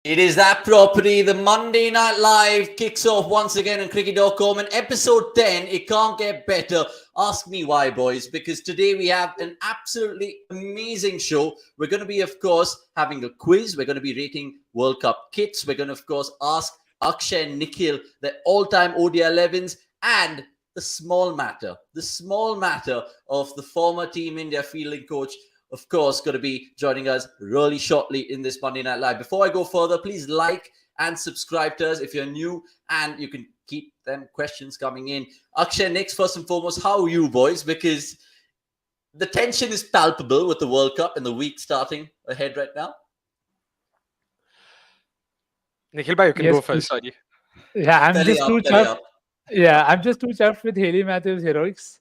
It is that property. The Monday Night Live kicks off once again on cricket.com and episode 10. It can't get better. Ask me why, boys, because today we have an absolutely amazing show. We're going to be, of course, having a quiz. We're going to be rating World Cup kits. We're going to, of course, ask Akshay and Nikhil their all-time ODI 11s and the small matter of the former Team India fielding coach, of course, going to be joining us really shortly in this Monday Night Live. Before I go further, please like and subscribe to us if you're new, and you can keep them questions coming in. Akshay, Nick, first and foremost, how are you, boys? Because the tension is palpable with the World Cup and the week starting ahead right now. Nikhil bhai, you can go first. Sorry. Yeah, I'm Belly just up, too belly chuffed. up. Yeah, I'm just too chuffed with Haley Matthews' heroics.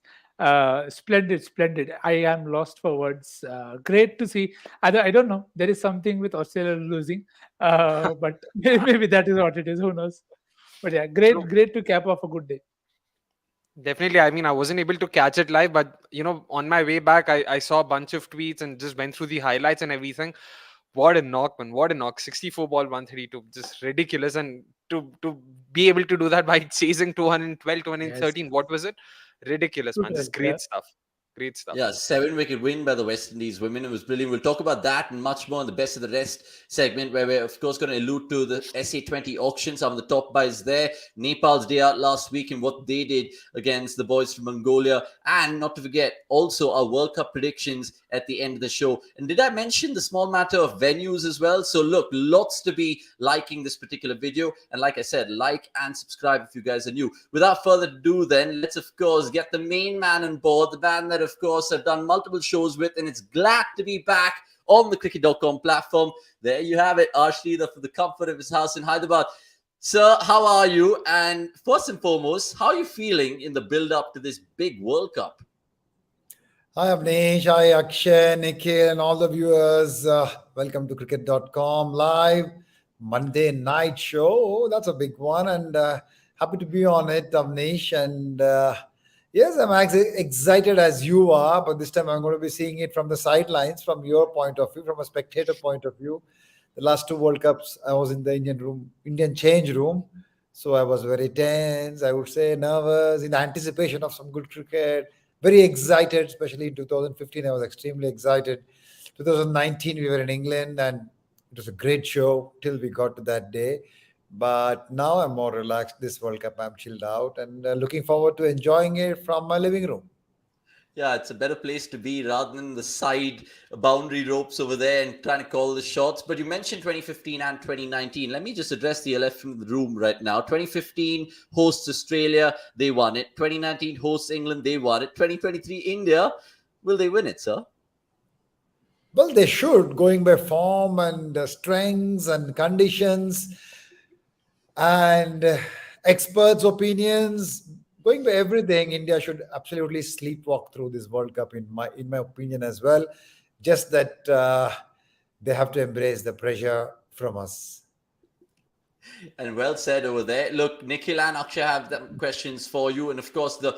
Splendid. I am lost for words. Great to see. I don't know. There is something with Australia losing, but maybe that is what it is. Who knows? But yeah, True. great to cap off a good day. Definitely. I mean, I wasn't able to catch it live, but on my way back, I saw a bunch of tweets and just went through the highlights and everything. What a knock, man! What a knock! 64 ball, 132, just ridiculous. And to be able to do that by chasing 212, Yes, 213, what was it? Ridiculous, man. Just 212. Yeah. great stuff. Great stuff. Yeah, 7-wicket win by the West Indies women. It was brilliant. We'll talk about that and much more in the best of the rest segment, where we're, of course, going to allude to the SA20 auction, some of the top buys there, Nepal's day out last week and what they did against the boys from Mongolia, and not to forget, also our World Cup predictions at the end of the show. And did I mention the small matter of venues as well? So look, lots to be liking this particular video. And like I said, like and subscribe if you guys are new. Without further ado then, let's, of course, get the main man on board, the man that, of course, I've done multiple shows with, and it's glad to be back on the cricket.com platform. There you have it, Sridhar, for the comfort of his house in Hyderabad. Sir, how are you? And first and foremost, how are you feeling in the build-up to this big World Cup? Hi Avnish, hi Akshay, Nikhil, and all the viewers. Welcome to cricket.com live Monday night show. That's a big one, and happy to be on it, Avnish. And yes, I'm as excited as you are, but this time I'm going to be seeing it from the sidelines, from your point of view, from a spectator point of view. The last two World Cups, I was in the Indian change room. So I was very tense, I would say nervous, in anticipation of some good cricket. Very excited, especially in 2015. I was extremely excited. 2019, we were in England, and it was a great show till we got to that day. But now I'm more relaxed. This World Cup, I'm chilled out and looking forward to enjoying it from my living room. Yeah, it's a better place to be rather than the side boundary ropes over there and trying to call the shots. But you mentioned 2015 and 2019. Let me just address the elephant in the room right now. 2015 hosts Australia, they won it. 2019 hosts England, they won it. 2023 India, will they win it, sir? Well, they should, going by form and strengths and conditions and experts' opinions. Going by everything, India should absolutely sleepwalk through this World Cup, in my opinion as well. Just that they have to embrace the pressure from us. And well said over there. Look, Nikhil and Akshay have them questions for you, and of course the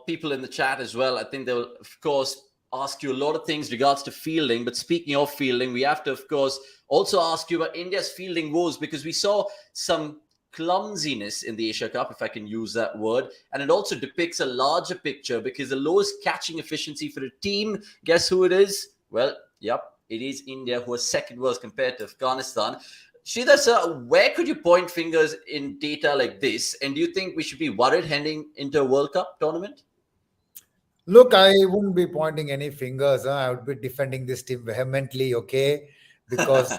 people in the chat as well. I think they will, of course, ask you a lot of things regards to fielding. But speaking of fielding, we have to, of course, also ask you about India's fielding woes, because we saw some clumsiness in the Asia Cup, if I can use that word, and it also depicts a larger picture, because the lowest catching efficiency for a team, guess who it is? Well, yep, it is India, who are second worst compared to Afghanistan. Sridhar, sir, where could you point fingers in data like this, and do you think we should be worried heading into a World Cup tournament? Look, I wouldn't be pointing any fingers. I would be defending this team vehemently, okay? Because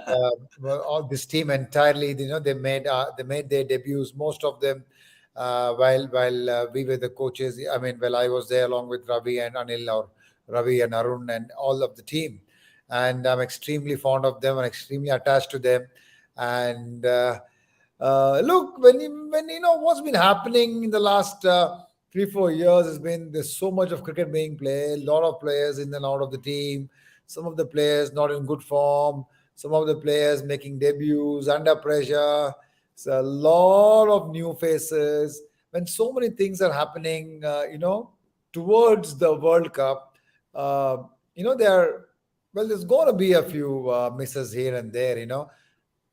all this team entirely, they made their debuts, most of them, while we were the coaches. I mean, well, I was there along with Ravi and Anil, or Ravi and Arun, and all of the team. And I'm extremely fond of them and extremely attached to them. And look, when you know what's been happening in the last 3-4 years, has been there's so much of cricket being played, a lot of players in and out of the team, some of the players not in good form, some of the players making debuts under pressure. It's a lot of new faces. When so many things are happening, towards the World Cup, there's going to be a few misses here and there.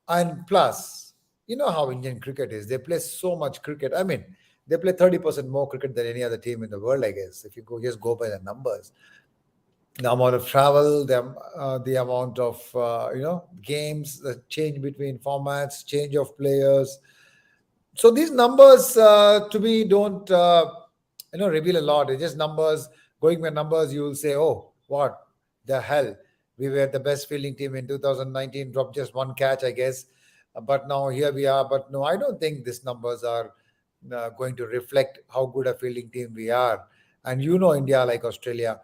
And plus, you know how Indian cricket is. They play so much cricket. I mean, they play 30% more cricket than any other team in the world, I guess, if you go by the numbers. The amount of travel, the amount of games, the change between formats, change of players. So these numbers to me don't reveal a lot. It's just numbers. Going by numbers, you will say, oh, what the hell, we were the best fielding team in 2019, dropped just one catch, I guess. But now here we are. But no, I don't think these numbers are going to reflect how good a fielding team we are. And India, like Australia,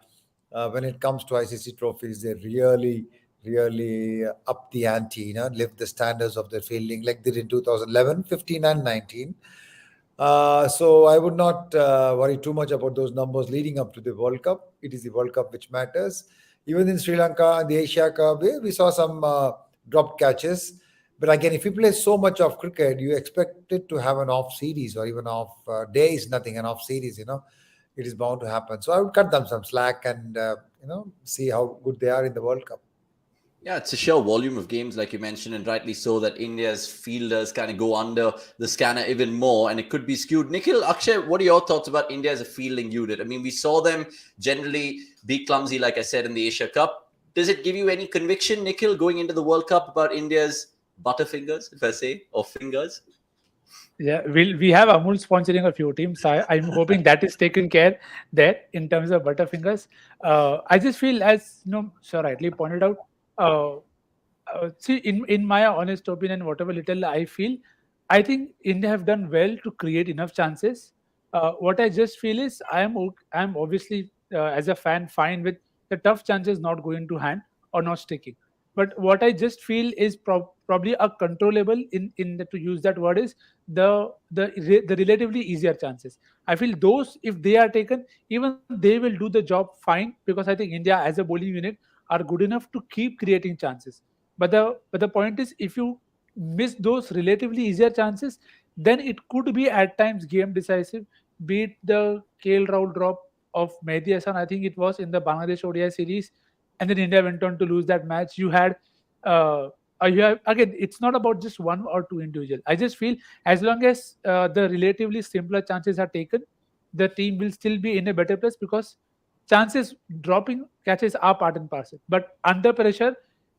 when it comes to ICC trophies, they really, really up the ante, lift the standards of their fielding like they did in 2011, 15, and 19. So I would not worry too much about those numbers leading up to the World Cup. It is the World Cup which matters. Even in Sri Lanka, the Asia Cup, we saw some dropped catches. But again, if you play so much of cricket, you expect it to have an off series or even off day is nothing, an off series, it is bound to happen. So I would cut them some slack and, see how good they are in the World Cup. Yeah, it's a sheer volume of games, like you mentioned, and rightly so, that India's fielders kind of go under the scanner even more, and it could be skewed. Nikhil, Akshay, what are your thoughts about India as a fielding unit? I mean, we saw them generally be clumsy, like I said, in the Asia Cup. Does it give you any conviction, Nikhil, going into the World Cup about India's butterfingers, if I say, or fingers? Yeah, we have Amul sponsoring a few teams. I'm hoping that is taken care there in terms of Butterfingers. I just feel, as Sir rightly pointed out, uh, see, in my honest opinion, whatever little I feel, I think India have done well to create enough chances. What I just feel is I'm obviously as a fan fine with the tough chances not going to hand or not sticking. But what I just feel is probably a controllable to use that word is the relatively easier chances. I feel those, if they are taken, even they will do the job fine, because I think India as a bowling unit are good enough to keep creating chances. But the point is, if you miss those relatively easier chances, then it could be at times game decisive. Be it the KL Rahul drop of Mehdi Hasan, I think it was in the Bangladesh ODI series, and then India went on to lose that match. You have, again, it's not about just one or two individual. I just feel as long as the relatively simpler chances are taken, the team will still be in a better place, because chances dropping catches are part and parcel. But under pressure,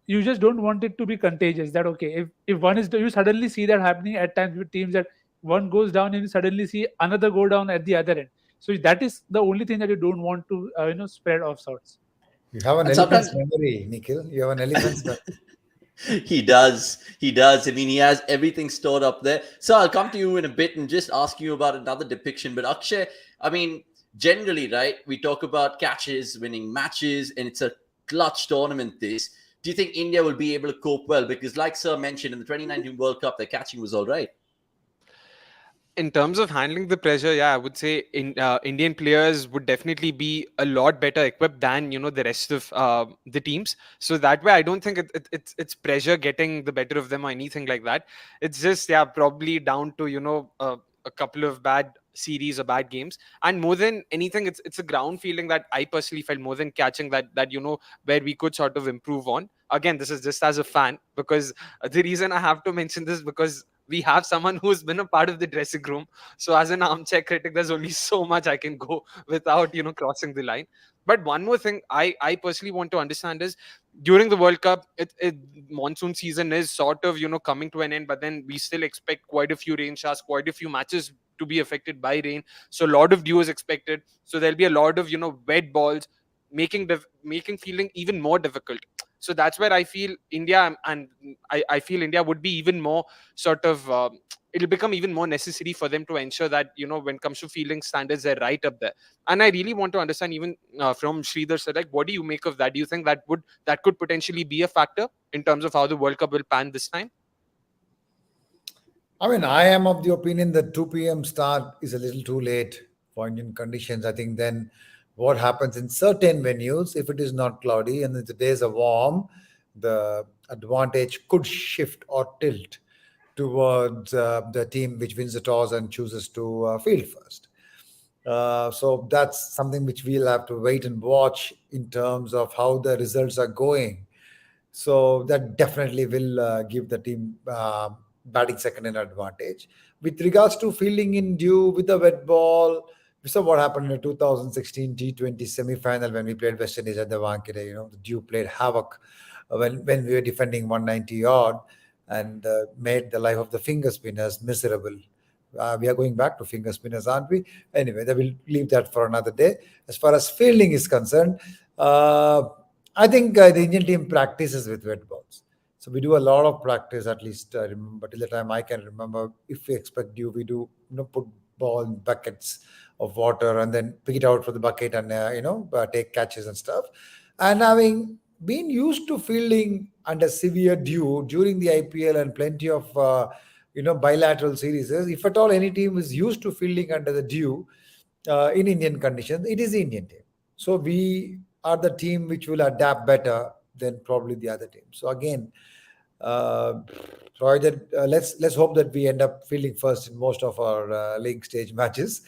you just don't want it to be contagious. That okay, if one is, you suddenly see that happening at times with teams, that one goes down and you suddenly see another go down at the other end. So that is the only thing that you don't want to spread off sorts. You have an And elephant's sometimes memory, Nikhil. You have an elephant's memory. he does. He does. I mean, he has everything stored up there. So I'll come to you in a bit and just ask you about another depiction. But Akshay, I mean, generally, right, we talk about catches, winning matches, and it's a clutch tournament. This. Do you think India will be able to cope well? Because, like Sir mentioned, in the 2019 World Cup, their catching was all right. In terms of handling the pressure, yeah, I would say Indian players would definitely be a lot better equipped than the rest of the teams. So that way, I don't think it's pressure getting the better of them or anything like that. It's just, yeah, probably down to a couple of bad series or bad games, and more than anything, it's a ground feeling that I personally felt more than catching, that where we could sort of improve on. Again, this is just as a fan, because the reason I have to mention this, because we have someone who's been a part of the dressing room. So as an armchair critic, there's only so much I can go without crossing the line. But one more thing I personally want to understand is, during the World Cup, monsoon season is sort of coming to an end, but then we still expect quite a few rain showers, quite a few matches to be affected by rain. So a lot of dew is expected. So there'll be a lot of wet balls, making fielding even more difficult. So that's where I feel I feel India would be even more sort of it'll become even more necessary for them to ensure that when it comes to fielding standards, they're right up there. And I really want to understand, even from Sridhar sir, like, what do you make of that? Do you think that could potentially be a factor in terms of how the World Cup will pan this time? I mean, I am of the opinion that 2 p.m. start is a little too late for Indian conditions. I think then what happens in certain venues, if it is not cloudy and if the days are warm, the advantage could shift or tilt towards the team which wins the toss and chooses to field first. So that's something which we'll have to wait and watch in terms of how the results are going. So that definitely will give the team batting second an advantage. With regards to fielding in dew with the wet ball, we saw what happened in the 2016 T20 semi-final when we played West Indies at the Wankhede. The dew played havoc when we were defending 190 odd and made the life of the finger spinners miserable. We are going back to finger spinners, aren't we? Anyway, they will leave that for another day. As far as fielding is concerned, uh, I think the Indian team practices with wet balls. So we do a lot of practice, at least I remember till the time I can remember. If we expect dew, we do put ball in buckets of water and then pick it out from the bucket and take catches and stuff. And having been used to fielding under severe dew during the IPL and plenty of bilateral series, if at all any team is used to fielding under the dew in Indian conditions, it is the Indian team. So we are the team which will adapt better than probably the other team. So again, let's hope that we end up fielding first in most of our league stage matches.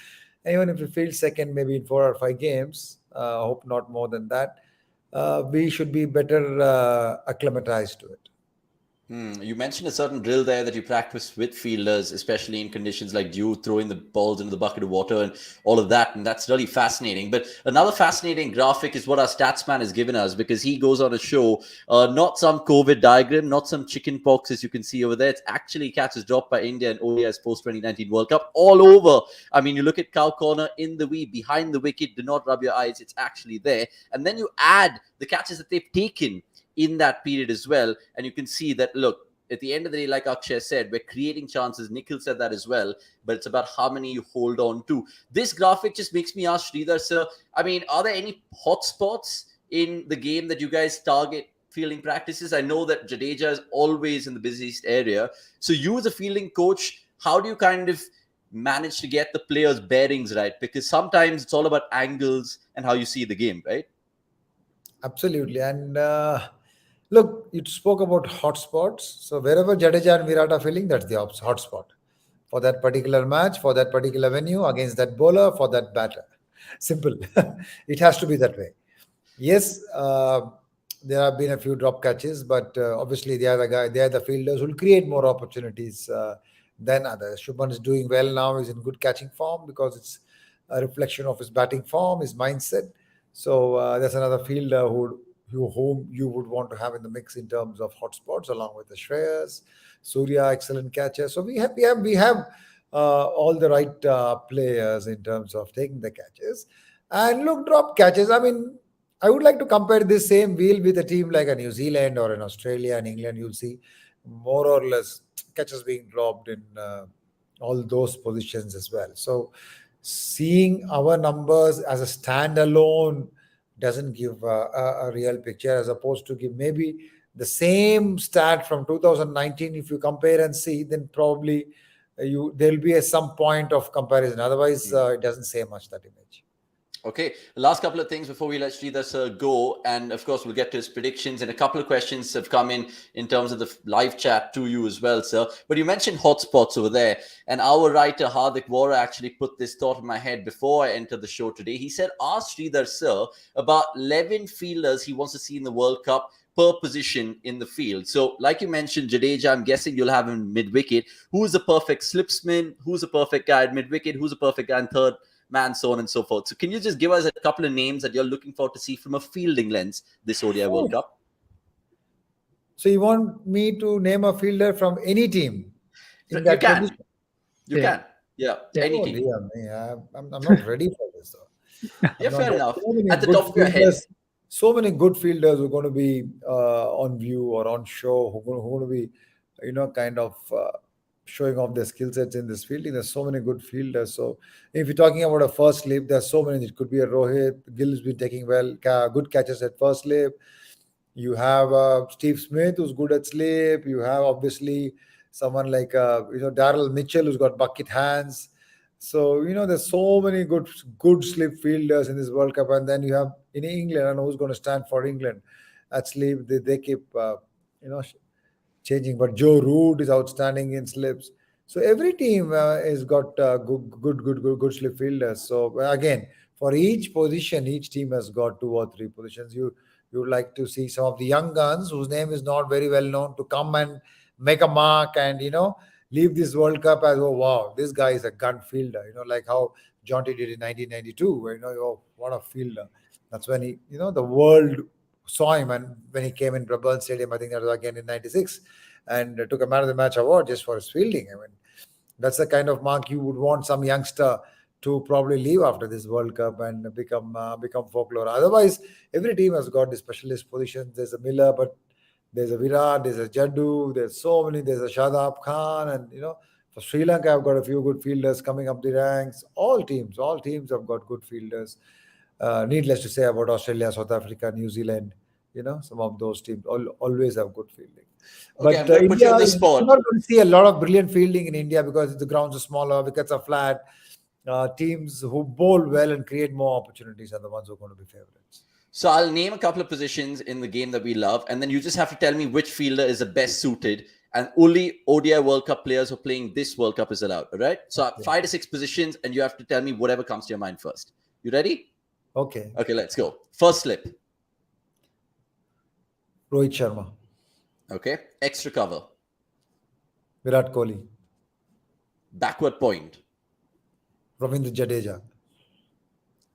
And even if we field second, maybe in 4 or 5 games, hope not more than that. We should be better acclimatized to it. You mentioned a certain drill there that you practice with fielders, especially in conditions like dew, throwing the balls into the bucket of water and all of that. And that's really fascinating. But another fascinating graphic is what our stats man has given us, because he goes on to show not some COVID diagram, not some chicken pox, as you can see over there. It's actually catches dropped by India in ODI's post-2019 World Cup all over. I mean, you look at cow corner, in the weed, behind the wicket, do not rub your eyes. It's actually there. And then you add the catches that they've taken in that period as well, and you can see that, look, at the end of the day, like Akshay said, we're creating chances. Nikhil said that as well, but it's about how many you hold on to. This graphic just makes me ask Sridhar, sir, I mean, are there any hot spots in the game that you guys target fielding practices? I know that Jadeja is always in the busiest area. So you as a fielding coach, how do you kind of manage to get the players' bearings right? Because sometimes it's all about angles and how you see the game, right? Absolutely. And look, you spoke about hotspots. So wherever Jadeja and Virat are feeling, that's the hotspot for that particular match, for that particular venue, against that bowler, for that batter. Simple. It has to be that way. Yes, there have been a few drop catches, but obviously they are the fielders who will create more opportunities than others. Shubman is doing well now. He's in good catching form because it's a reflection of his batting form, his mindset. So that's another fielder whom you would want to have in the mix in terms of hotspots, along with the Shreyas, Surya, excellent catcher. So we have all the right players in terms of taking the catches. And look, drop catches. I mean, I would like to compare this same wheel with a team like a New Zealand or in Australia and England. You'll see more or less catches being dropped in all those positions as well. So seeing our numbers as a standalone doesn't give a real picture, as opposed to give maybe the same stat from 2019. If you compare and see, then probably there'll be some point of comparison. Otherwise, it doesn't say much, that image. Okay, last couple of things before we let Sridhar sir go, and of course we'll get to his predictions, and a couple of questions have come in terms of the live chat to you as well, sir. But you mentioned hotspots over there, and our writer Hardik Vora actually put this thought in my head before I entered the show today. He said, ask Sridhar sir about 11 fielders he wants to see in the World Cup per position in the field. So like you mentioned, Jadeja, I'm guessing you'll have him mid-wicket. Who's the perfect slipsman? Who's the perfect guy at mid-wicket? Who's the perfect guy in third man, so on and so forth. So can you just give us a couple of names that you're looking forward to see from a fielding lens this ODI World Cup? So you want me to name a fielder from any team in You that can. position? You can. Yeah, any team. I'm not ready for this, though. Yeah, fair enough. So At the top of your head. So many good fielders who are going to be on view or on show, who are going to be, kind of showing off their skill sets in this fielding. There's so many good fielders. So if you're talking about a first slip, there's so many. It could be a Rohit. Gill's been taking good catches at first slip. You have Steve Smith, who's good at slip. You have obviously someone like Darrell Mitchell, who's got bucket hands. So there's so many good slip fielders in this World Cup. And then you have in England, I know who's going to stand for England at slip. They keep changing, but Joe Root is outstanding in slips. So every team has got good slip fielders. So again, for each position, each team has got 2 or 3 positions. You would like to see some of the young guns whose name is not very well known to come and make a mark and, leave this World Cup as, oh, wow, this guy is a gun fielder, like how Jonty did in 1992, where, oh, what a fielder. That's when he, the world saw him, and when he came in Brabourne Stadium, I think that was again in 96, and took a Man of the Match award just for his fielding. I mean, that's the kind of mark you would want some youngster to probably leave after this World Cup and become folklore. Otherwise, every team has got the specialist positions. There's a Miller, but there's a Virat, there's a Jaddu, there's so many, there's a Shadab Khan, and for Sri Lanka, I've got a few good fielders coming up the ranks. All teams have got good fielders. Needless to say about Australia, South Africa, New Zealand, some of those teams always have good fielding. Okay, But I'm going to put you India, on the you're spot. not going to see a lot of brilliant fielding in India because the grounds are smaller, wickets are flat. Teams who bowl well and create more opportunities are the ones who are going to be favorites. So I'll name a couple of positions in the game that we love, and then you just have to tell me which fielder is the best suited. And only ODI World Cup players who are playing this World Cup is allowed. All right. So 5 to 6 positions, and you have to tell me whatever comes to your mind first. You ready? Okay. Okay, let's go. First slip. Rohit Sharma. Okay. Extra cover. Virat Kohli. Backward point. Ravindra Jadeja.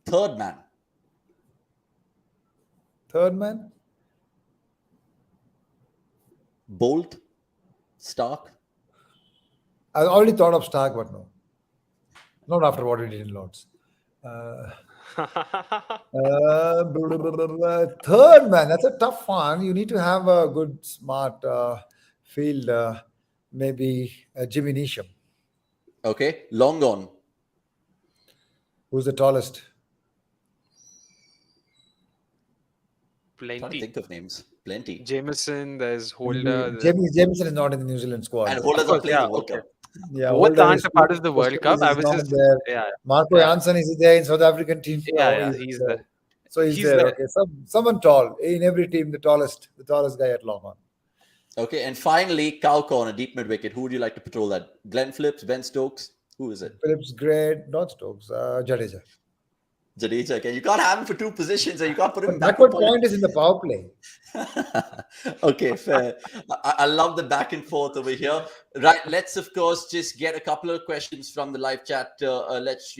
Third man. Third man. Bolt. Stark. I already thought of Stark, but no. Not after what he did in Lords. Third man, that's a tough one. You need to have a good, smart field. Maybe Jimmy Neesham. Okay. Long on. Who's the tallest? I'm trying to Plenty. think of names. Plenty. Jameson, there's Holder. Jameson is not in the New Zealand squad. And holders are playing the World okay. Cup. Yeah, Both Holder aren't is- a part of the World Cup. I was not just there. yeah, Marco yeah. Janssen is there in South African team. Yeah, No, he's there. there. So he's He's there. there. Okay, someone tall in every team. The tallest guy at long on. Okay. And finally, cow corner, deep mid wicket. Who would you like to patrol that? Glenn Phillips, Ben Stokes? Who is it? Phillips, great, not Stokes. Jadeja. Jadeja. Okay. You can't have him for 2 positions, and you can't put him But back. backward point is in the power play. Okay, fair. I love the back and forth over here. Right, let's of course just get a couple of questions from the live chat. Let's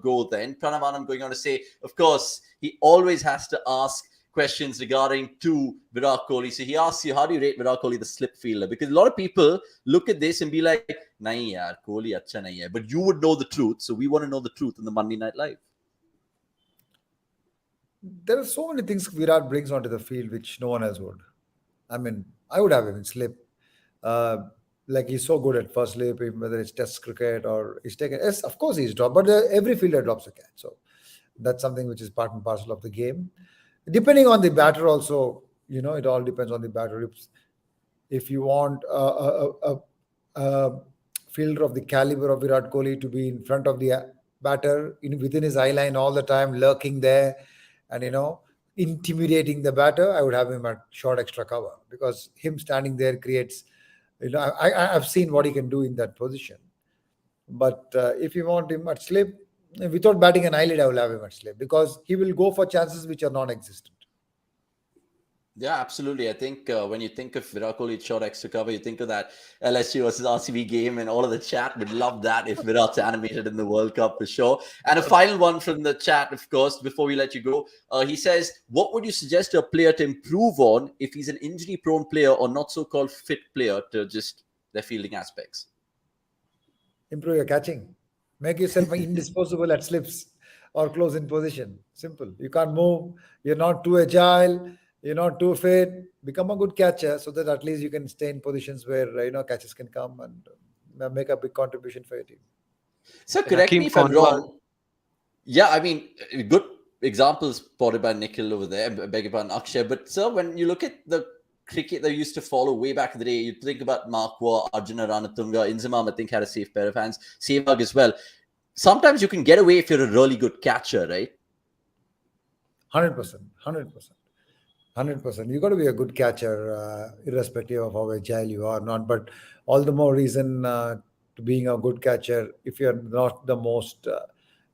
go then. Pranavan, I'm going on to say, of course, he always has to ask questions regarding to Virat Kohli. So he asks you, how do you rate Virat Kohli, the slip fielder? Because a lot of people look at this and be like, nahi yaar, Kohli acha nahi hai. But you would know the truth. So we want to know the truth in the Monday Night Live. There are so many things Virat brings onto the field which no one else would. I mean, I would have him in slip. Like he's so good at first slip, whether it's Test cricket or he's taken. Yes, of course he's dropped, but every fielder drops a catch. So that's something which is part and parcel of the game. Depending on the batter, also, it all depends on the batter. If you want a fielder of the caliber of Virat Kohli to be in front of the batter, within his eye line all the time, lurking there, and intimidating the batter, I would have him at short extra cover, because him standing there creates, I've seen what he can do in that position. But if you want him at slip, without batting an eyelid, I will have him at slip, because he will go for chances which are non-existent. Yeah, absolutely. I think when you think of Virat Kohli short extra cover, you think of that LSU versus RCB game, and all of the chat would love that if Virat's animated in the World Cup for sure. And a final one from the chat, of course, before we let you go. He says, what would you suggest to a player to improve on if he's an injury-prone player or not so-called fit player to just their fielding aspects? Improve your catching. Make yourself indisposable at slips or close in position. Simple. You can't move. You're not too agile. You're not too fit. Become a good catcher so that at least you can stay in positions where catches can come and make a big contribution for your team. So correct me if I'm wrong. Yeah, I mean, good examples spotted by Nikhil over there. I beg your pardon, Akshay. But sir, when you look at the cricket that you used to follow way back in the day, you think about Markwa, Arjuna Ranatunga, Inzamam, I think, had a safe pair of hands, Sehwag as well. Sometimes you can get away if you're a really good catcher, right? 100%. 100%. You got to be a good catcher, irrespective of how agile you are, not. But all the more reason to being a good catcher if you're not the most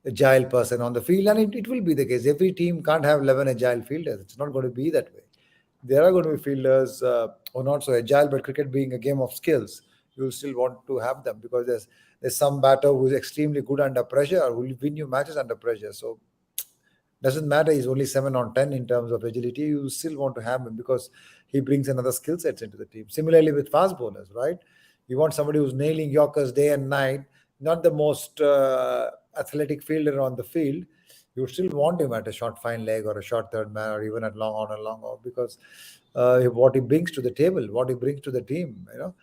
agile person on the field, and it will be the case. Every team can't have 11 agile fielders. It's not going to be that way. There are going to be fielders who are not so agile, but cricket being a game of skills, you will still want to have them because there's some batter who is extremely good under pressure or who will win you matches under pressure. So doesn't matter. He's only 7 on 10 in terms of agility. You still want to have him because he brings another skill sets into the team. Similarly with fast bowlers, right? You want somebody who's nailing Yorkers day and night, not the most athletic fielder on the field. You still want him at a short fine leg or a short third man or even at long on a long off because what he brings to the table, what he brings to the team, you know.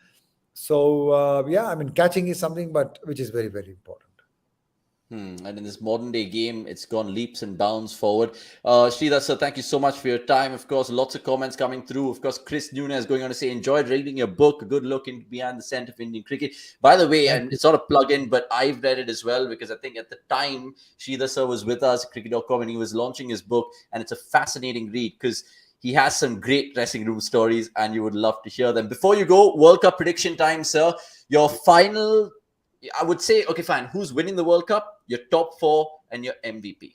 So yeah, I mean, catching is something, but which is very very important. And in this modern day game, it's gone leaps and bounds forward. Sridhar, sir, thank you so much for your time. Of course, lots of comments coming through. Of course, Chris Nunez going on to say, enjoyed reading your book, a good look in behind the scent of Indian cricket. By the way, and it's not a plug-in, but I've read it as well because I think at the time, Sridhar sir was with us at cricket.com and he was launching his book. And it's a fascinating read because he has some great dressing room stories and you would love to hear them. Before you go, World Cup prediction time, sir. Your final... I would say, okay, fine. Who's winning the World Cup? Your top 4 and your MVP.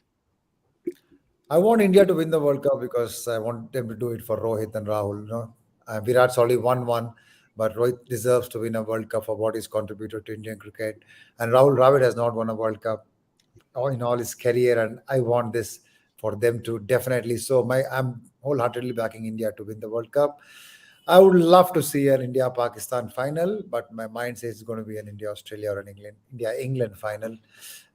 I want India to win the World Cup because I want them to do it for Rohit and Rahul. You know, Virat's only won one, but Rohit deserves to win a World Cup for what he's contributed to Indian cricket. And Rahul Dravid has not won a World Cup in all his career, and I want this for them to definitely. So I'm wholeheartedly backing India to win the World Cup. I would love to see an India-Pakistan final, but my mind says it's going to be an India-Australia or an India-England final.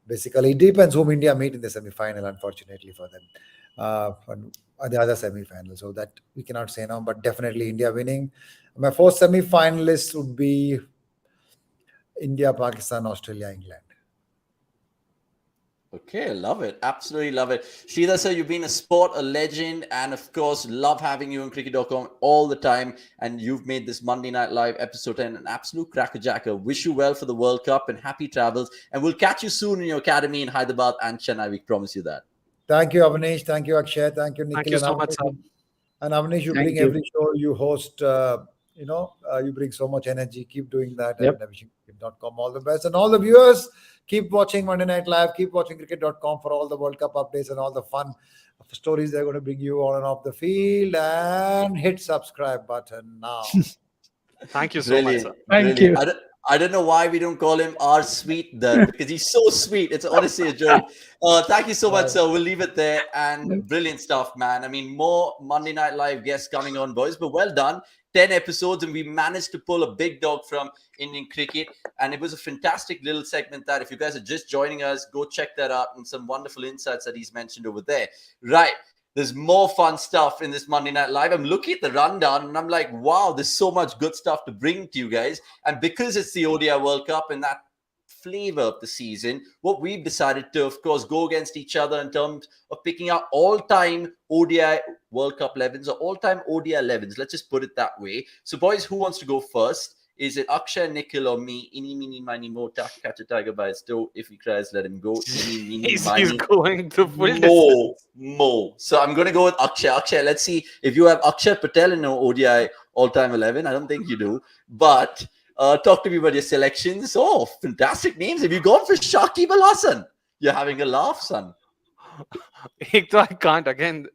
Basically, it depends whom India meet in the semi-final, unfortunately for them, for the other semi-final. So that we cannot say now, but definitely India winning. My 4 semi-finalists would be India, Pakistan, Australia, England. Okay, love it. Absolutely love it. Sridhar sir, you've been a sport, a legend, and of course, love having you on cricket.com all the time. And you've made this Monday Night Live episode 10 an absolute crackerjacker. Wish you well for the World Cup and happy travels. And we'll catch you soon in your academy in Hyderabad and Chennai. We promise you that. Thank you, Avnish. Thank you, Akshay. Thank you, Nikhil. Thank you so much, sir. And Avnish, you bring every show you host. You bring so much energy. Keep doing that. Yep. And wishing cricket.com all the best. And all the viewers, keep watching Monday Night Live. Keep watching cricket.com for all the World Cup updates and all the fun stories they're going to bring you on and off the field. And hit subscribe button now. Thank you so much, sir. Thank you. I don't know why we don't call him our sweet Dad because he's so sweet. It's honestly a joke. Thank you so much, sir. We'll leave it there. And brilliant stuff, man. I mean, more Monday Night Live guests coming on, boys. But well done. 10 episodes, and we managed to pull a big dog from Indian cricket. And it was a fantastic little segment that if you guys are just joining us, go check that out and some wonderful insights that he's mentioned over there. Right. There's more fun stuff in this Monday Night Live. I'm looking at the rundown and I'm like, wow, there's so much good stuff to bring to you guys. And because it's the ODI World Cup and that flavor of the season, what we've decided to, of course, go against each other in terms of picking out all-time ODI World Cup 11s or all-time ODI 11s. Let's just put it that way. So, boys, who wants to go first? Is it Akshay, Nikhil, or me? Inni, mini, miny, mo, catch a tiger by its toe. If he cries, let him go. Inni, mini, He's miny, going to full distance. Mo. So I'm going to go with Akshay. Akshay, let's see if you have Akshay Patel in your ODI all-time 11. I don't think you do. But talk to me about your selections. Oh, fantastic names. Have you gone for Shakib Al Hasan? You're having a laugh, son. I can't again.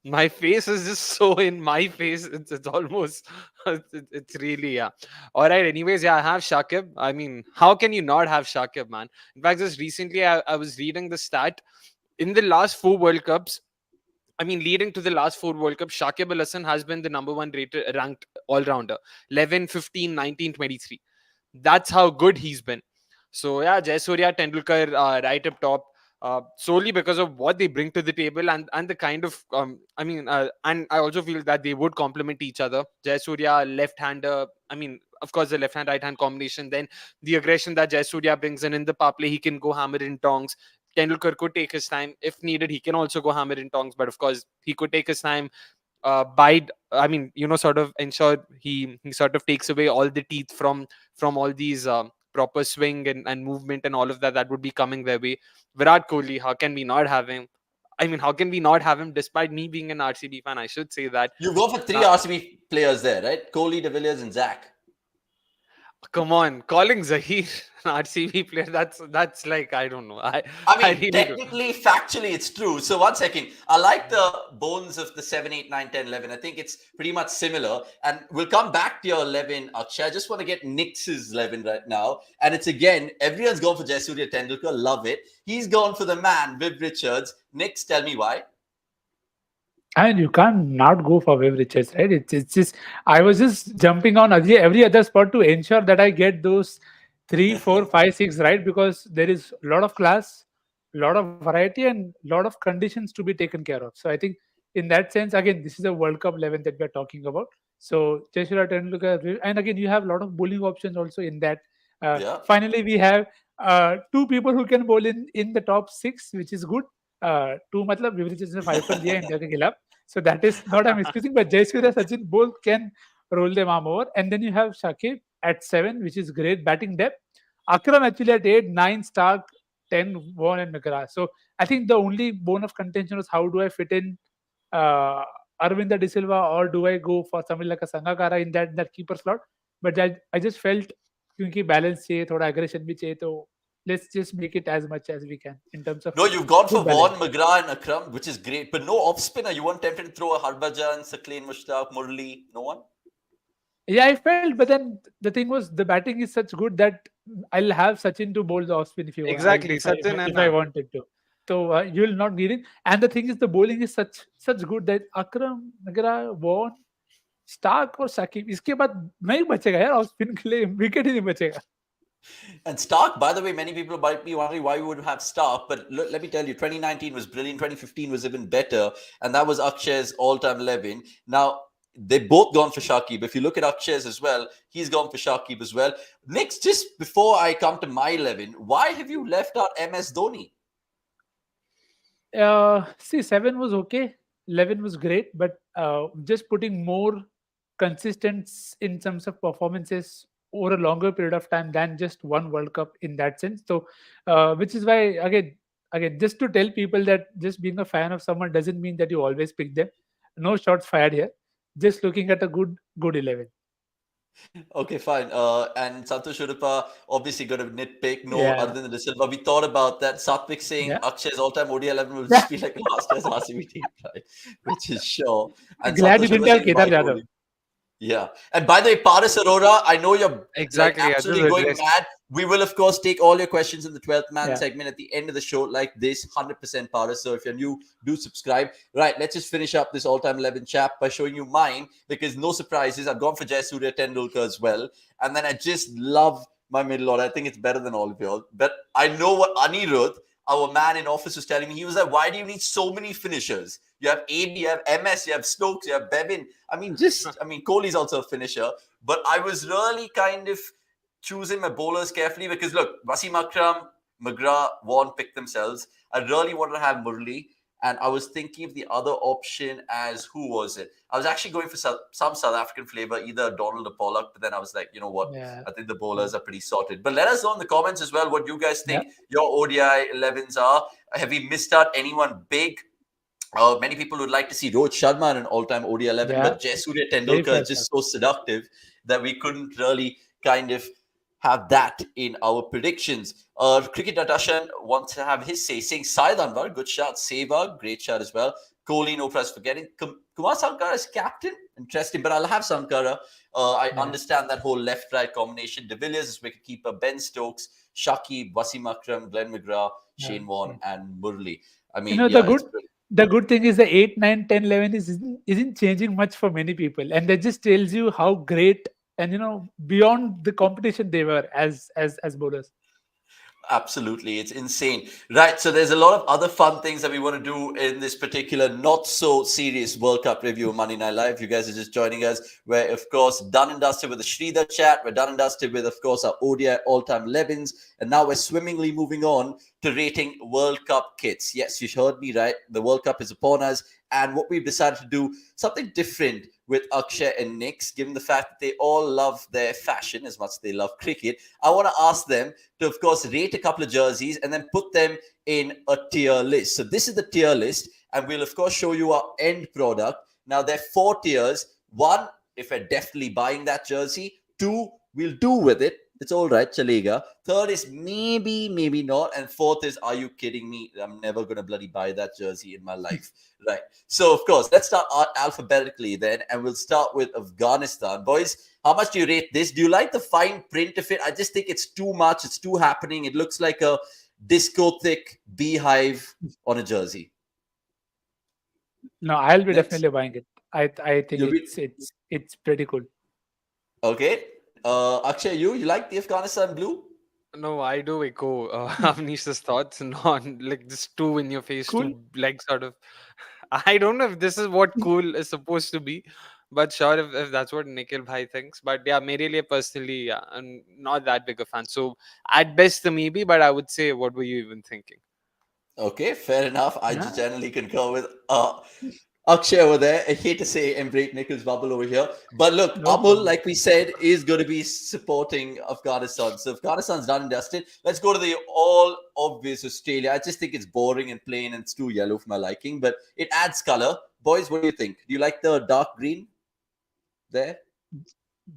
My face is just so in my face. It's almost. It's really yeah. All right. Anyways, yeah, I have Shakib. I mean, how can you not have Shakib, man? In fact, just recently I was reading the stat in the last 4 World Cups. I mean, leading to the last 4 World Cups, Shakib Al Hasan has been the number 1 ranked all-rounder. 11, 15, 19, 23. That's how good he's been. So yeah, Jayasurya, Tendulkar, right up top. Solely because of what they bring to the table and the kind of and I also feel that they would complement each other. Jayasurya, left-hander. I mean, of course, the left-hand right-hand combination. Then the aggression that Jayasurya brings in the power play, he can go hammer in tongs. Tendulkar could take his time if needed. He can also go hammer in tongs, but of course, he could take his time. Bide. I mean, sort of ensure he sort of takes away all the teeth from all these. Proper swing and movement and all of that would be coming their way. Virat Kohli, how can we not have him? I mean, how can we not have him despite me being an RCB fan? I should say that. You go for 3 RCB players there, right? Kohli, De Villiers, and Zach. Come on, calling Zahir an RCB player, that's like, I don't know. I mean, really do. technically, factually, it's true. So 1 second. I like the bones of the 7, 8, 9, 10, 11. I think it's pretty much similar. And we'll come back to your 11, Akshay. I just want to get Nick's 11 right now. And it's again, everyone's gone for Jayasuriya Tendulkar. Love it. He's gone for the man, Viv Richards. Nick's, tell me why. And you can't not go for Viv Richards, right? It's just I was just jumping on every other spot to ensure that I get those 3, 4, 5, 6 right, because there is a lot of class, a lot of variety, and a lot of conditions to be taken care of. So I think in that sense, again, this is a World Cup 11 that we're talking about. So Jayasuriya Tendulkar, and again, you have a lot of bowling options also in that. Yeah. Finally, we have two people who can bowl in the top 6, which is good. Two matlab Viv Richards ने 5 कर दिया India के खिलाफ. So that is not I'm excusing, but Jayasuriya, Sachin both can roll them arm over. And then you have Shakib at 7, which is great batting depth. Akram actually at 8, 9 Stark, 10 Vaughan and McGrath. So I think the only bone of contention was how do I fit in Arvinda De Silva, or do I go for somebody like a Sangakkara in that keeper slot? But I just felt क्योंकि balance चाहिए, थोड़ा aggression भी चाहिए, तो let's just make it as much as we can in terms of. No, you've gone for balance. Vaughan, McGrath, and Akram, which is great. But no off spinner. You weren't tempted to throw a Harbhajan, Sakleen Mushtaq, Murli. No one? Yeah, I felt, but then the thing was the batting is such good that I'll have Sachin to bowl the off spin if you want. Exactly, If I Sachin wanted to. So you will not need it. And the thing is, the bowling is such good that Akram, McGrath, Vaughan, Stark और साकिब इसके बाद नहीं बचेगा यार, off spin के लिए wicket ही नहीं बचेगा. And Stark, by the way, many people might be wondering why we would have Stark, but let me tell you, 2019 was brilliant, 2015 was even better, and that was Akshay's all-time 11. Now, they've both gone for Shakib. If you look at Akshay's as well, he's gone for Shakib as well. Nick, just before I come to my 11, why have you left out MS Dhoni? See, 7 was okay, 11 was great, but just putting more consistent in terms of performances over a longer period of time than just one World Cup in that sense. So, which is why again, just to tell people that just being a fan of someone doesn't mean that you always pick them. No shots fired here. Just looking at a good 11. Okay, fine. And Santosh Udupa obviously got a nitpick. No, Yeah. other than the Silva. We thought about that. Satvik saying Yeah. Akshay's all-time ODI 11 will just be like last year's RCB team, right? Which is sure. And Glad you Santosh didn't Udupa have saying Kedar white Yadav. bowling. Yeah. And by the way, Paras Arora, I know you're Exactly, like, yeah, absolutely this is going addressed. mad. We will, of course, take all your questions in the 12th man Yeah. segment at the end of the show like this, 100% Paras. So if you're new, do subscribe. Right, let's just finish up this all-time 11 chap by showing you mine, because no surprises. I've gone for Jayasuriya Tendulkar as well. And then I just love my middle order. I think it's better than all of y'all. But I know what Anirudh, our man in office, was telling me. He was like, why do you need so many finishers? You have AB, you have MS, you have Stokes, you have Bevin. Kohli's also a finisher. But I was really kind of choosing my bowlers carefully because, look, Wasim Akram, McGrath, Vaughan picked themselves. I really wanted to have Murli. And I was thinking of the other option as, who was it? I was actually going for some South African flavor, either Donald or Pollock. But then I was like, you know what? Yeah. I think the bowlers are pretty sorted. But let us know in the comments as well what you guys think your ODI 11s are. Have we missed out anyone big? Many people would like to see Rohit Sharma in an all-time ODI 11, Yeah. but Jayasuriya Tendulkar is just so seductive that we couldn't really kind of have that in our predictions. Cricket.com wants to have his say, saying Syed Anwar, good shot. Sehwag, great shot as well. Kohli, no prize for getting. Kumar Sankara is captain. Interesting, but I'll have Sankara. I understand that whole left-right combination. De Villiers is wicketkeeper. Ben Stokes, Shakib, Wasim Akram, Glenn McGrath, Shane Warne, and Murli. I mean, the good thing is the 8, 9, 10, 11 isn't changing much for many people, and that just tells you how great and beyond the competition they were as bowlers. Absolutely, it's insane. Right, so there's a lot of other fun things that we want to do in this particular not so serious World Cup review of Monday Night Live. You guys are just joining us. We're, of course, done and dusted with the Sridhar chat. We're done and dusted with, of course, our ODI all-time 11s. And now we're swimmingly moving on to rating World Cup kits. Yes, you heard me right. The World Cup is upon us. And what we've decided to do, something different with Akshay and Nick's, given the fact that they all love their fashion as much as they love cricket. I want to ask them to, of course, rate a couple of jerseys and then put them in a tier list. So this is the tier list, and we'll, of course, show you our end product. Now, there are 4 tiers. 1, if we're definitely buying that jersey. 2, we'll do with it. It's all right, chalega. Third is maybe, maybe not. And fourth is, are you kidding me? I'm never going to bloody buy that jersey in my life. Right. So, of course, let's start alphabetically then. And we'll start with Afghanistan. Boys, how much do you rate this? Do you like the fine print of it? I just think it's too much. It's too happening. It looks like a disco-thick beehive on a jersey. No, I'll be Next. definitely buying it. I think You'll be- it's pretty cool. Okay. Akshay, you like the Afghanistan blue? No, I do echo Avnish's thoughts. Not like just two in your face, Cool. two like sort of. I don't know if this is what cool is supposed to be, but sure if that's what Nikhil Bhai thinks. But yeah, mere liye personally, yeah, I'm not that big a fan. So at best, the maybe, but I would say, what were you even thinking? Okay, fair enough. I Yeah. generally concur with Akshay over there. I hate to say embrace Nichols' bubble over here. But look, No Amul, problem. like we said, is going to be supporting Afghanistan. So Afghanistan's done and dusted. Let's go to the all obvious Australia. I just think it's boring and plain and it's too yellow for my liking, but it adds color. Boys, what do you think? Do you like the dark green there?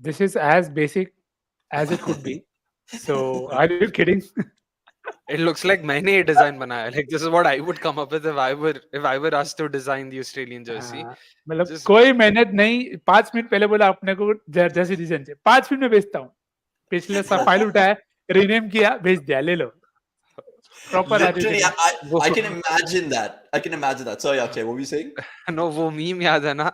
This is as basic as it could be. So are you kidding? It looks like मैंने ये design बनाया. Like this is what I would come up with if I were asked to design the Australian jersey. मतलब Just- कोई मेहनत नहीं 5 minute पहले बोला अपने को जर्सी डिजाइन चाहिए 5 मिनट में भेजता हूँ पिछले साल फाइल उठाया रीनेम किया भेज दिया ले लो proper Literally, I can imagine that. I can imagine that. Sorry, Akshay, what were you saying? No, वो मीम याद है ना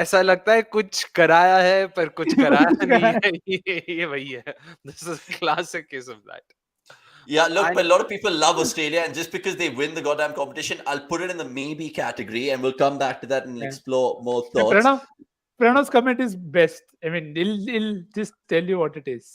ऐसा लगता है कुछ कराया है पर कुछ कराया नहीं है ये वही है. This is a classic case of that. Yeah, look, but a lot of people love Australia, and just because they win the goddamn competition, I'll put it in the maybe category, and we'll come back to that and Yeah. explore more thoughts. Pranav's comment is best. I mean, he'll just tell you what it is.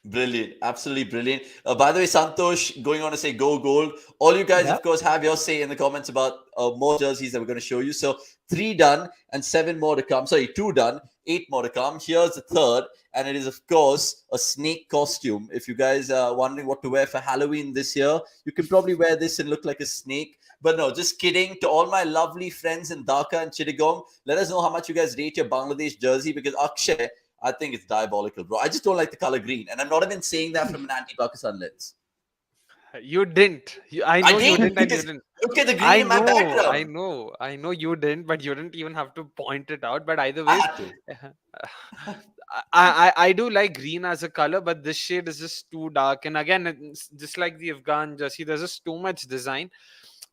Brilliant, absolutely brilliant. By the way, Santosh going on to say go gold. All you guys, Yeah. of course, have your say in the comments about more jerseys that we're going to show you. So 3 done and 7 more to come. Sorry, 2 done, 8 more to come. Here's the third, and it is, of course, a snake costume. If you guys are wondering what to wear for Halloween this year, you can probably wear this and look like a snake. But no, just kidding. To all my lovely friends in Dhaka and Chittagong, let us know how much you guys rate your Bangladesh jersey, because Akshay, I think it's diabolical, bro. I just don't like the color green. And I'm not even saying that from an anti-Pakistan lens. You didn't. I know you didn't. And you because didn't. look at the green I in my background. I know you didn't, but you didn't even have to point it out. But either I way, had to. I do like green as a color, but this shade is just too dark. And again, it's just like the Afghan jersey, there's just too much design.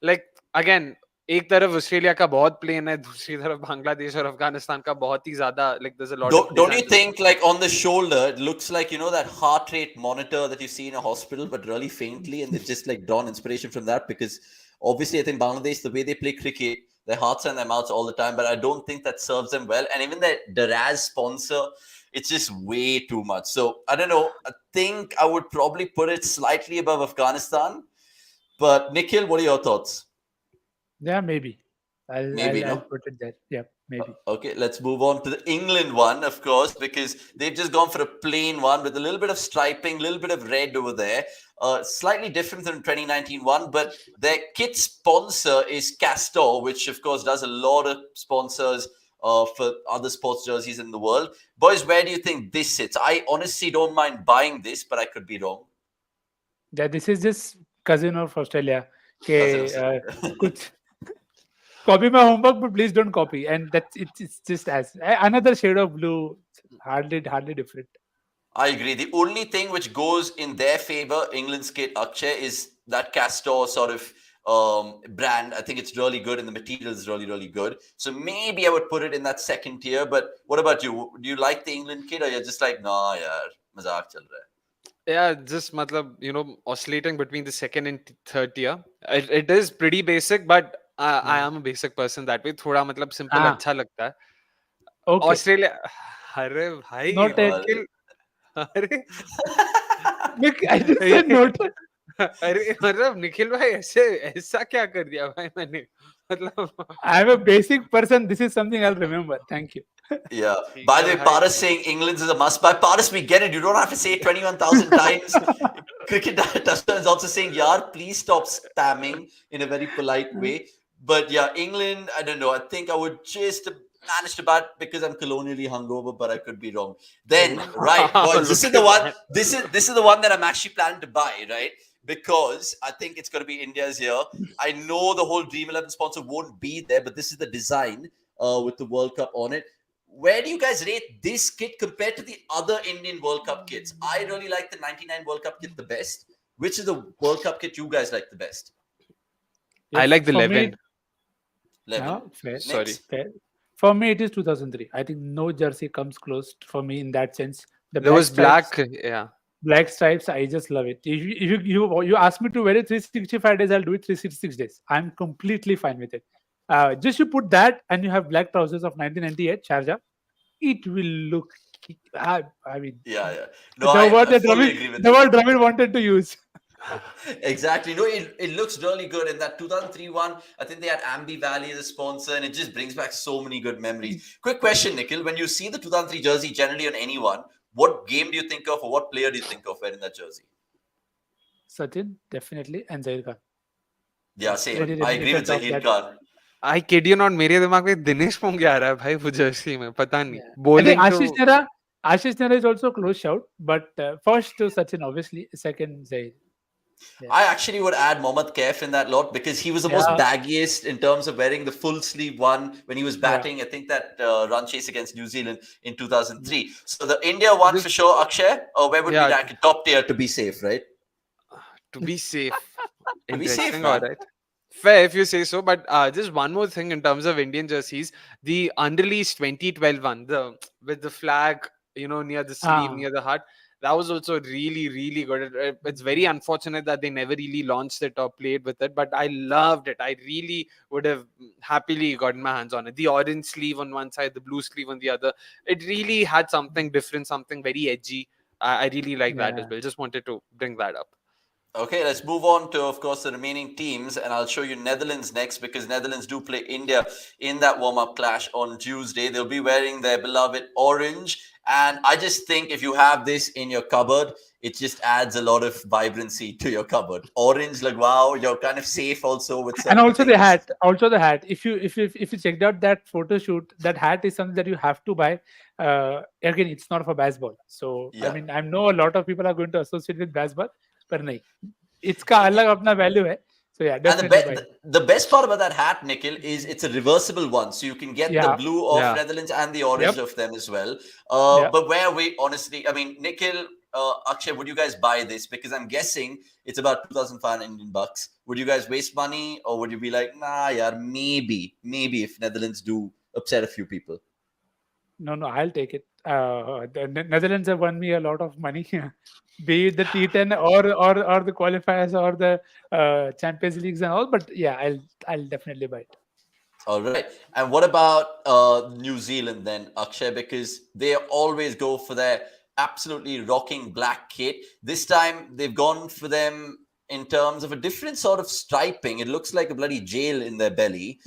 Like again, एक तरफ Australia का बहुत plane है, दूसरी तरफ बांग्लादेश और अफगानिस्तान का बहुत ही ज्यादा, like there's a lot of Don't you design. think, like, on the shoulder, it looks like, you know, that heart rate monitor that you see in a hospital, but really faintly, and they've just like drawn inspiration from that? Because obviously, I think Bangladesh, the way they play cricket, their hearts are in their mouths all the time, but I don't think that serves them well. And even their Daraz sponsor, it's just way too much. So I don't know. I think I would probably put it slightly above Afghanistan. But Nikhil, what are your thoughts? Yeah, maybe. Maybe, I'll no? put it there. Yeah, maybe. Okay, let's move on to the England one, of course, because they've just gone for a plain one with a little bit of striping, a little bit of red over there. Slightly different than 2019 one, but their kit sponsor is Castor, which, of course, does a lot of sponsors for other sports jerseys in the world. Boys, where do you think this sits? I honestly don't mind buying this, but I could be wrong. Yeah, this is just cousin of Australia. Cousin Okay, of Australia. कुछ copy my homework, but please don't copy. And that's it's just as another shade of blue, hardly different. I agree. The only thing which goes in their favor, England's kit, Akshay, is that Castor sort of brand. I think it's really good and the material is really, really good. So maybe I would put it in that second tier. But what about you? Do you like the England kit, or you're just like, nah, yaar, mazak chal raha hai? Yeah, just matlab, oscillating between the second and third tier. It is pretty basic, but I am a basic person that way. थोड़ा मतलब simple हाँ. अच्छा लगता है. Okay. Australia, अरे भाई, Not a- Nikhil, अरे Nick, I just said noted. अरे मतलब निखिल भाई ऐसा क्या कर दिया भाई मैंने, मतलब I'm a basic person. This is something I'll remember. Thank you. Yeah. By the way, Paras saying England's is a must buy. Paras, we get it. You don't have to say it 21,000 times. Cricket Touchdown is also saying, Yaar, please stop spamming in a very polite way. But yeah, England, I don't know. I think I would just managed to buy it because I'm colonially hungover, but I could be wrong. Then, right, Wow, boys, this is look the at one. that. This is the one that I'm actually planning to buy, right? Because I think it's going to be India's year. I know the whole Dream 11 sponsor won't be there, but this is the design with the World Cup on it. Where do you guys rate this kit compared to the other Indian World Cup kits? I really like the 99 World Cup kit the best. Which is the World Cup kit you guys like the best? I If like the for me, 11. 11. fair, Sorry. Next. fair. For me, it is 2003. I think no jersey comes close for me in that sense. The There black was stripes, black. Yeah. black stripes, I just love it. If you ask me to wear it 365 days, I'll do it 366 days. I'm completely fine with it. Just you put that and you have black trousers of 1998 Sharjah, it will look. I mean, Yeah. No, the word I that fully agree with The you. word Dravid wanted to use. Exactly. No, it looks really good. In that 2003 one, I think they had Ambi Valley as a sponsor, and it just brings back so many good memories. Quick question, Nikhil. When you see the 2003 jersey generally on anyone, what game do you think of, or what player do you think of wearing that jersey? Sachin, definitely, and Zair Khan. Yeah, Very same. I agree with reminiscent of Zahir that. Khan. I kid you not, मेरे दिमाग में दिनेश पोंगे आ रहा है भाई वो Jersey में पता नहीं Yeah. I think bowling तो Ashish Nera is also a close shout, but first to Sachin, obviously, second Zair. Yeah. I actually would add Mohammad Kaif in that lot because he was the most Yeah, baggiest in terms of wearing the full sleeve one when he was yeah. batting. I think that run chase against New Zealand in 2003. So the India one for this sure, Akshay. Or where would we yeah rank it? Top tier to be safe, right? to be safe. To be safe, Interesting, all man. right. Fair if you say so, but just one more thing in terms of Indian jerseys, the unreleased 2012 one, the with the flag, near the sleeve, Ah, near the heart, that was also really, really good. It's very unfortunate that they never really launched it or played with it, but I loved it. I really would have happily gotten my hands on it. The orange sleeve on one side, the blue sleeve on the other. It really had something different, something very edgy. I really like that as yeah. well. Just wanted to bring that up. Okay, let's move on to, of course, the remaining teams, and I'll show you Netherlands next because Netherlands do play India in that warm-up clash on Tuesday. They'll be wearing their beloved orange, and I just think if you have this in your cupboard, it just adds a lot of vibrancy to your cupboard. Orange, like wow, you're kind of safe also with And certain also the things. hat. Also the hat. If you checked out that photo shoot, that hat is something that you have to buy. Again, it's not for baseball. So I Yeah. mean, I know a lot of people are going to associate with baseball, but nahi. इसका अलग अपना value है. So yeah, And definitely buy it. the best part about that hat, Nikhil, is it's a reversible one. So you can get the Yeah, blue of Yeah. Netherlands and the orange yep, of them as well. yeah. But where we honestly, I mean, Nikhil, Akshay, would you guys buy this? Because I'm guessing it's about 2,500 Indian bucks. Would you guys waste money, or would you be like, nah, yeah, maybe if Netherlands do upset a few people? No, I'll take it. The Netherlands have won me a lot of money, be it the T10 or the qualifiers or the Champions Leagues and all. But yeah, I'll definitely buy it. All right. And what about New Zealand then, Akshay? Because they always go for their absolutely rocking black kit. This time they've gone for them in terms of a different sort of striping. It looks like a bloody jail in their belly.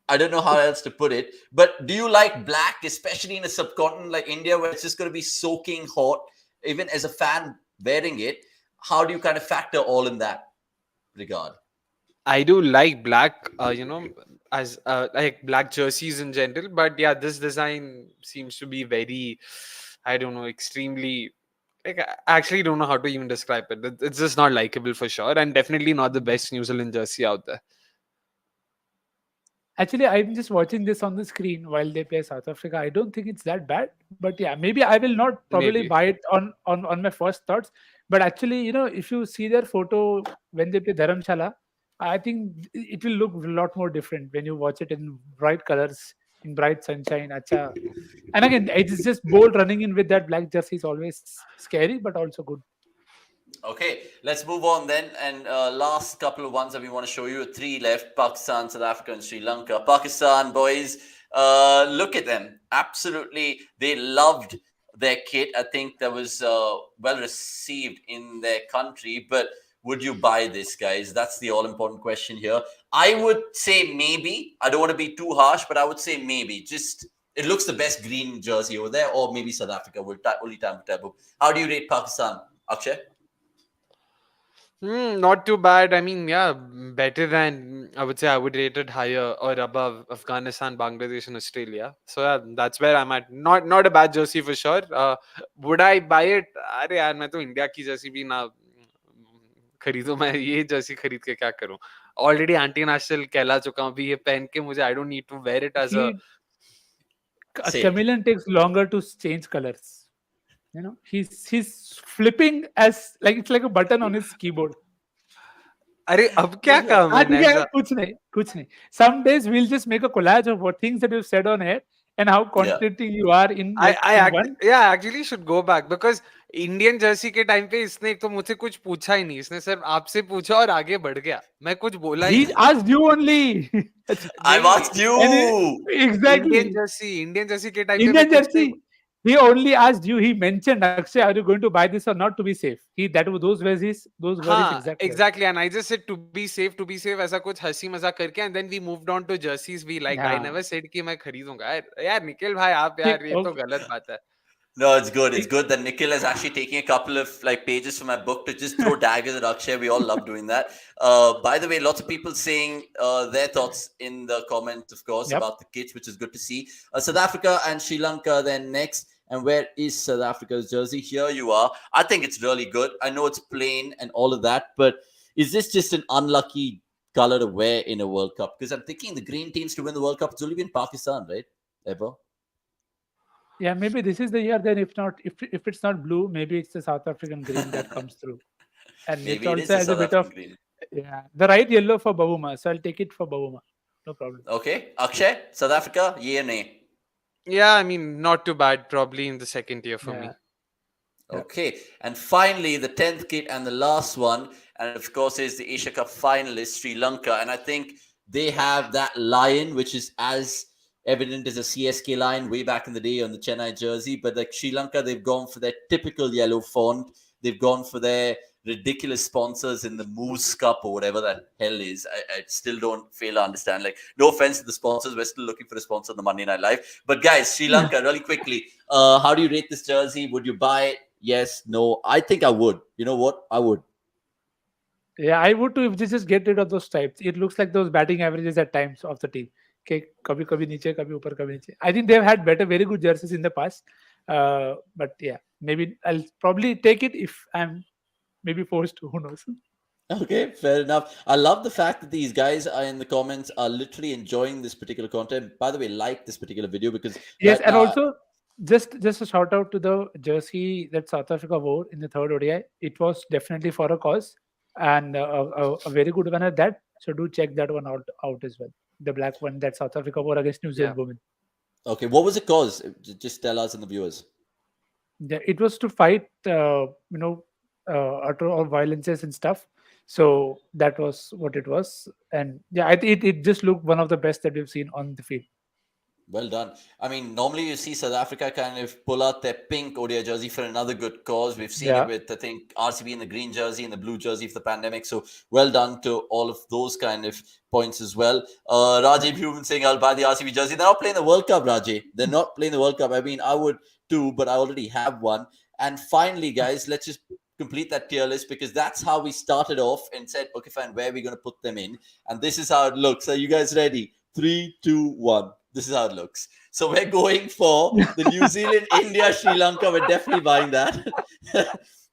I don't know how else to put it. But do you like black, especially in a subcontinent like India, where it's just going to be soaking hot, even as a fan wearing it? How do you kind of factor all in that regard? I do like black, as like black jerseys in general. But yeah, this design seems to be very, I don't know, extremely. Like I actually don't know how to even describe it. It's just not likable for sure, and definitely not the best New Zealand jersey out there. Actually, I'm just watching this on the screen while they play South Africa. I don't think it's that bad, but yeah, maybe I will not probably Maybe. buy it on my first thoughts. But actually, if you see their photo when they play Dharamshala, I think it will look a lot more different when you watch it in bright colors, in bright sunshine. Acha. And again, it's just bold running in with that black jersey is always scary, but also good. Okay, let's move on then. And last couple of ones that we want to show you, three left: Pakistan, South Africa, and Sri Lanka. Pakistan boys, look at them. Absolutely, they loved their kit. I think that was well received in their country. But would you buy this, guys? That's the all-important question here. I would say maybe. I don't want to be too harsh, but I would say maybe. Just it looks the best green jersey over there, or maybe South Africa. Only time will tell. How do you rate Pakistan, Akshay? Not too bad. I mean, yeah, better than I would say. I would rate it higher or above Afghanistan, Bangladesh, and Australia. So yeah, that's where I'm at. Not a bad jersey for sure. Would I buy it? अरे यार मैं तो India की Jersey भी ना खरीदूं. मैं ये जर्सी खरीद के क्या करूं? ऑलरेडी एंटी नेशनल कहला चुका हूं. अभी ये पहन के मुझे I don't need to wear it as a. A Say it. chameleon takes longer to change colors. He's flipping as like it's like a button on his keyboard. अरे अब क्या काम है ऐसा? कुछ नहीं. Some days we'll just make a collage of what things that you've said on air and how contradicting you are in. actually should go back because Indian Jersey के time पे इसने एक तो मुझसे कुछ पूछा ही नहीं. इसने सिर्फ आपसे पूछा और आगे बढ़ गया. मैं कुछ बोला ही He नहीं. asked you only. I've asked you. Exactly. Indian Jersey के टाइम पे Indian मैं कुछ jersey. He only asked you. He mentioned, Akshay, are you going to buy this or not to be safe? Those were his exact words. exactly, and I just said to be safe ऐसा कुछ हंसी मजाक करके and then we moved on to jerseys we liked. I Yeah. never said कि मैं खरीदूंगा. यार निखिल भाई आप यार ये तो गलत बात है. No, it's good. It's good that Nikhil is actually taking a couple of pages from my book to just throw daggers at Akshay. We all love doing that. By the way, lots of people saying their thoughts in the comments, of course, about the kits, which is good to see. South Africa and Sri Lanka then next. And where is South Africa's jersey? Here you are. I think it's really good. I know it's plain and all of that, but is this just an unlucky color to wear in a World Cup? Because I'm thinking the green teams to win the World Cup, it's only been Pakistan, right? Ever? Yeah, maybe this is the year. Then if it's not blue, maybe it's the South African green that comes through. And Maybe it it is also the has a South bit of African green. the right yellow for Bavuma. So I'll take it for Bavuma. No problem. Okay. Akshay, South Africa, yay or nay? Yeah, I mean not too bad. Probably in the second tier for me. Okay. And finally, the 10th kit and the last one, and of course, is the Asia Cup finalist, Sri Lanka. And I think they have that lion, which is as evident as a CSK lion way back in the day on the Chennai jersey. But like Sri Lanka, they've gone for their typical yellow font. They've gone for their ridiculous sponsors in the Moose Cup or whatever that hell is. I still don't fail to understand. Like, no offense to the sponsors. We're still looking for a sponsor on the Monday Night Live. But guys, Sri Lanka, really quickly, how do you rate this jersey? Would you buy it? Yes, no. I think I would. You know what? I would. Yeah, I would too if they just get rid of those types. It looks like those batting averages at times of the team. Okay, kabhi niche, kabhi upar, kabhi niche. I think they've had very good jerseys in the past. But yeah, maybe I'll probably take it if I'm maybe forced to. Who knows? Okay, fair enough. I love the fact that these guys are in the comments are literally enjoying this particular content. By the way, like this particular video because yes, and also just a shout out to the jersey that South Africa wore in the third ODI. It was definitely for a cause and a very good one at that. So do check that one out as well. The black one that South Africa wore against New Zealand women. Okay, what was the cause? Just tell us and the viewers. Yeah, it was to fight, utter all violences and stuff. So that was what it was, and yeah, I think it just looked one of the best that we've seen on the field. Well done. I mean, normally you see South Africa kind of pull out their pink ODI jersey for another good cause. We've seen it with, I think, RCB in the green jersey and the blue jersey for the pandemic. So well done to all of those kind of points as well. Rajay Human saying, I'll buy the RCB jersey. They're not playing the World Cup, Rajay. They're not playing the World Cup. I mean, I would too, but I already have one. And finally, guys, let's just complete that tier list because that's how we started off and said, okay, fine, where are we going to put them in? And this is how it looks. Are you guys ready? 3, 2, 1. This is how it looks. So we're going for the New Zealand, India, Sri Lanka. We're definitely buying that.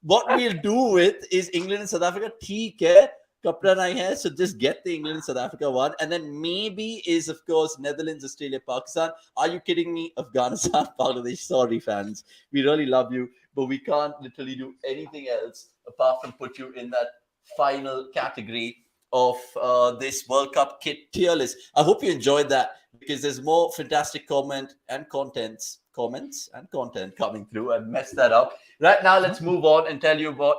What we'll do with is England and South Africa. ठीक है, कपड़ा नहीं है. So just get the England and South Africa one. And then maybe is, of course, Netherlands, Australia, Pakistan. Are you kidding me? Afghanistan, Bangladesh. Sorry, fans. We really love you. But we can't literally do anything else apart from put you in that final category of this World Cup kit tier list. I hope you enjoyed that because there's more fantastic comments and content coming through. I messed that up. Right now, let's move on and tell you about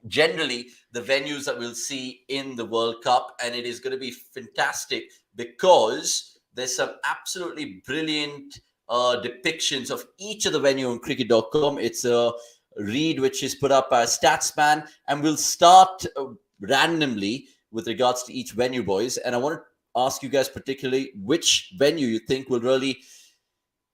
generally the venues that we'll see in the World Cup. And it is going to be fantastic because there's some absolutely brilliant depictions of each of the venue on cricket.com. It's a read which is put up by a Statsman, and we'll start randomly with regards to each venue, boys. And I want to ask you guys particularly which venue you think will really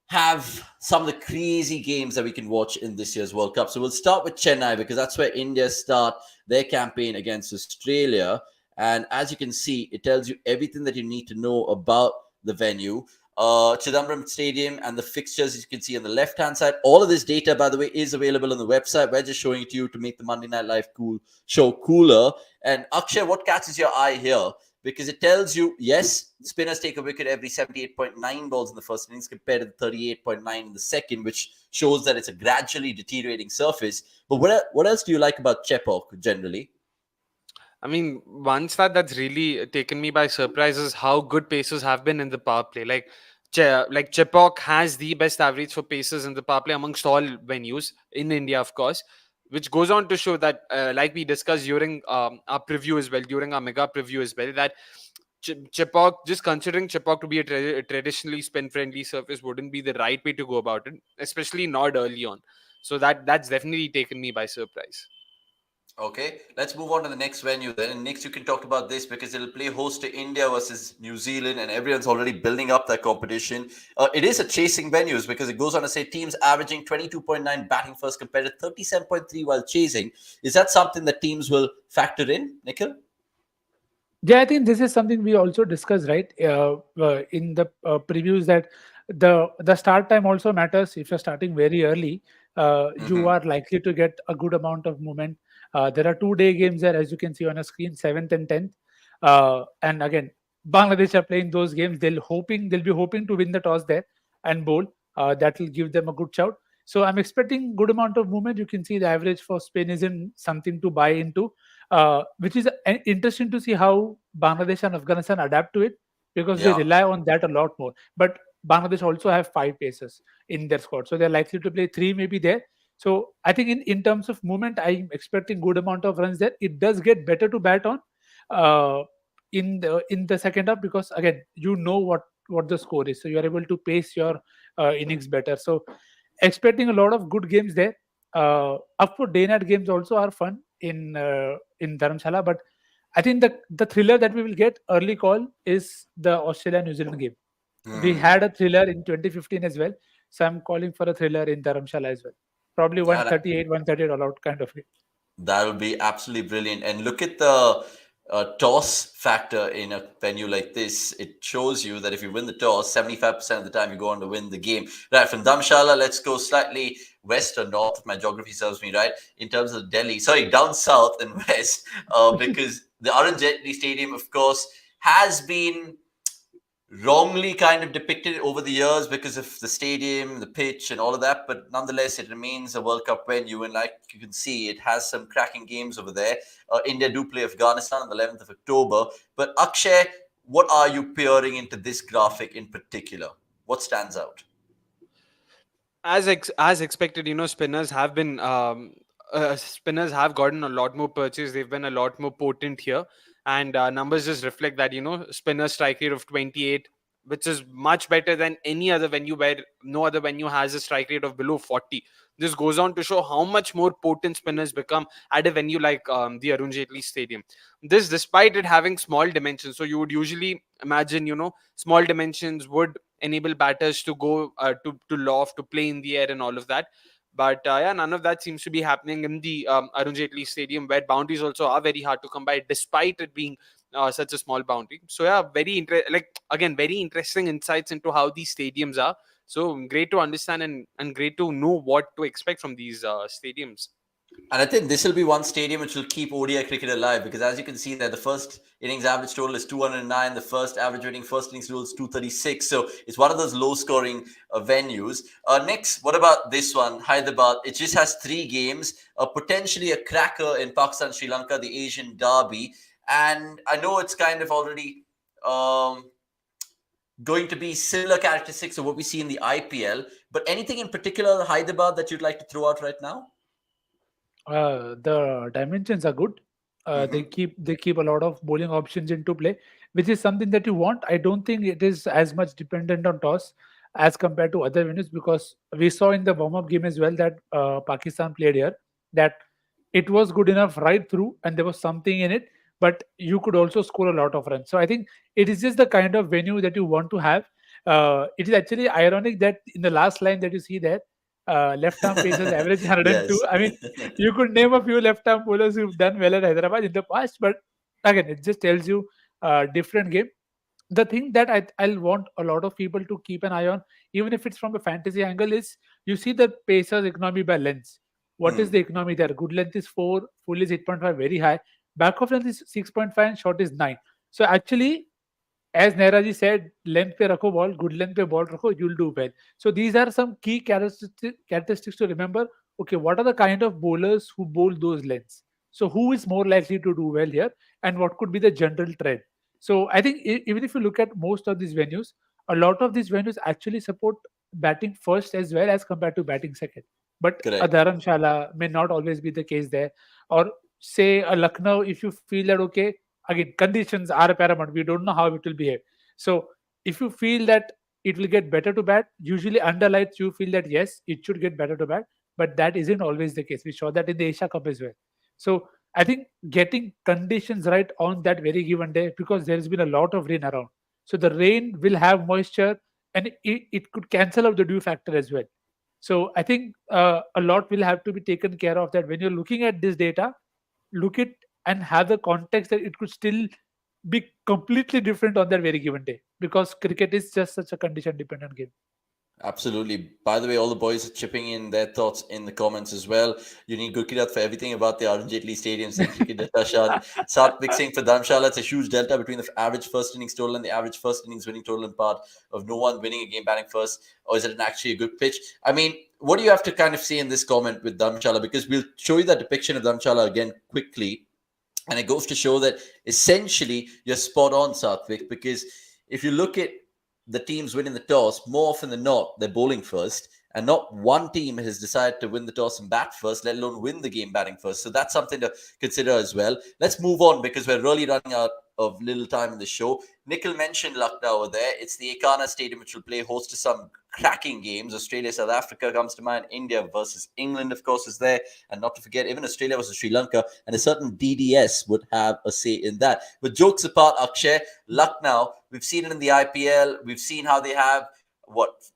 have some of the crazy games that we can watch in this year's World Cup. So we'll start with Chennai because that's where India start their campaign against Australia. And as you can see, it tells you everything that you need to know about the venue. Chidambaram Stadium and the fixtures, as you can see on the left-hand side. All of this data, by the way, is available on the website. We're just showing it to you to make the Monday Night Live show cooler. And Akshay, what catches your eye here? Because it tells you, yes, spinners take a wicket every 78.9 balls in the first innings compared to the 38.9 in the second, which shows that it's a gradually deteriorating surface. But what else do you like about Chepauk generally? I mean, one stat that's really taken me by surprise is how good paces have been in the power play. Like Chepauk has the best average for paces in the power play amongst all venues in India, of course, which goes on to show that, like we discussed during our preview as well, during our mega preview as well, that Chepauk, just considering Chepauk to be a traditionally spin-friendly surface, wouldn't be the right way to go about it, especially not early on. So that's definitely taken me by surprise. Okay, let's move on to the next venue then. And next, you can talk about this because it'll play host to India versus New Zealand, and everyone's already building up that competition. It is a chasing venues because it goes on to say teams averaging 22.9 batting first compared to 37.3 while chasing. Is that something that teams will factor in, Nikhil? Yeah, I think this is something we also discussed, right? In the previews, that the start time also matters. If you're starting very early, you are likely to get a good amount of movement. There are 2 day games there, as you can see on a screen, 7th and 10th. And again, Bangladesh are playing those games. They'll be hoping to win the toss there and bowl. That will give them a good shout. So I'm expecting good amount of movement. You can see the average for Spain isn't something to buy into, which is interesting to see how Bangladesh and Afghanistan adapt to it, because they Yeah. rely on that a lot more. But Bangladesh also have 5 paces in their squad, so they're likely to play 3 maybe there. So I think in terms of movement, I'm expecting good amount of runs there. It does get better to bat on in the second half, because again, you know what the score is, so you are able to pace your innings better. So expecting a lot of good games there. Up for day night games also are fun in Dharamshala, but I think the thriller that we will get early call is the Australia New Zealand game. We had a thriller in 2015 as well, so I'm calling for a thriller in Dharamshala as well. Probably Yeah, 138 all out kind of game. that would be absolutely brilliant. And look at the toss factor in a venue like this. It shows you that if you win the toss, 75% of the time you go on to win the game. Right, from Dharamshala, let's go slightly west or north, if my geography serves me right, in terms of Delhi. Sorry, down south and west, because the Arun Jaitley Stadium, of course, has been wrongly kind of depicted over the years because of the stadium, the pitch, and all of that. But nonetheless, it remains a World Cup venue, and like you can see, it has some cracking games over there. India do play Afghanistan on the 11th of October. But Akshay, what are you peering into this graphic in particular? What stands out? As expected, spinners have gotten a lot more purchase. They've been a lot more potent here, and numbers just reflect that. Spinner strike rate of 28, which is much better than any other venue, where no other venue has a strike rate of below 40. This goes on to show how much more potent spinners become at a venue like the Arun Jaitley Stadium. This, despite it having small dimensions. So you would usually imagine, small dimensions would enable batters to go to loft, to play in the air, and all of that. But yeah, none of that seems to be happening in the Arun Jaitley Stadium, where boundaries also are very hard to come by, despite it being such a small boundary. So yeah, very interesting insights into how these stadiums are. So great to understand, and great to know what to expect from these stadiums. And I think this will be one stadium which will keep ODI cricket alive, because as you can see there, the first innings average total is 209. The first average rating, first innings total is 236. So it's one of those low scoring venues. Next, what about this one, Hyderabad? It just has 3 games, potentially a cracker in Pakistan, Sri Lanka, the Asian Derby. And I know it's kind of already going to be similar characteristics of what we see in the IPL. But anything in particular, Hyderabad, that you'd like to throw out right now? The dimensions are good. They keep a lot of bowling options into play, which is something that you want. I don't think it is as much dependent on toss as compared to other venues, because we saw in the warm-up game as well that Pakistan played here, that it was good enough right through and there was something in it, but you could also score a lot of runs. So I think it is just the kind of venue that you want to have, It is actually ironic that in the last line that you see there, left arm pacers average 102. Yes. I mean, you could name a few left arm bowlers who've done well at Hyderabad in the past, but again, it just tells you different game. The thing that I'll want a lot of people to keep an eye on, even if it's from a fantasy angle, is you see the Pacers economy by lengths. What is Hmm. the economy there? Good length is 4, full is 8.5, very high. Back of length is 6.5, and short is 9. So actually, as Nehraji said, length pe rakho ball, good length pe ball rakho, you'll do well. So these are some key characteristics to remember. Okay, what are the kind of bowlers who bowl those lengths? So who is more likely to do well here, and what could be the general trend? So I think even if you look at most of these venues, a lot of these venues actually support batting first as well as compared to batting second. But a Correct. Dharamshala may not always be the case there. Or say a Lucknow, if you feel that okay, again conditions are paramount, we don't know how it will behave. So if you feel that it will get better to bat, usually under lights you feel that yes, it should get better to bat, but that isn't always the case. We saw that in the Asia Cup as well. So I think getting conditions right on that very given day, because there has been a lot of rain around, so the rain will have moisture, and it could cancel out the dew factor as well. So I think a lot will have to be taken care of, that when you're looking at this data, look it and have the context that it could still be completely different on that very given day, because cricket is just such a condition dependent game. Absolutely. By the way, all the boys are chipping in their thoughts in the comments as well. You need Gurkirat for everything about the Arun Jaitley Stadium, saying cricket Datashan. Satvik Singh for Dharamshala. It's a huge delta between the average first innings total and the average first innings winning total, in part of no one winning a game batting first. Or is it actually a good pitch? I mean, what do you have to kind of see in this comment with Dharamshala? Because we'll show you that depiction of Dharamshala again quickly. And it goes to show that essentially you're spot on, Satvik, because if you look at the teams winning the toss, more often than not, they're bowling first. And not one team has decided to win the toss and bat first, let alone win the game batting first. So that's something to consider as well. Let's move on because we're really running out of little time in the show. Nikhil mentioned Lucknow over there. It's the Ekana Stadium, which will play host to some cracking games. Australia, South Africa comes to mind. India versus England, of course, is there. And not to forget, even Australia versus Sri Lanka. And a certain DDS would have a say in that. But jokes apart, Akshay, Lucknow, we've seen it in the IPL. We've seen how they have,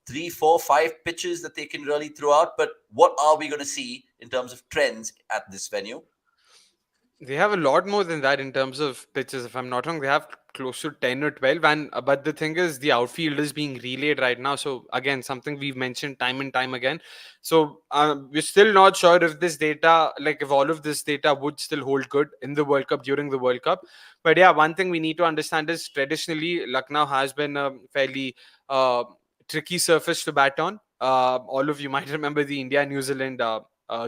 3, 4, 5 pitches that they can really throw out. But what are we going to see in terms of trends at this venue? They have a lot more than that in terms of pitches. If I'm not wrong, they have close to 10 or 12. And but the thing is, the outfield is being relayed right now. So again, something we've mentioned time and time again. So we're still not sure if this data, like if all of this data would still hold good in the World Cup, during the World Cup. But yeah, one thing we need to understand is traditionally Lucknow has been a fairly tricky surface to bat on. All of you might remember the India-New Zealand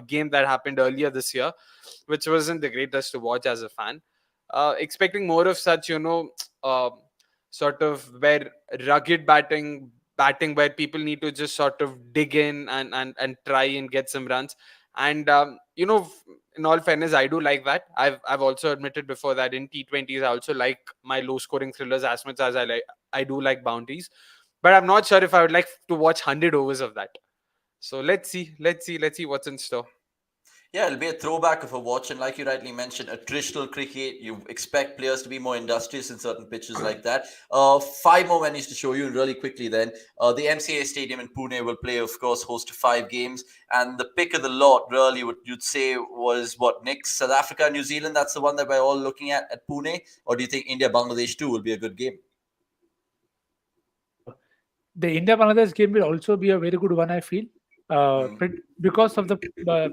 game that happened earlier this year, which wasn't the greatest to watch as a fan. Expecting more of such, sort of where rugged batting where people need to just sort of dig in and try and get some runs. And in all fairness, I do like that. I've also admitted before that in T20s I also like my low scoring thrillers as much as I do like boundaries. But I'm not sure if I would like to watch 100 overs of that. So let's see what's in store. Yeah, it'll be a throwback of a watch. And like you rightly mentioned, a traditional cricket, you expect players to be more industrious in certain pitches like that. 5 more venues to show you really quickly then. The MCA Stadium in Pune will play, of course, host to 5 games. And the pick of the lot, really, what you'd say was what, Nick? South Africa, New Zealand, that's the one that we're all looking at Pune? Or do you think India, Bangladesh too will be a good game? The India Bangladesh game will also be a very good one, I feel. Because of the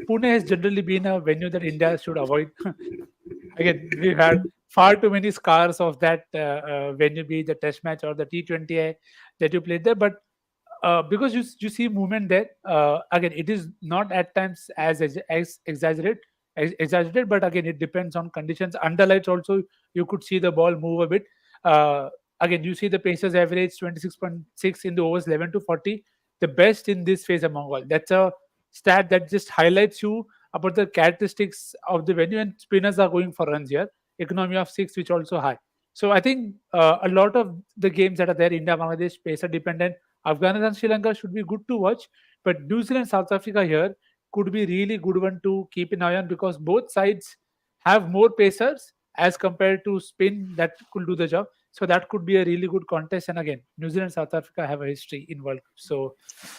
Pune has generally been a venue that India should avoid. Again, we've had far too many scars of that venue, be it the Test match or the T20I that you played there. But because you see movement there, again, it is not at times as exaggerated, but again, it depends on conditions. Under lights also, you could see the ball move a bit. Uh, Again, you see the Pacers average 26.6 in the overs 11 to 40, the best in this phase among all. That's a stat that just highlights you about the characteristics of the venue, and spinners are going for runs here. Economy of 6, which also high. So I think a lot of the games that are there, India, Bangladesh, pacer dependent. Afghanistan, Sri Lanka should be good to watch, but New Zealand, South Africa here could be really good one to keep an eye on, because both sides have more pacers as compared to spin that could do the job. So that could be a really good contest. And again, New Zealand, South Africa have a history in World Cup. So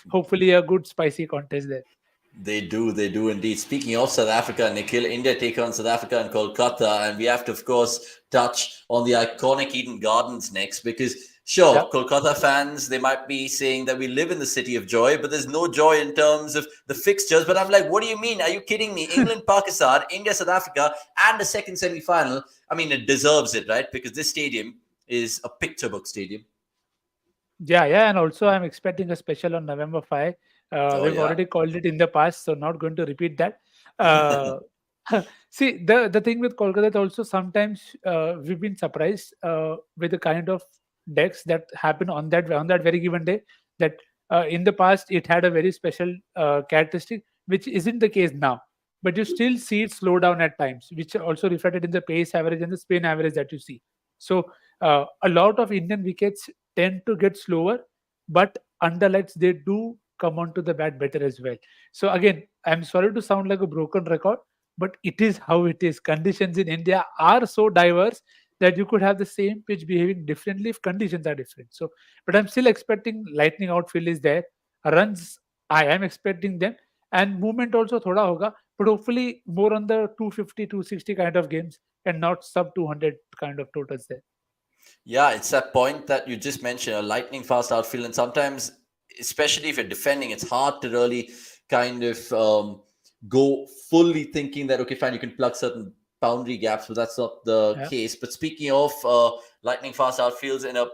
hopefully a good spicy contest there. They do indeed. Speaking of South Africa, Nikhil, India take on South Africa in Kolkata, and we have to, of course, touch on the iconic Eden Gardens next because, sure, Yep. Kolkata fans, they might be saying that we live in the city of joy, but there's no joy in terms of the fixtures. But I'm like, what do you mean? Are you kidding me? England, Pakistan, India, South Africa, and the second semi-final. I mean, it deserves it, right? Because this stadium is a picture book stadium. Yeah. And also I'm expecting a special on November 5. Oh, We've yeah. already called it in the past, so not going to repeat that. Uh, See, the thing with Kolkata also sometimes we've been surprised with the kind of decks that happen on that very given day. That in the past it had a very special characteristic, which isn't the case now. But you still see it slow down at times, which are also reflected in the pace average and the spin average that you see. So a lot of Indian wickets tend to get slower, but underlights they do come onto the bat better as well. So again, I'm sorry to sound like a broken record, but it is how it is. Conditions in India are so diverse that you could have the same pitch behaving differently if conditions are different. So, but I'm still expecting lightning outfield is there. Runs, I am expecting them, and movement also thoda hoga, but hopefully more on the 250, 260 kind of games and not sub 200 kind of totals there. Yeah, it's that point that you just mentioned, a lightning fast outfield. And sometimes, especially if you're defending, it's hard to really kind of go fully thinking that, okay, fine, you can plug certain boundary gaps, but that's not the Yeah. case. But speaking of lightning fast outfields in a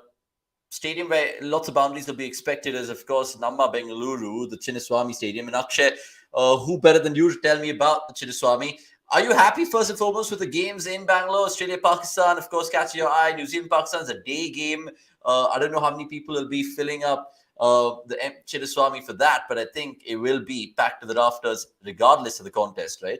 stadium where lots of boundaries will be expected is, of course, Namma Bengaluru, the Chinnaswamy Stadium. And Akshay, who better than you to tell me about the Chinnaswamy? Are you happy, first and foremost, with the games in Bangalore, Australia, Pakistan? Of course, catching your eye. New Zealand, Pakistan is a day game. I don't know how many people will be filling up the Chinnaswamy for that, but I think it will be packed to the rafters regardless of the contest, right?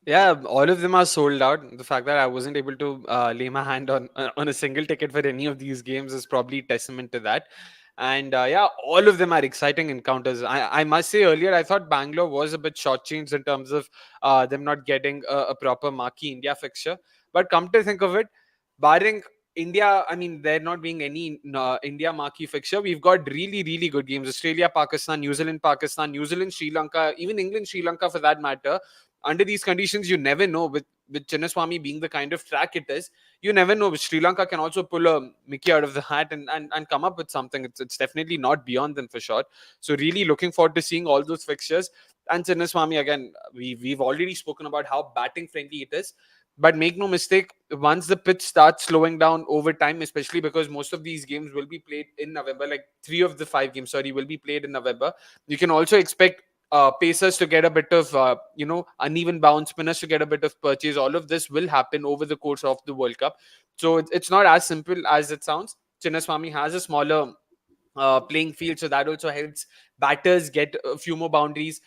Yeah, all of them are sold out. The fact that I wasn't able to lay my hand on a single ticket for any of these games is probably testament to that. And yeah, all of them are exciting encounters. I must say earlier, I thought Bangalore was a bit shortchanged in terms of them not getting a proper marquee India fixture. But come to think of it, barring India, I mean, there not being any India marquee fixture, we've got really, really good games. Australia, Pakistan, New Zealand, Sri Lanka, even England, Sri Lanka for that matter. Under these conditions, you never know. With Chinnaswamy being the kind of track it is, you never know. Sri Lanka can also pull a Mickey out of the hat and come up with something. It's definitely not beyond them for sure. So really looking forward to seeing all those fixtures. And Chinnaswamy, again, we've already spoken about how batting friendly it is. But make no mistake, once the pitch starts slowing down over time, especially because most of these games will be played in November, like 3 of the 5 games, sorry, will be played in November. You can also expect pacers to get a bit of uneven bounce, spinners to get a bit of purchase. All of this will happen over the course of the World Cup. So it's not as simple as it sounds. Chinnaswamy has a smaller playing field, so that also helps batters get a few more boundaries.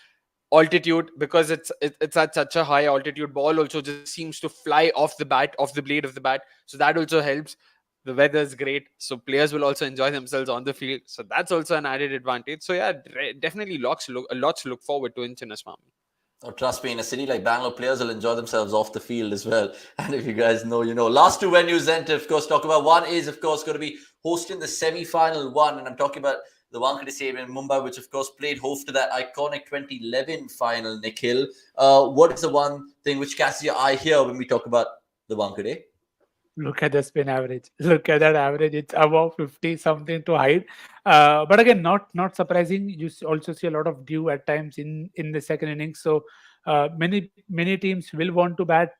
Altitude, because it's at such a high altitude, ball also just seems to fly off the blade of the bat, so that also helps. The weather is great, so players will also enjoy themselves on the field, so that's also an added advantage. So yeah, definitely lots to look forward to in Chinnaswamy. Oh, trust me, in a city like Bangalore, players will enjoy themselves off the field as well. And if you guys know, you know. Last two venues then to, of course, talk about. One is, of course, going to be hosting the semi-final one. And I'm talking about the Wankhede Stadium in Mumbai, which, of course, played host to that iconic 2011 final, Nikhil. What is the one thing which catches your eye here when we talk about the Wankhede? Look at the spin average. Look at that average. It's above 50, something to hide. But again, not surprising. You also see a lot of dew at times in the second innings. So many teams will want to bat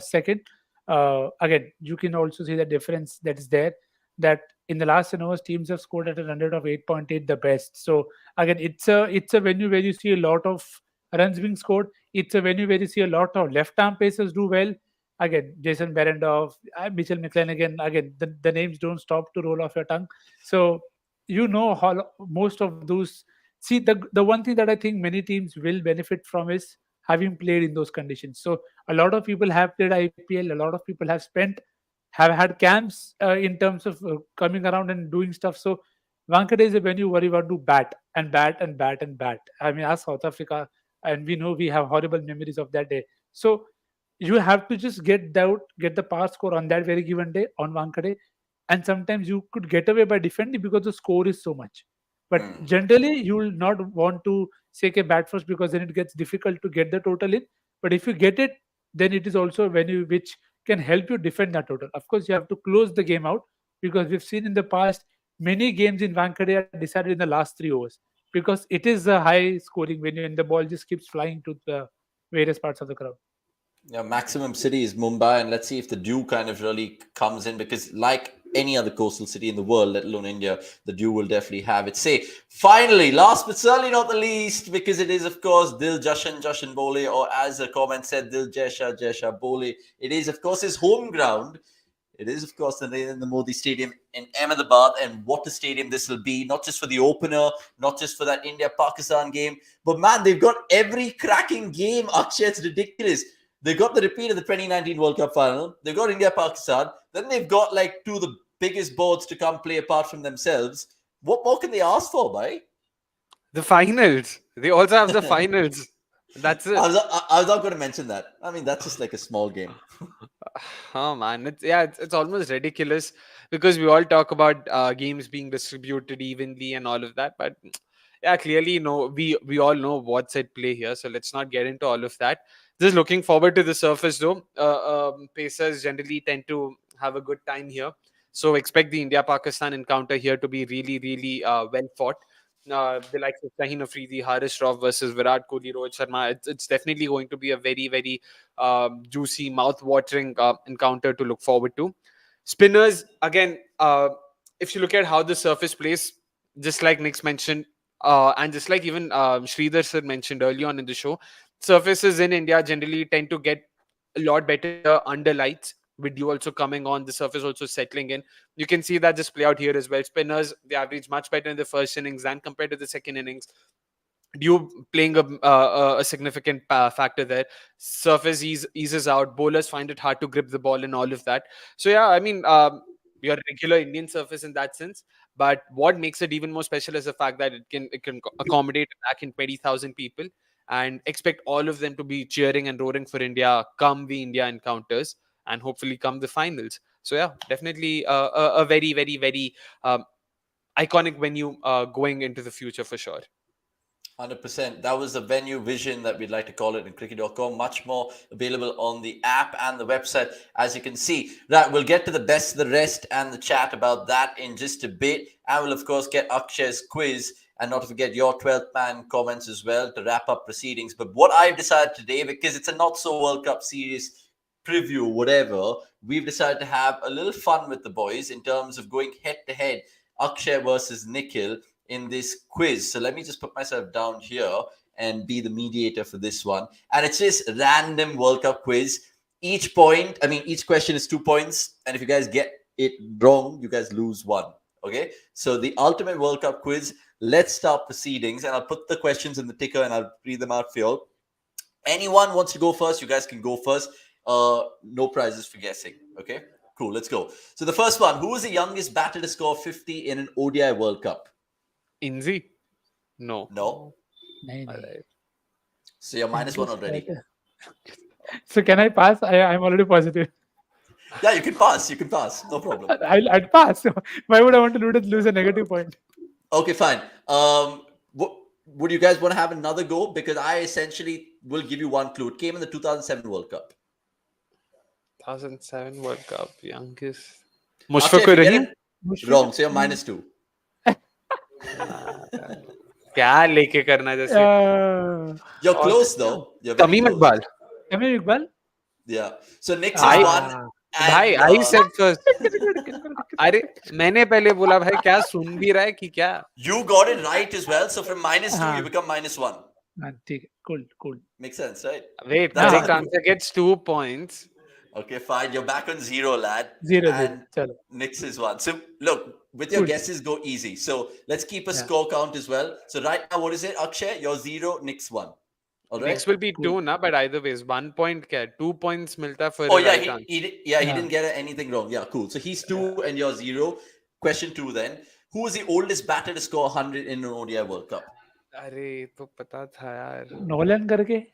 second. Again, you can also see the difference that is there. That in the last 10 overs, teams have scored at a run rate of 8.8, the best. So again, it's a venue where you see a lot of runs being scored. It's a venue where you see a lot of left arm pacers do well. Again, Jason Behrendorff, Mitchell McClenaghan. Again, the names don't stop to roll off your tongue. So you know how most of those. See, the one thing that I think many teams will benefit from is having played in those conditions. So a lot of people have played IPL. A lot of people have had camps in terms of coming around and doing stuff. So Wankhede is a venue where you want to bat and bat and bat and bat. I mean, as South Africa, and we know we have horrible memories of that day. So you have to just get the power score on that very given day on Wankhede, and sometimes you could get away by defending because the score is so much. But generally, you will not want to take a bat first because then it gets difficult to get the total in. But if you get it, then it is also a venue which can help you defend that total. Of course, you have to close the game out because we've seen in the past many games in Wankhede are decided in the last 3 overs because it is a high scoring venue and the ball just keeps flying to the various parts of the crowd. Yeah, maximum city is Mumbai, and let's see if the dew kind of really comes in, because like any other coastal city in the world, let alone India, the dew will definitely have its say. Finally, last but certainly not the least, because it is, of course, Dil Jashan Bole, or as a comment said, Dil Jesha Bole. It is, of course, his home ground. It is, of course, in the Modi Stadium in Ahmedabad, and what a stadium this will be, not just for the opener, not just for that India-Pakistan game, but man, they've got every cracking game, Akshay, it's ridiculous. They got the repeat of the 2019 World Cup final. They've got India-Pakistan. Then they've got like two of the biggest boards to come play apart from themselves. What more can they ask for, bhai? The finals. They also have the finals. That's it. I was not going to mention that. I mean, that's just like a small game. Oh man, it's almost ridiculous because we all talk about games being distributed evenly and all of that, but yeah, clearly, we all know what's at play here. So let's not get into all of that. Just looking forward to the surface though. Pacers generally tend to have a good time here, so expect the India-Pakistan encounter here to be really, really well fought. The likes of Shaheen Afridi, Haris Rauf versus Virat Kohli, Rohit Sharma. It's definitely going to be a very, very juicy, mouth-watering encounter to look forward to. Spinners, again, if you look at how the surface plays, just like Nick's mentioned, and just like even Sridhar sir mentioned early on in the show, surfaces in India generally tend to get a lot better under lights, with you also coming on, the surface also settling in. You can see that just play out here as well. Spinners, they average much better in the first innings than compared to the second innings. Dew playing a significant factor there. Surface eases out. Bowlers find it hard to grip the ball and all of that. So yeah, I mean, we are regular Indian surface in that sense. But what makes it even more special is the fact that it can accommodate back in 20,000 people, and expect all of them to be cheering and roaring for India come the India encounters, and hopefully come the finals. So yeah, definitely a very, very, very iconic venue going into the future for sure. 100%. That was the venue vision that we'd like to call it in cricket.com. Much more available on the app and the website, as you can see. Right, we'll get to the best of the rest and the chat about that in just a bit. And we'll, of course, get Akshay's quiz, and not to forget your 12th man comments as well to wrap up proceedings. But what I've decided today, because it's a not so World Cup series preview, whatever, we've decided to have a little fun with the boys in terms of going head to head, Akshay versus Nikhil, in this quiz. So let me just put myself down here and be the mediator for this one. And it's just random World Cup quiz. Each question is 2 points. And if you guys get it wrong, you guys lose 1. Okay? So the ultimate World Cup quiz. Let's start proceedings. And I'll put the questions in the ticker and I'll read them out for you all. Anyone wants to go first, you guys can go first. No prizes for guessing. Okay? Cool. Let's go. So the first one. Who was the youngest batter to score 50 in an ODI World Cup? Inzi? No. Right. So you're -1 already. So can I pass? I'm already positive. Yeah, you can pass. You can pass. No problem. I'd pass. Why would I want to lose a negative point? Okay, fine. Would you guys want to have another go? Because I essentially will give you one clue. It came in the 2007 World Cup. 2007 World Cup, youngest. Akshay, if Mushfiqur you get Rahim? it wrong, so you're -2. क्या लेके करना जैसे You're close though. You're very Tamim close. Iqbal. Tamim Iqbal? Yeah. So Nick's is one. भाई And, I said first. अरे मैंने पहले बोला भाई क्या सुन भी रहा है कि क्या? you got it right as well. So from -2, you become -1. ठीक है. Cool. Makes sense, right? Wait, That's correct how- answer gets 2 points. Okay, fine. You're back on 0, lad. 0. And Chalo. Nick's is 1. So look, with your Cool. guesses, go easy. So let's keep a Yeah. score count as well. So right now, what is it, Akshay? You're 0, Nick's 1. All right. Next will be 2 ना, but either ways 1 point क्या? 2 points मिलता for Oh the yeah, right answer. he Yeah. didn't get anything wrong. Yeah, cool. So he's 2 and you're 0. Question 2 then. Who was the oldest batter to score 100 in an ODI World Cup? अरे तो पता था यार. Nolan करके?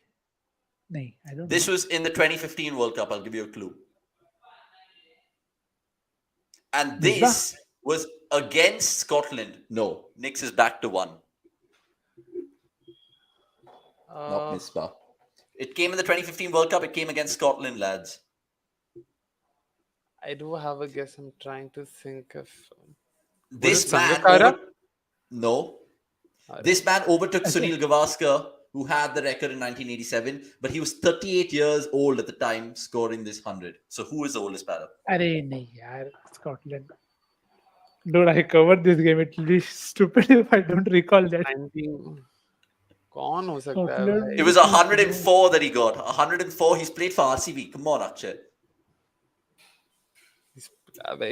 नहीं, I don't This know. was in the 2015 World Cup. I'll give you a clue. And Misbah? this was against Scotland. No, Nix is back to 1. Not Misbah. It came in the 2015 World Cup. It came against Scotland, lads. I do have a guess. I'm trying to think of. This it man Sangakkara? No. Alright. This man overtook Sunil Gavaskar, who had the record in 1987, but he was 38 years old at the time, scoring this 100. So who is the oldest batter? Arey, nahi, yaar, Scotland. Dude, I covered this game. It will be stupid if I don't recall that. 19. कौन हो सकता है Scotland. भाई? It was 104 that he got. 104. He's played for RCB. Come on, Akshay.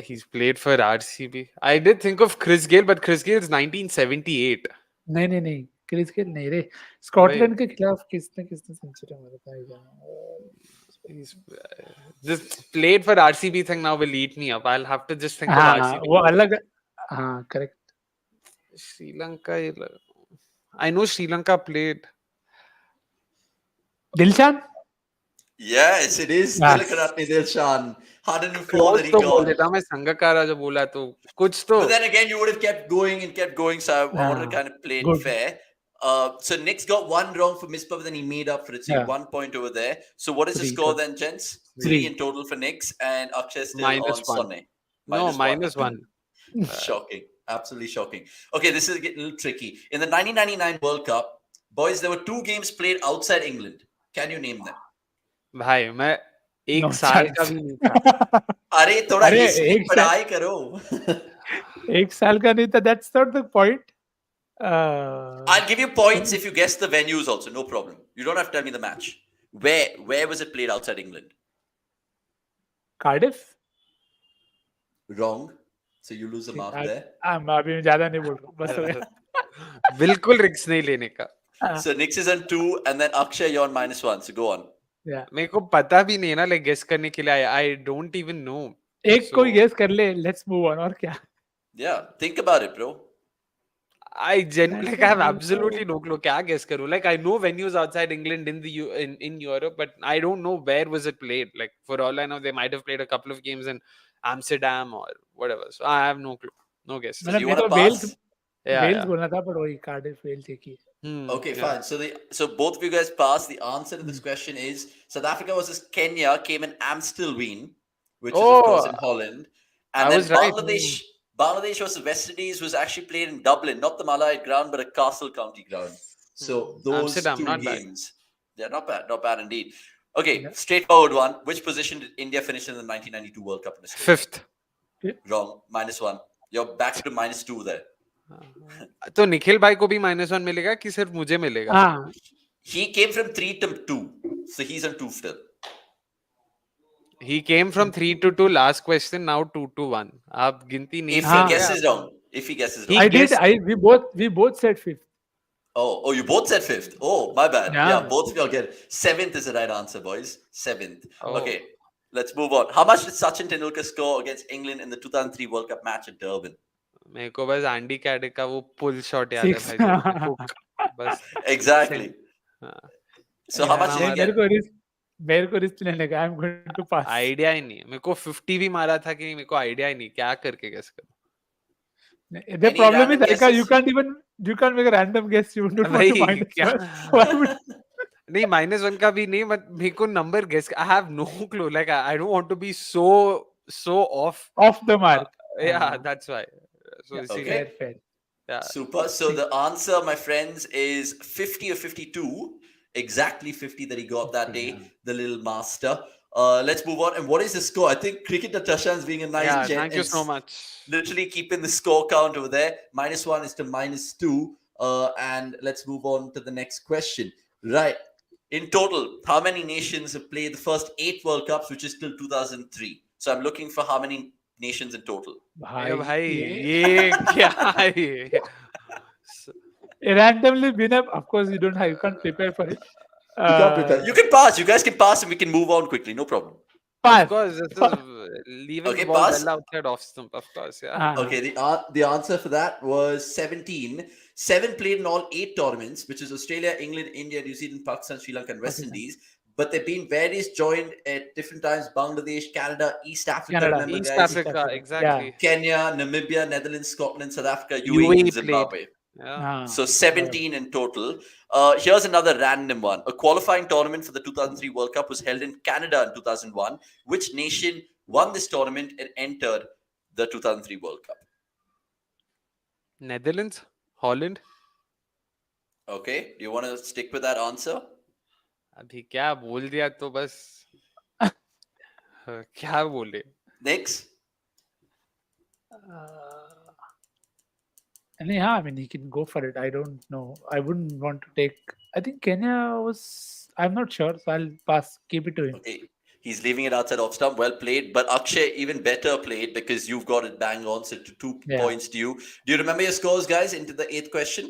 He's played for RCB. I did think of Chris Gayle, but Chris Gayle is 1978. नहीं Chris Gayle नहीं रे Scotland के खिलाफ किसने सेंचुरी मारा था He's just played for RCB thing now will eat me up. I'll have to just think of हाँ RCB. वो अलग हाँ correct Sri Lanka. I know Sri Lanka played. Dilshan Yes, it is. Yes. Tilakaratne Dilshan. 104 Close that he तो बोल got. देता मैं संगकारा जो बोला तो कुछ तो. But then again, you would have kept going. So I wanted to kind of play it good. fair. So Nick's got one wrong for Mispa, but then he made up for it. So Yeah. 1 point over there. So what is the Three, score good. then, gents? 3 Three. in total for Nick's, and Akshay still Minus on one. Sonne. No, minus one. Shocking. Absolutely shocking. Okay, this is getting a little tricky. In the 1999 World Cup, boys, there were 2 games played outside England. Can you name them? भाई मैं एक No साल का chance. भी नहीं था. अरे थोड़ा अरे, हिस्ट्री एक पढ़ाई करो. एक साल का नहीं था that's not the point I'll give you points if you guess the venues also, no problem. You don't have to tell me the match. Where was it played outside England? Cardiff Wrong. So you lose a mark there. अभी मैं ज्यादा नहीं बोल रहा हूँ बस हो गया बिल्कुल रिस्क नहीं लेने का. So Nix is on 2, and then Akshay, you're on -1. So go on. मेरे को पता भी नहीं है ना लाइक गेस करने के लिए. I don't even know. एक कोई गेस कर ले let's move on और क्या Yeah, think about it, bro. I genuinely have absolutely no clue. क्या guess करूँ? Like I know venues outside England in the in Europe, but I don't know where was it played. Like for all I know, they might have played a couple of games in Amsterdam or whatever. So I have no clue, no guess. So you want to Wales pass? Wales बोलना था पर वही Cardiff Wales एक ही Okay, fine. So both of you guys pass. The answer to this question is South Africa versus Kenya came in Amstelveen, which is of course in Holland, and I then was right. Bangladesh versus West Indies was actually played in Dublin, not the Malahide ground, but a Castle County ground. So those Amsterdam, 2 not bad. games, yeah, not bad indeed. Okay, straightforward one. Which position did India finish in the 1992 World Cup? In Australia? 5th. Wrong. -1. You're back to -2 there. तो निखिल भाई को भी -1 मिलेगा कि सिर्फ मुझे मिलेगा? हाँ He came from 3 to 2, so he's on 2 still. He came from 3 to 2 last question. Now 2 to 1. आप गिनती नहीं. If he guesses wrong, He I did guessed- we both said fifth Oh, you both said 5th. Oh, my bad. Yeah. Yeah, both of y'all get it. 7th is the right answer, boys. 7th. Oh. Okay, let's move on. How much did Sachin Tendulkar score against England in the 2003 World Cup match at Durban? मेरे को बस Andy Caddick का वो pull shot याद है Six. भाई. Hook. बस. Exactly. हाँ. So how much did you get? मेरे को रिस्क लेने का I am going to pass idea ही नहीं है. मेरे को 50 भी मारा था कि नहीं, मेरे को आइडिया ही नहीं क्या करके गेस करूं. The Any problem is random Aika, guesses? you can't make a random guess. You don't want भाई to find क्या Why would नहीं -1 का भी नहीं बट मेरे को number guess I have no clue like I don't want to be so off. off the mark? Yeah, that's why. So Okay. Fair. yeah. Super. So the answer, my friends, is 50 or 52. Exactly 50 that he got that day, the little master. Let's move on. And what is the score? I think cricket.com is being a nice Yeah, gent thank you and so much. literally keeping the score count over there. -1 is to -2. And let's move on to the next question. Right. In total, how many nations have played the first 8 World Cups, which is till 2003? So I'm looking for how many nations in total. भाई ये क्या है ये? randomly been up. Of course, you can't prepare for it. You can pass. You guys can pass and we can move on quickly. No problem. Of Pass. course, this is leaving Okay, the ball pass. well outside off stump. Of course, yeah. Okay, the answer for that was 17. 7 played in all 8 tournaments, which is Australia, England, India, New Zealand, Pakistan, Sri Lanka, and West Indies. but they've been various joined at different times. Bangladesh, Canada, East Africa. Canada. Remember, East guys? Africa, Yeah. exactly. Kenya, Namibia, Netherlands, Scotland, South Africa, UAE, UAE and played. Zimbabwe. Yeah. Ah, So 17 in total. Here's another random one. A qualifying tournament for the 2003 World Cup was held in Canada in 2001. Which nation won this tournament and entered the 2003 World Cup? Netherlands, Holland. Okay, do you want to stick with that answer? अभी क्या बोल दिया तो बस क्या बोले. Next. And yeah, I mean, he can go for it. I don't know. I wouldn't want to take. I think Kenya was. I'm not sure, so I'll pass. Keep it to him. Okay, he's leaving it outside off stump. Well played, but Akshay even better played because you've got it bang on. So 2 Yeah. points to you. Do you remember your scores, guys, into the 8th question?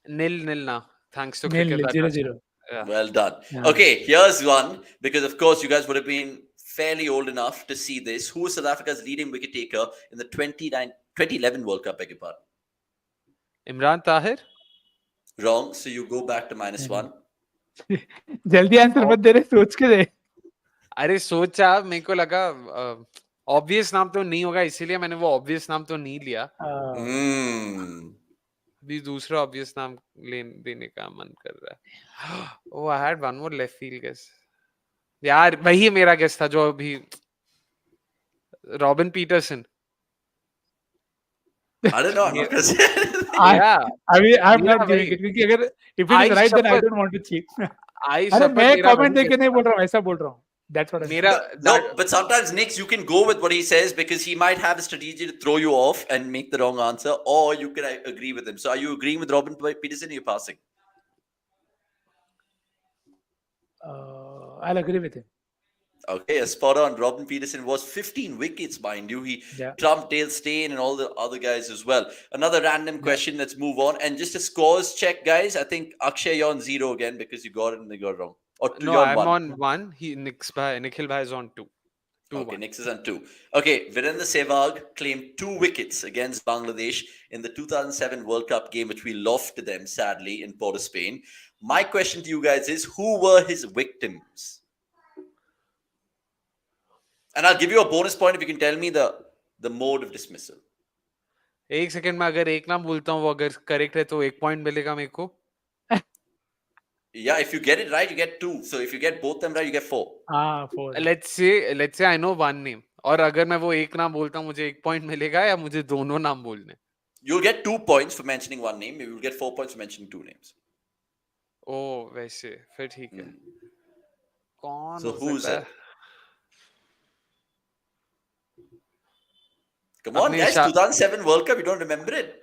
Nil now. Thanks to Nil, cricket. 0-0. Yeah. Well done. Yeah. Okay, here's one because, of course, you guys would have been fairly old enough to see this. Who was South Africa's leading wicket taker in the 2011 World Cup? Beg your pardon. Imran Tahir. Wrong. So you go back to -1. जल्दी answer मत दे रहे, सोच के दे. अरे सोचा, मेरे को लगा ऑब्वियस नाम तो नहीं होगा, इसीलिए मैंने वो ऑब्वियस नाम तो नहीं लिया. अभी दूसरा ऑब्वियस नाम देने का मन कर रहा है. Oh, I had one more left field guess. यार वही मेरा गेस था जो अभी Robin Peterson. I don't know. I'm not gonna say anything. Yeah. I mean, I'm Yeah, not giving वही. it क्योंकि अगर if it is I right, then I शपथ- don't want to cheat. आई अरे शपथ मैं मेरा comment वही देख के guess नहीं था. बोल रहा हूँ, ऐसा बोल रहा हूँ. That's what I mean. मेरा No, but sometimes, Nick, you can go with what he says because he might have a strategy to throw you off and make the wrong answer, or you can agree with him. So, are you agreeing with Robin Peterson? Or are you passing? I'll agree with him. Okay, a spot on. Robin Peterson was 15 wickets, mind you. He Yeah. trumped Dale Steyn and all the other guys as well. Another random question. Let's move on. And just a scores check, guys. I think Akshay, you're on 0 again because you got it and they got it wrong. Or two, no, you're I'm 1. on 1. Nikhil bhai is on 2. Okay, Nix is on 2. Okay, Virendra Sehwag claimed 2 wickets against Bangladesh in the 2007 World Cup game, which we lost to them, sadly, in Port of Spain. My question to you guys is, who were his victims? And I'll give you a bonus point if you can tell me the mode of dismissal. एक second में अगर एक नाम बोलता हूँ वो अगर correct है तो 1 पॉइंट मिलेगा मेरे को. Yeah, if you get it right, you get 2. So if you get both them right, you get 4. 4. Let's say I know one name. और अगर मैं वो एक नाम बोलता हूँ मुझे 1 पॉइंट मिलेगा या मुझे दोनों नाम बोलने? You'll get 2 points for mentioning one name. Maybe you'll get 4 points for mentioning 2 names. ओ वैसे फिर ठीक है. कौन So हो who's सकता it? है? Come on, Apne guys. 2007 World Cup. You don't remember it?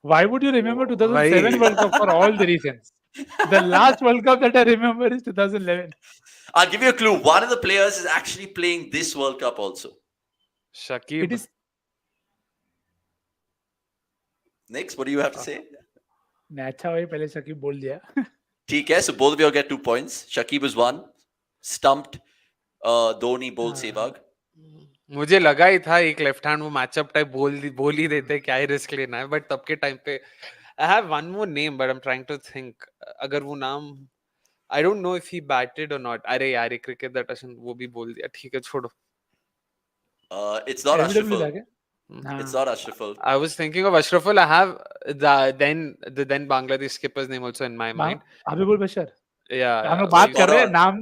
Why would you remember 2007 Why? World Cup for all the reasons? The last World Cup that I remember is 2011. I'll give you a clue. One of the players is actually playing this World Cup also. Shakib. It is. Next, what do you have to say? मैं अच्छा भाई पहले शकीब बोल दिया. ठीक है, so both of you all get 2 points. Shakib was 1. Stumped. Dhoni bowled Sehwag. मुझे लगा ही था एक लेफ्ट हैंड वो मैचअप टाइप बोल ही देते क्या ही रिस्क लेना है. बट तब के टाइम पे I have one more name but I am trying to think. अगर वो नाम I don't know if he batted or not. अरे यार क्रिकेट दैट वो भी बोल दिया. ठीक है छोड़ो. It's not LBW Ashraful. था क्या? It's not Ashraful. I was thinking of Ashraful. I have the then Bangladesh skipper's name also in my mind. Habibul Bashar. Yeah. हम लोग बात कर रहे हैं नाम.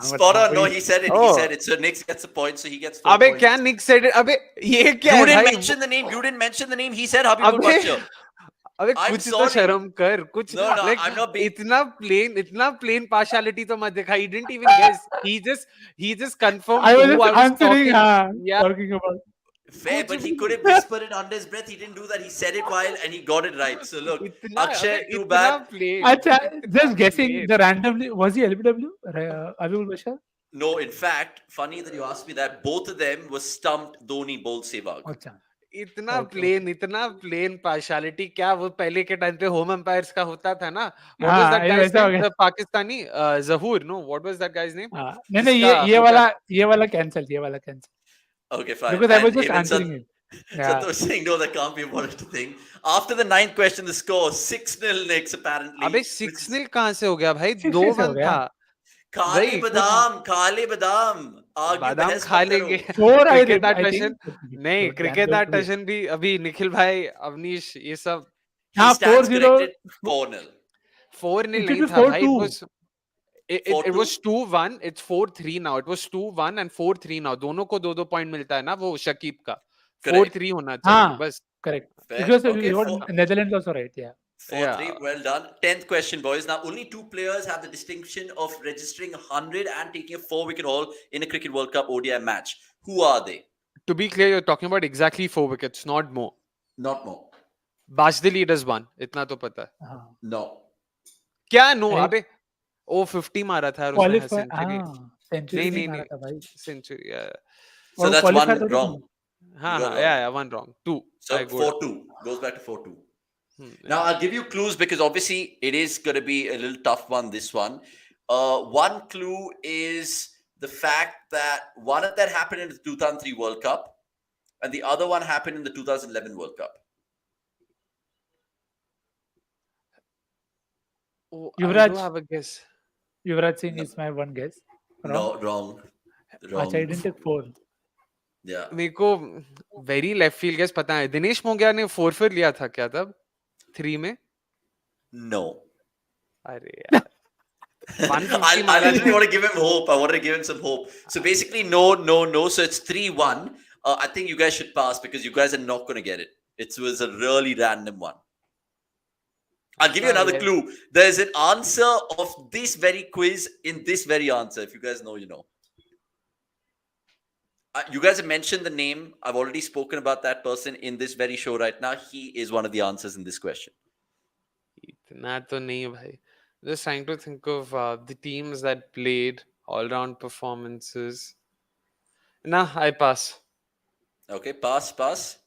Spot on. No, he said it. He Oh. said it. So Nick gets a point. So he gets 4 अबे points. क्या Nick said it? अबे ये क्या You है didn't भाई? mention the name. You didn't mention the name. He said Habibul अबे Bachar. अबे I'm कुछ तो sorry. शर्म कर. कुछ No, no, like I'm not being- इतना plain partiality तो मत दिखा. He didn't even guess. He just confirmed I was who just I was answering. talking. Yeah. Talking about. Fair, but he could have whispered it under his breath. He didn't do that. He said it while and he got it right. So look, इतना Akshay, अबे too इतना bad. plain. अच्छा, इतना just guessing plain. the randomly. Was he LBW? Hobibul Bashar? No, in fact, funny that you asked me that. Both of them were stumped. Dhoni bowled Sehwag. अच्छा. इतना Okay, plane partiality. क्या वो पहले के time पे home empires का होता था ना? What हाँ, was that ये guy's वैसा हो name? गया. The Pakistani Zahur. No, what was that guy's name? हाँ, नहीं जिसका ये होता- वाला cancel. Okay, fine. Because I was And just even answering him. Yeah. Sato was saying, no, that can't be what to think. After the 9th question, the score 6-0 Knicks apparently. अबे 6-0 कहाँ से हो गया भाई? 6-0 से हो 2-1 गया. था. काले भाई, बादाम, काले बादाम, आगे बादाम बहस खा मत करो। लेंगे। Four, cricket I Tashan, think. नहीं, Don't cricket don't do it. टशन भी अभी निखिल भाई, अवनीश, ये सब He stands 4-0. corrected. 4-0. 4-0 It should नहीं be था भाई, 4-2. it 4-2. was 2-1, it's 4-3 now, it was 2-1 and 4-3 now, दोनों को 2-2 पॉइंट मिलता है ना वो शकीब का, Correct. 4-3 होना चाहिए बस। Correct. Fair. Because Okay. you got Netherlands also right. Yeah. 4-3. Yeah. Well done. 10th question, boys. Now, only 2 players have the distinction of registering 100 and taking a 4-wicket haul in a Cricket World Cup ODI match. Who are they? To be clear, you're talking about exactly 4 wickets, not more. Not more. Bash the leaders won, इतना तो पता है। हाँ. No. क्या no? Right. अबे ओ 50 मारा था और उसने Qualify. सेंचुरी। सेंचुरी नहीं नहीं नहीं मारा था भाई. नहीं, century. So that's qualify one तो wrong. हाँ You हाँ, got wrong. yeah, one wrong, 2. So I go down. 4-2. Goes back to 4-2. Now, Yeah. I'll give you clues because obviously it is going to be a little tough one, this one. One clue is the fact that one of that happened in the 2003 World Cup and the other one happened in the 2011 World Cup. Oh, Yuvraj. I do have a guess. Yuvraj Singh No. is my one guess. No, wrong. Wrong. अच्छा, I didn't take 4. Yeah. मेरे को very left field guess पता है। दिनेश मोंगिया ने 4 फिर लिया था क्या तब 3 में? No. अरे यार 150 I मारा literally था। want to give him hope. I wanted to give him some hope. So basically, no. So it's 3-1. I think you guys should pass because you guys are not going to get it. It was a really random one. I'll give you Oh, another yes. clue. There's an answer of this very quiz in this very answer. If you guys know, you know. You guys have mentioned the name. I've already spoken about that person in this very show right now. He is one of the answers in this question. इतना तो नहीं भाई। Just trying to think of the teams that played all-round performances. Nah, I pass. Okay, pass.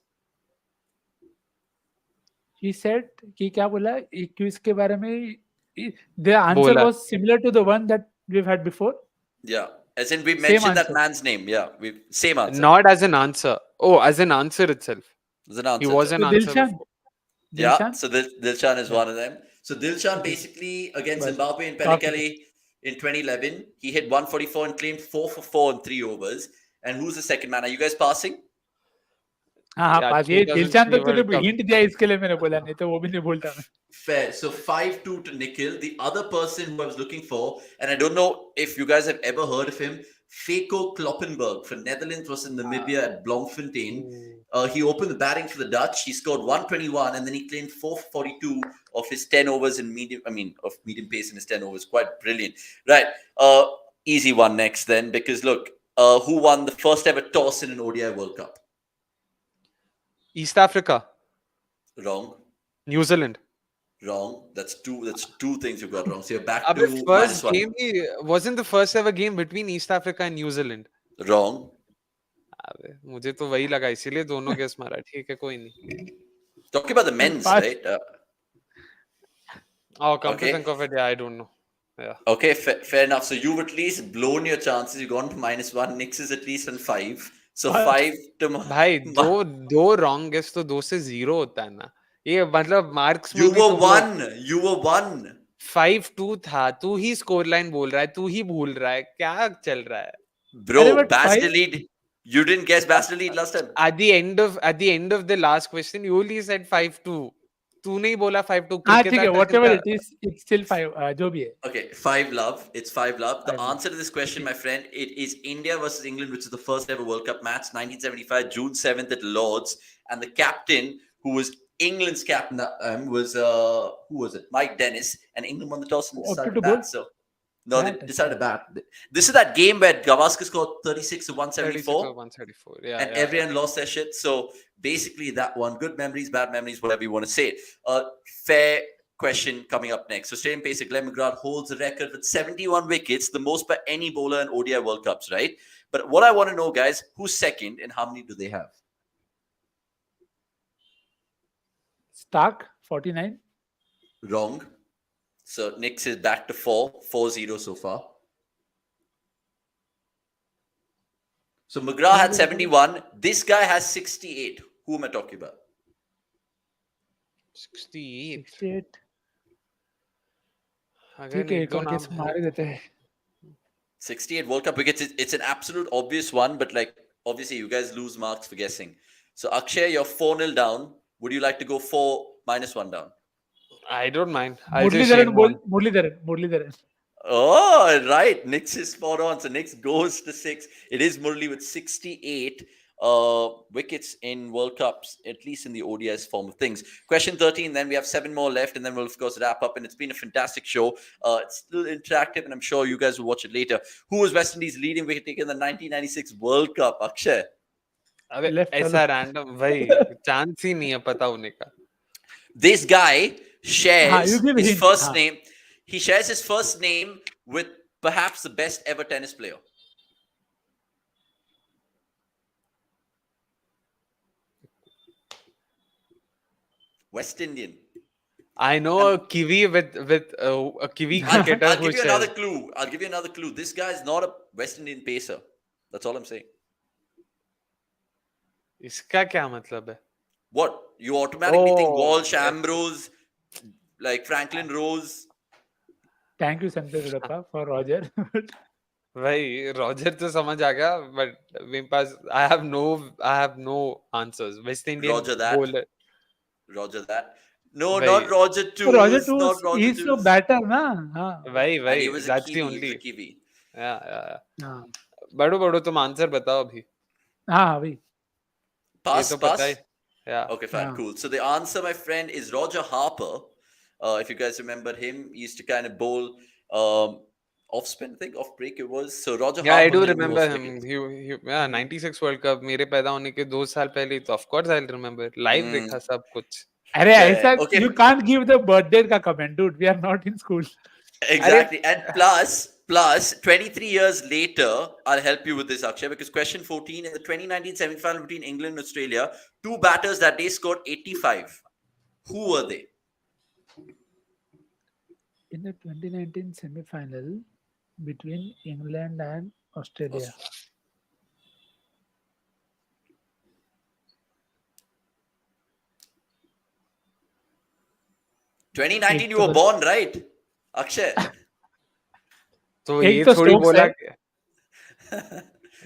He said कि क्या बोला quiz के बारे में? The answer बोला। was similar to the one that we've had before. Yeah, as in we Same mentioned that answer. man's name. Yeah, we same answer. Not as an answer. Oh, as an answer itself. As an answer. He was itself. an So answer Dilshan. before. Yeah, Dilshan? so Dilshan is Yeah. one of them. So Dilshan Okay. basically against Well, Zimbabwe in top Pelekele in 2011, he hit 144 and claimed 4 for 4 in 3 overs. And who's the second man? Are you guys passing? हाँ Yeah, पास ये 2003 दिलशान तो तूने World Cup. Hint दिया इसके लिए मैंने बोला नहीं तो वो भी नहीं बोलता मैं. Fair. So 5-2 to Nikhil. The other person who I was looking for, and I don't know if you guys have ever heard of him, Feko Kloppenburg for Netherlands versus Namibia at Bloemfontein. He opened the batting for the Dutch. He scored 121 and then he claimed 442 of his 10 overs in medium pace in his 10 overs. Quite brilliant. Right. Easy one next then, because look, who won the first ever toss in an ODI World Cup? East Africa. Wrong. New Zealand. Wrong. That's two things you got wrong. So you're back Abhi, to first -1. game wasn't the first ever game between East Africa and New Zealand. Wrong. अबे मुझे तो वही लगा इसीलिए दोनों guess मारा। ठीक है कोई नहीं। Talking about the men's, Pass. right? Oh, come Okay. to think of it, yeah, I don't know. Yeah. Okay, fair enough. So you've at least blown your chances. You've gone to -1. Nix is at least on 5. So What? 5 to भाई दो wrong guess तो 2 से 0 होता है ना। ये मतलब marks में you भी were तो 1. You were 1. 5-2 था। तू ही स्कोर लाइन बोल रहा है, तू ही भूल रहा है, क्या चल रहा है? Bro, अरे but Bass 5 delete. You didn't guess Bass delete last time. At the end of the last question, you only said 5-2. तू नहीं बोला 5-2। हाँ ठीक है whatever it is it's still 5 जो भी है. Okay, 5 love. It's 5 love. The 5 love. answer to this question, my friend, it is India versus England, which is the first ever World Cup match, 1975, June 7th at Lord's. And the captain, who was England's captain, was who was it? Mike Dennis. And England won the toss and decided to bat. So no, they decided to bat. This is that game where Gavaskar scored 36 to 174. 134. Yeah. And everyone lost their shit. So basically that one. Good memories, bad memories, whatever you want to say. Fair question coming up next. So Stadium Pacer Glenn McGrath holds the record with 71 wickets, the most by any bowler in ODI World Cups, right? But what I want to know, guys, who's second and how many do they have? Stark 49. Wrong. So Nix is back to 4-0 so far. So McGrath had 71. This guy has 68. Who am I talking about? 68. 68 अगर ठीक है एक एक दो और नाम guess मार ही देते हैं. 68 World Cup wickets. It's an absolute obvious one, but like obviously you guys lose marks for guessing. So Akshay, you're 4-0 down. Would you like to go 4-1 down? I don't mind. I'll say Muralidharan Shane Warne. Muralidharan. Oh, right. Nix is spot on. So Nix goes to 6. It is Murali with 68 wickets in World Cups, at least in the ODIs form of things. Question 13, then we have 7 more left, and then we'll, of course, wrap up. And it's been a fantastic show. It's still interactive, and I'm sure you guys will watch it later. Who was West Indies' leading wicket taker in the 1996 World Cup? Akshay. अबे Left ऐसा random भाई chance ही नहीं है पता होने का. This guy shares you give his hint. first name. He shares his first name with perhaps the best ever tennis player. West Indian. I know a Kiwi with a Kiwi cricketer I'll who give you another says clue. I'll give you another clue. This guy is not a West Indian pacer. That's all I'm saying. इसका क्या मतलब है? What? You automatically think Oh, Walsh, yes. Ambrose, like Franklin Rose. Thank you, Sanjay Vidappa, for Roger. भाई Roger तो समझ आ गया but मेरे पास I have no answers. West Indian Roger that. bowler. Roger that. No, Why? not Roger So Roger Tools. Not Tools, Roger he's your Tools. batter, na? हाँ. And he भाई was a that's Kiwi. the He was only. a Kiwi. Yeah. हाँ. बड़ो तुम answer बताओ अभी. हाँ, अभी. Pass, ये तो पता pass. है. Yeah. Okay, fine, Yeah. cool. So the answer, my friend, is Roger Harper. If you guys remember him, he used to kind of bowl off spin, I think, off break it was. So Roger Yeah, Harper. I do took remember most him. wickets. Yeah, 96 World Cup मेरे पैदा होने के 2 साल पहले ही तो of course I'll remember. Live देखा सब कुछ. अरे ऐसा Okay. you can't give the birth date का comment, dude. We are not in school. Exactly. And plus 23 years later, I'll help you with this, Akshay, because question 14, in the 2019 semi-final between England and Australia, 2 batters that day scored 85. Who were they? In the 2019 semi-final between England and Australia. 2019, you were born, right? Akshay. तो एक ये तो थोड़ी Stokes बोला है.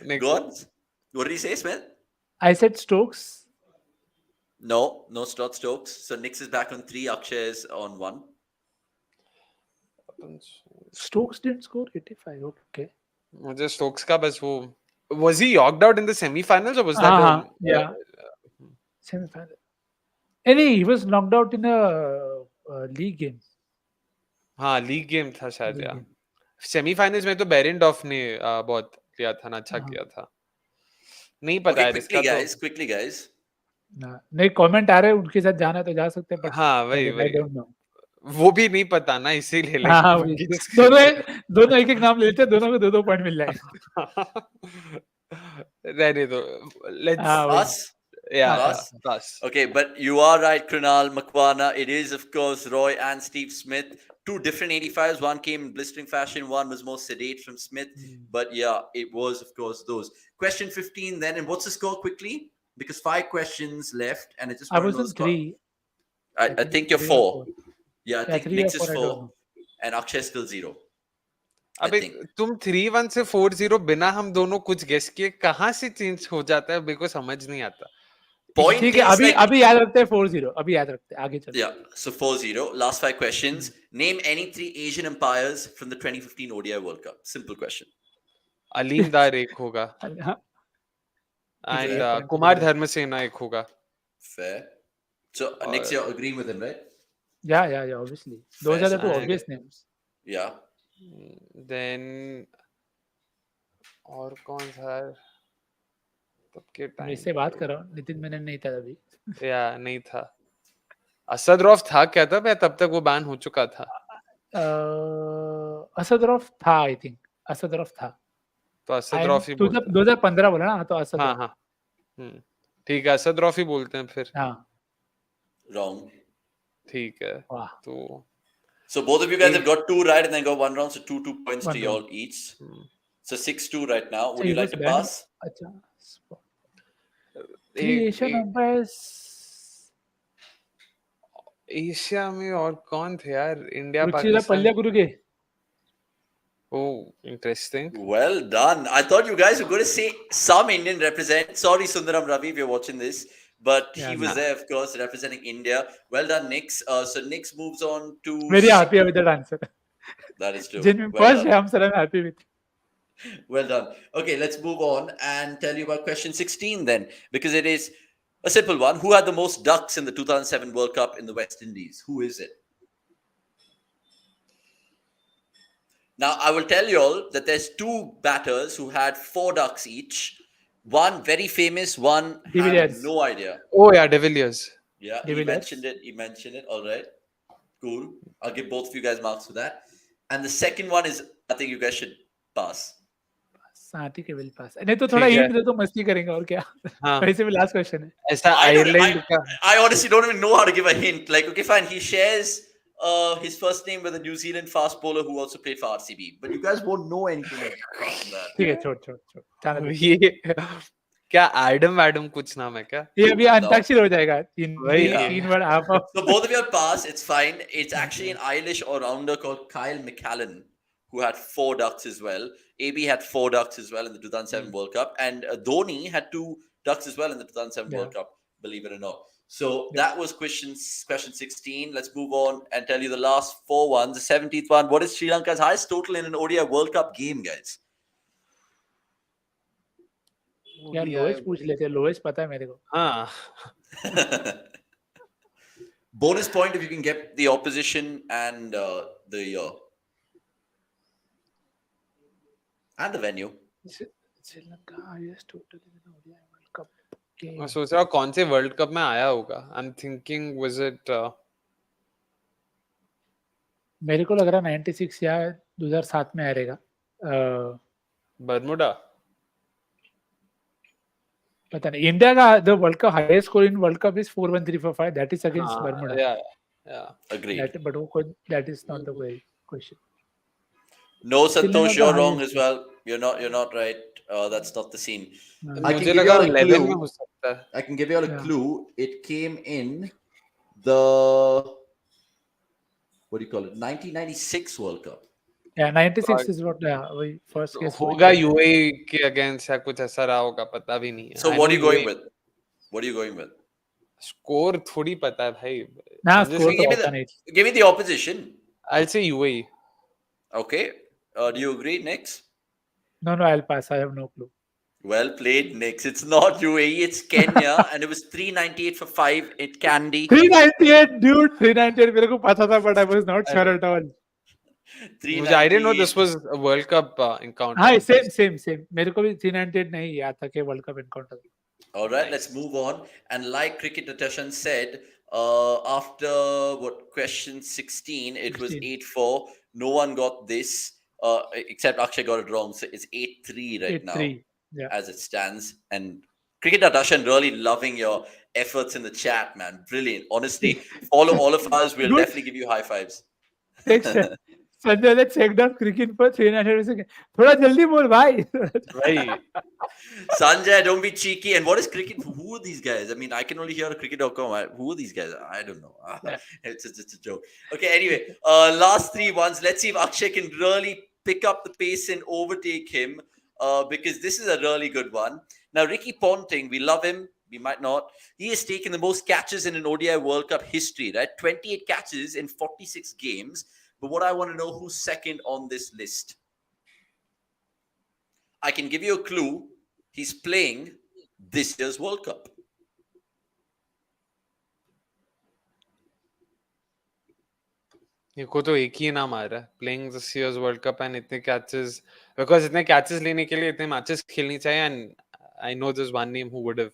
कि Go on. What did he say, Smith? I said Stokes. No, Stokes. So Nix is back on 3, Akshay is on 1. Stokes didn't score 85. Okay. मुझे Stokes का बस वो was he knocked out in the semi-finals or was that yeah. Semi-final. Any, he was knocked out in a league game. हाँ league game था शायद League यार. game. Semifinals में तो बेरेंडॉफ ने बहुत किया था ना, अच्छा किया था. नहीं पता है इसका तो. Quickly, guys. नहीं कमेंट आ रहे हैं उनके साथ जाना तो जा सकते हैं. हाँ वही I don't know. वो भी नहीं पता ना इसीलिए हाँ वही. दोनों एक नाम लेते हैं, दोनों को 2-2 पॉइंट मिल जाएगा. रहने दो. Us? Yeah, us. Okay, but you are right, Krunal, Makwana. It is, of course, Roy and Steve Smith. 2 different 85s. One came in blistering fashion. One was more sedate from Smith. But yeah, it was, of course, those. Question 15 then. And what's the score quickly? Because 5 questions left. And it just I was on 3. I think you're 4. Yeah, I think Nix is 4. And Akshay still 0. अबे तुम 3-1 से 4-0 बिना हम दोनों कुछ guess किए कहाँ से चेंज हो जाता है, मेरे को समझ नहीं आता. ठीक है, अभी याद रखते हैं 4-0. अभी याद रखते हैं, आगे चलते हैं. Yeah, so 4-0. Last 5 questions. Name any 3 Asian umpires from the 2015 ODI World Cup. Simple question. Aleem दार एक होगा. And कुमार धर्मसेना एक होगा. Fair. So Nix, you're agreeing with him, right? Yeah, obviously. Those are the 2 obvious names. Yeah. Then और कौन था तब के टाइम? इससे बात कर रहा हूँ. नितिन मेनन नहीं था अभी. या नहीं था. असदरॉफ था क्या तब, या तब तक वो बैन हो चुका था? असदरॉफ था, आई थिंक. असदरॉफ था. तो असदरॉफ ही बोलते हैं. 2015 बोला ना, तो असदरॉफ. हाँ. ठीक है, असदरॉफ ही बोलते हैं फिर. हाँ. Wrong. ठीक है. वाह. तो So both of you guys have got 2 right and then got 1 round, so 2 points to y'all each. So 6-2 right now. Would you like to pass? अच्छा. 3 Asian umpires. एशिया में और कौन थे यार? इंडिया रुचिरा पाकिस्तान. पल्ल्या गुरु के. Oh, interesting. Well done. I thought you guys were going to say some Indian represent. Sorry, Sundaram Ravi, if you're watching this, but Yeah, he was nah. there, of course, representing India. Well done, Nix. So Nix moves on to. very happy with that answer. That is true. Genuine. Well First, done. sir, I'm happy with. Well done. Okay, let's move on and tell you about question 16 then, because it is a simple one. Who had the most ducks in the 2007 World Cup in the West Indies? Who is it? Now, I will tell you all that there's two batters who had 4 ducks each. One very famous, one De had Villiers. no idea. Oh yeah, De Villiers. Yeah, De he Villiers. mentioned it. He mentioned it. All right. Cool. I'll give both of you guys marks for that. And the second one is, I think you guys should pass. साथी के will pass. नहीं तो थोड़ा ठीक है। hint दे तो मस्ती करेंगे और क्या? हाँ। वैसे भी last question है. ऐसा आयरलैंड का I honestly don't even know how to give a hint. Like, okay, fine. He shares his first name with a New Zealand fast bowler who also played for RCB. But you guys won't know anything apart from that. ठीक है, छोड़. जाने दो. ये क्या Adam कुछ नाम है क्या? ये अभी अंताक्षरी हो जाएगा. वही, तीन word half of. So both of you are pass. It's fine. It's actually an Irish all-rounder called Kyle McCallan who had 4 ducks as well. AB had 4 ducks as well in the 2007 World Cup. And Dhoni had 2 ducks as well in the 2007 World Cup, believe it or not. So that was question 16. Let's move on and tell you the last 4 ones. The 17th one. What is Sri Lanka's highest total in an ODI World Cup game, guys? यार lowest पूछ लेते हैं. Lowest पता है मेरे को. हाँ. Bonus point if you can get the opposition and the year. And the venue. Sri Lanka highest total in ODI World Cup game. मैं सोच रहा हूँ कौन से वर्ल्ड कप में आया होगा. I am thinking was it मेरे को लग रहा 96 या 2007 में आएगा. बर्मुडा. पता नहीं. इंडिया का the World Cup highest score in World Cup is 4-1-3-4-5. That is against Bermuda. Yeah. Agreed. But that is not the way question. No, Sri Santosh, Lanka you're wrong highest. as well. You're not right. That's not the scene. I can मुझे give you लगा all a 11 में clue. हो सकता है. I can give you all a Yeah. clue. It came in the, what do you call it? 1996 World Cup. Yeah, 96 is what वही first case होगा UAE के against या कुछ ऐसा रहा होगा, पता भी नहीं है. So what are you going with? What are you going with? Score थोड़ी पता है भाई. ना I'm just score तो give me पता the- नहीं. Give me the opposition. I'll say UAE. Okay. Do you agree, Nix? No, I'll pass. I have no clue. Well played, Nix. It's not UAE, it's Kenya. And it was 398 for 5 at Candy. 398, dude. 398 मेरे को पता था, but I was not sure at all. I didn't know this was a World Cup encounter. हाँ, same. मेरे को भी 398 नहीं याद था कि World Cup encounter. All right, let's move on. And like Cricket Darshan said, after question 16, it was 8-4. No one got this, except Akshay got it wrong. So it's 8-3 right now, 8-3. Yeah. as it stands. And Cricket Darshan really loving your efforts in the chat, man. Brilliant. Honestly, follow all of us. We'll Good. definitely give you high fives. Thanks. Sanjay, let's check down cricket for 300 थोड़ा जल्दी बोल भाई. Right. Sanjay, don't be cheeky. And what is cricket? Who are these guys? I mean, I can only hear cricket.com. Who are these guys? I don't know. It's a joke. Okay, anyway, last 3 ones. Let's see if Akshay can really pick up the pace and overtake him, because this is a really good one. Now, Ricky Ponting, we love him. We might not. He has taken the most catches in an ODI World Cup history, right? 28 catches in 46 games. But what I want to know, who's second on this list? I can give you a clue. He's playing this year's World Cup. ये को तो एक ही नाम आ रहा है. Playing this year's World Cup and इतने catches, because इतने catches लेने के लिए इतने matches खेलनी चाहिए, and I know there's one name who would have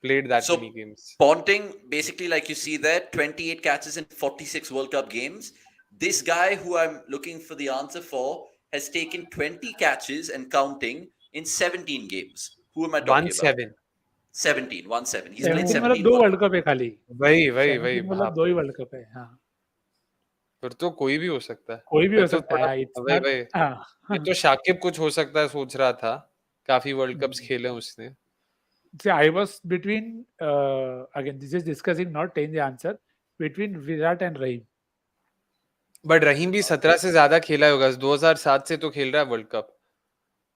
played that many games. Ponting, basically, like you see there, 28 catches in 46 World Cup games. This guy who I'm looking for the answer for has taken 20 catches and counting in 17 games. Who am I talking about? 1-7. 17. He's played 17 मतलब 17. 2 World Cup है खाली. वही मतलब 2 ही World Cup है. हाँ. फिर तो कोई भी हो सकता है. कोई भी हो तो सकता है. वही. हाँ. ये तो शाकिब कुछ हो सकता है सोच रहा था. काफी वर्ल्ड कप्स खेले उसने. See, I was between again, this is discussing, not saying the answer, between Virat and Rahim. But Rahim भी 17 से ज्यादा खेला होगा, 2007 से तो खेल रहा है वर्ल्ड कप,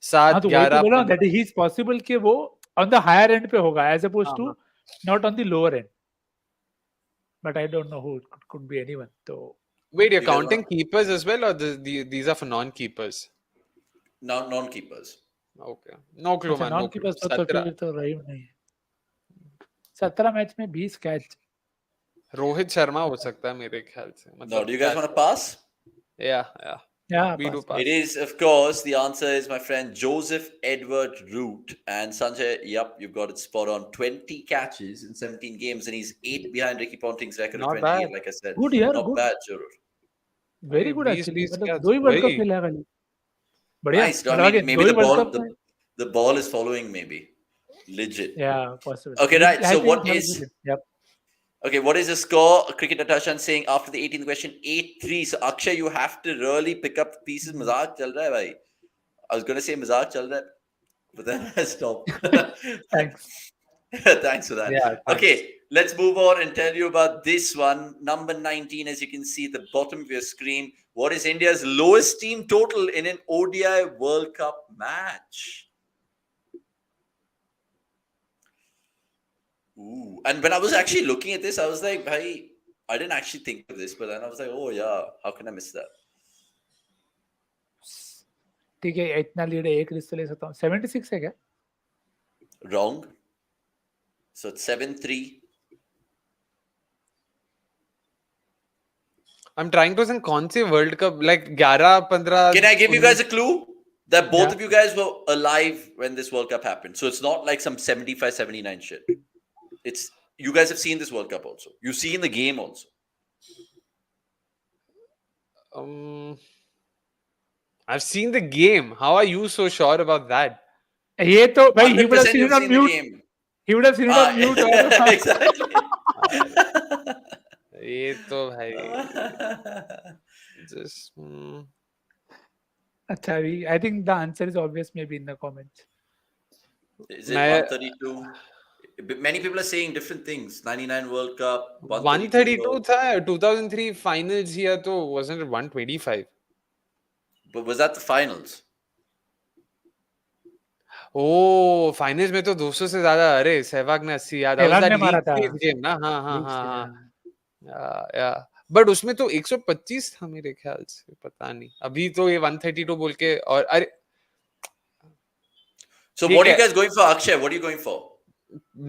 7 हाँ तो वही तो 11 बोला 15। दैट ही इज पॉसिबल कि वो ऑन द हायर एंड पे होगा एज अपोज हाँ, टू हाँ। Not on the lower and, but I don't know who, it could be anyone. तो Wait, you're You guys counting want keepers as well, or these are for non-keepers? non-keepers? Okay, no clue, अच्छा man, non no clue. Keepers तो 17 फिर तो रहीम नहीं है. 17 match में 20 catch. Rohit Sharma हो सकता है मेरे ख्याल से, No. मतलब Do you guys want to catch. pass? Yeah. Yeah, We do pass. It pass. is, of course, the answer is my friend Joseph Edward Root. And Sanjay, yep, you've got it spot on. 20 catches in 17 games, and he's 8 behind Ricky Ponting's record Not of 28, bad. like I said. Good यार, Not good. bad, Jorur. Very वही good 20 actually, 20 मतलब catch, 2 ही world cup वही खेला है खाली. बढ़िया. Nice. I मतलब mean, आगे maybe 2 the he world ball, cup में. the ball is following, maybe. Legit. Yeah, possible. Okay, right. So what Yep. is... Okay, what is the score? Cricket Atashan saying after the 18th question, 8-3. So Akshay, you have to really pick up the pieces. Mazak chal raha hai, bhai. I was going to say Mazak chal raha hai, but then I stopped. Thanks. Thanks for that. Yeah, thanks. Okay, let's move on and tell you about this one. Number 19, as you can see at the bottom of your screen. What is India's lowest team total in an ODI World Cup match? Ooh. And when I was actually looking at this, I was like, bhai, I didn't actually think of this, but then I was like, oh yeah, how can I miss that? ठीक है, इतना lead है, एक रिश्ते ले सकता हूँ. 76 है क्या? Wrong. So it's 7-3. I'm trying to think कौन सी world cup, like 11 15. Can I give you guys a clue? That both Yeah. of you guys were alive when this World Cup happened. So it's not like some 75, 79 shit. It's, you guys have seen this World Cup also. You've seen the game also. I've seen the game. How are you so sure about that? ये तो भाई, he would have 100% seen you've it on seen the mute. game. He would have seen it on mute. Exactly. ये तो भाई just अच्छा, I think the answer is obvious, maybe in the comments. Is it मैं 132? Many people are saying different things. 99 World Cup, 132 था. 2003 finals here तो wasn't it 125? But was that the finals? Oh, finals में तो 200 से ज्यादा. अरे सहवाग ने 80 याद. That was सहवाग that ने मारा league था. stage game ना. हाँ League stage, हाँ. Yeah. बट उसमें तो 125 था मेरे ख्याल से, पता नहीं. अभी तो ये 132 बोल के. और अरे So ठीक what are you है. guys going for, Akshay? What are you going for?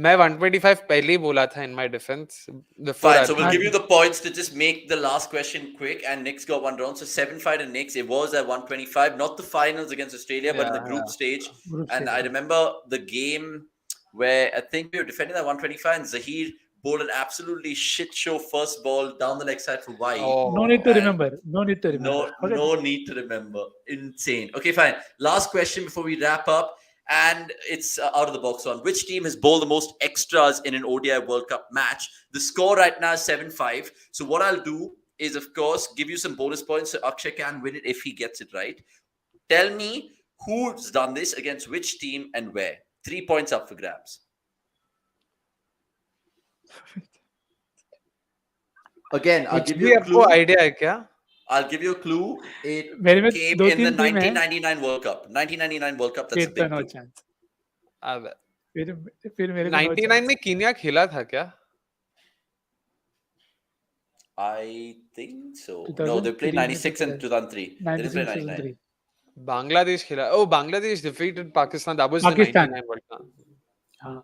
मैं 125 पहले ही बोला था in my defense. Before Fine. So we'll हाँ, give you the points to just make the last question quick. And Nick's got one round. So 7-5 to Nick's. It was at 125. Not the finals against Australia, but in the group stage. group And stage. I remember the game where I think we were defending that 125 and Zahir bowled an absolutely shit show first ball down the leg side for wide. No need to And remember. No need to remember. No need to remember. Insane. Okay, fine. Last question before we wrap up. And it's out of the box one. Which team has bowled the most extras in an ODI World Cup match? The score right now is 7-5. So what I'll do is, of course, give you some bonus points so Akshay can win it if he gets it right. Tell me who's done this against which team and where. 3 points up for grabs. Again, I'll give you a clue. idea है क्या? I'll give you a clue. It मेरे में came दो in the तीन team है. 1999 World Cup. 1999 World Cup, that's a फिर big तो no clue. chance. अब फिर मेरे को no 99 chance. में कीनिया खेला था क्या? I think so. No, they 2003 played में 96 तो and 2003. They didn't play 99. 2003. Bangladesh खेला. Oh, Bangladesh defeated Pakistan. That was Pakistan. the 99 World Cup. हाँ.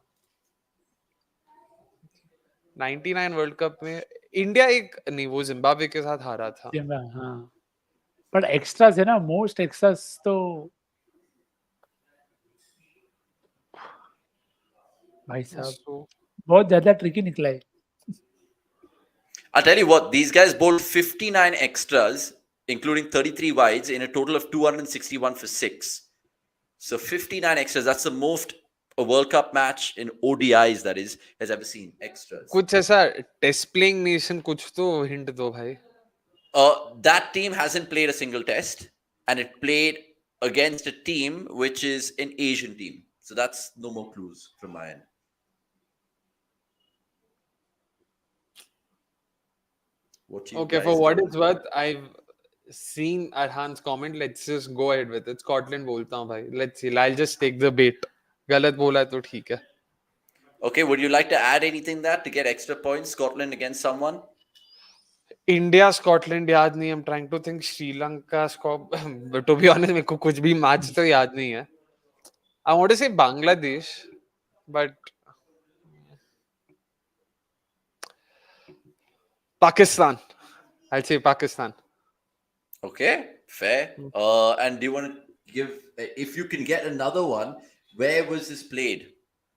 99 वर्ल्ड कप में इंडिया एक नहीं, वो जिम्बाब्वे के साथ हारा था. हाँ. पर एक्स्ट्रास है ना, मोस्ट एक्स्ट्रास तो भाई साहब बहुत ज्यादा ट्रिकी निकला है. I'll tell you what, these guys bowled 59 extras, including 33 wides, in a total of 261 for 6. So 59 extras, that's the most a World Cup match in ODIs, that is, has ever seen. Extras. कुछ ऐसा test playing nation कुछ तो hint दो भाई. That team hasn't played a single test, and it played against a team which is an Asian team. So that's no more clues from my end. Okay, for what it's worth, Seen Arhan's comment, let's just go ahead with it. Scotland बोलता हूँ भाई. Let's see. I'll just take the bait. गलत बोला तो ठीक है. Okay, would you like to add anything that to get extra points? Scotland against someone? India, Scotland याद नहीं. I'm trying to think. Sri Lanka, but to be honest, मेरे को कुछ भी match तो याद नहीं है. I want to say Bangladesh, but Pakistan. I'll say Pakistan. Okay, fair. And do you want to give, if you can get another one, where was this played,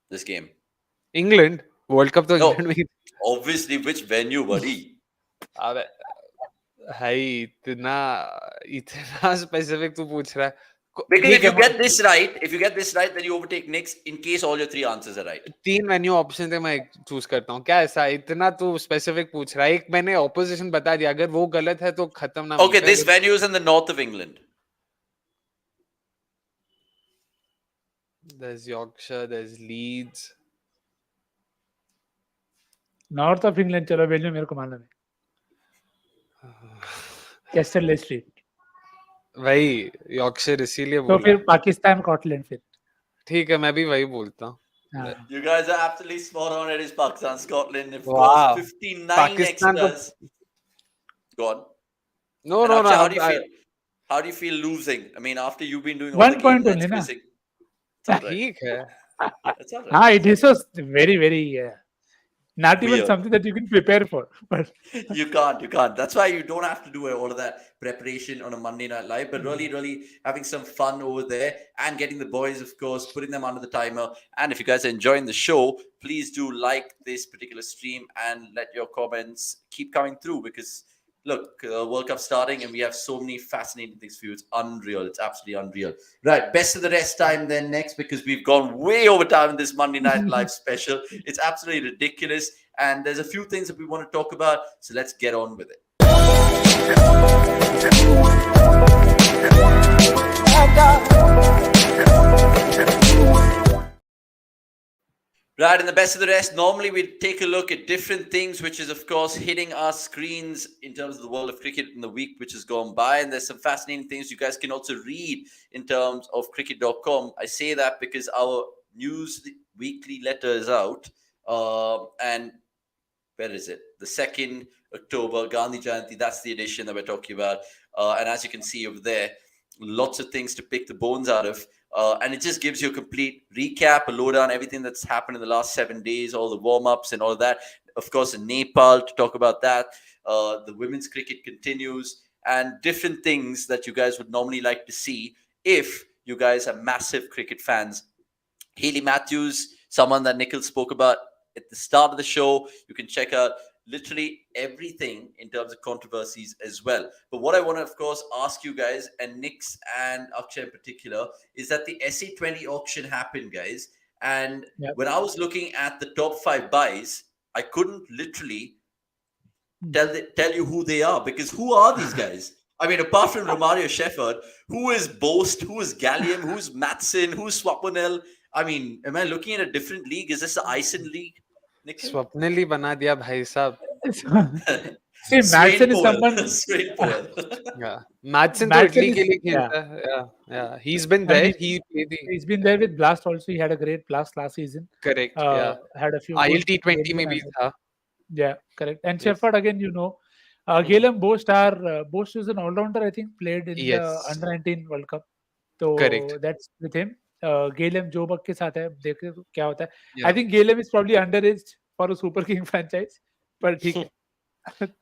this game? England. World Cup तो No. England में. Obviously, which venue, buddy? अबे भाई इतना specific तू पूछ रहा है. Because if you get this right, then you overtake Knicks in case all your 3 answers are right. 3 menu option थे, मैं चूज करता हूँ. क्या ऐसा इतना तू स्पेसिफिक पूछ रहा है? एक मैंने ऑपोजिशन बता दिया, अगर वो गलत है तो खत्म ना. Okay, this venue is in the north of England. There's Yorkshire, there's Leeds. North of England. चलो वेन्यू मेरे को मालूम है. कैस्टरले स्ट्रीट. वही यॉर्कशायर इसीलिए तो बोला. फिर पाकिस्तान स्कॉटलैंड. फिर ठीक है, मैं भी वही बोलता हूँ. You guys are absolutely spot on. It is Pakistan, Scotland. Of Wow. course, 59 Pakistan extras. Go on. No, And no, Akshay, no. how do you feel? How do you feel losing? I mean, after you've been doing all 1 the point games, only, that's na? missing. It's all right. ठीक है. It's all right. हाँ, it was very, very not even Weird. something that you can prepare for. But You can't. That's why you don't have to do all of that preparation on a Monday Night Live, but really having some fun over there and getting the boys, of course, putting them under the timer. And if you guys are enjoying the show, please do like this particular stream and let your comments keep coming through, because look, World Cup starting and we have so many fascinating things for you. It's unreal. It's absolutely unreal. Right, best of the rest time then next, because we've gone way over time in this Monday Night Live special. It's absolutely ridiculous. And there's a few things that we want to talk about. So let's get on with it. Right, in the best of the rest, normally we take a look at different things, which is, of course, hitting our screens in terms of the world of cricket in the week which has gone by. And there's some fascinating things you guys can also read in terms of cricket.com. I say that because our news weekly letter is out. And where is it? The 2nd October, Gandhi Jayanti, that's the edition that we're talking about. And as you can see over there, lots of things to pick the bones out of. And it just gives you a complete recap, a lowdown, everything that's happened in the last 7 days, all the warm-ups and all of that. Of course, in Nepal, to talk about that. The women's cricket continues, and different things that you guys would normally like to see if you guys are massive cricket fans. Hayley Matthews, someone that Nikhil spoke about at the start of the show. You can check out literally everything in terms of controversies as well. But what I want to, of course, ask you guys, and Nix and Akshay in particular, is that the SA20 auction happened, guys. And when I was looking at the top 5 buys, I couldn't literally tell you who they are, because who are these guys? I mean, apart from Romario Shepherd, who is Boast, who is Gallium, who's Matson, who's Swapnil? I mean, am I looking at a different league? Is this the Ison league? Swapnil ही बना दिया भाई साहब. see, Matson is someone. Straight Powell. Yeah, Matson तो Matson Italy के is- लिए खेलता है. Yeah. He's been there. He's been there with Blast also. He had a great Blast last season. Correct. Yeah. Had a few. IL good T20 games में भी and- था. Yeah, correct. And Yes. Shepherd again, Galem Boast Boast is an all-rounder. I think played in Yes. the Under-19 World Cup. So Correct. that's with him. Galem Joe Buck के साथ है. देखे क्या होता है. Yeah. I think Galem is probably underaged for a Super King franchise. But ठीक है.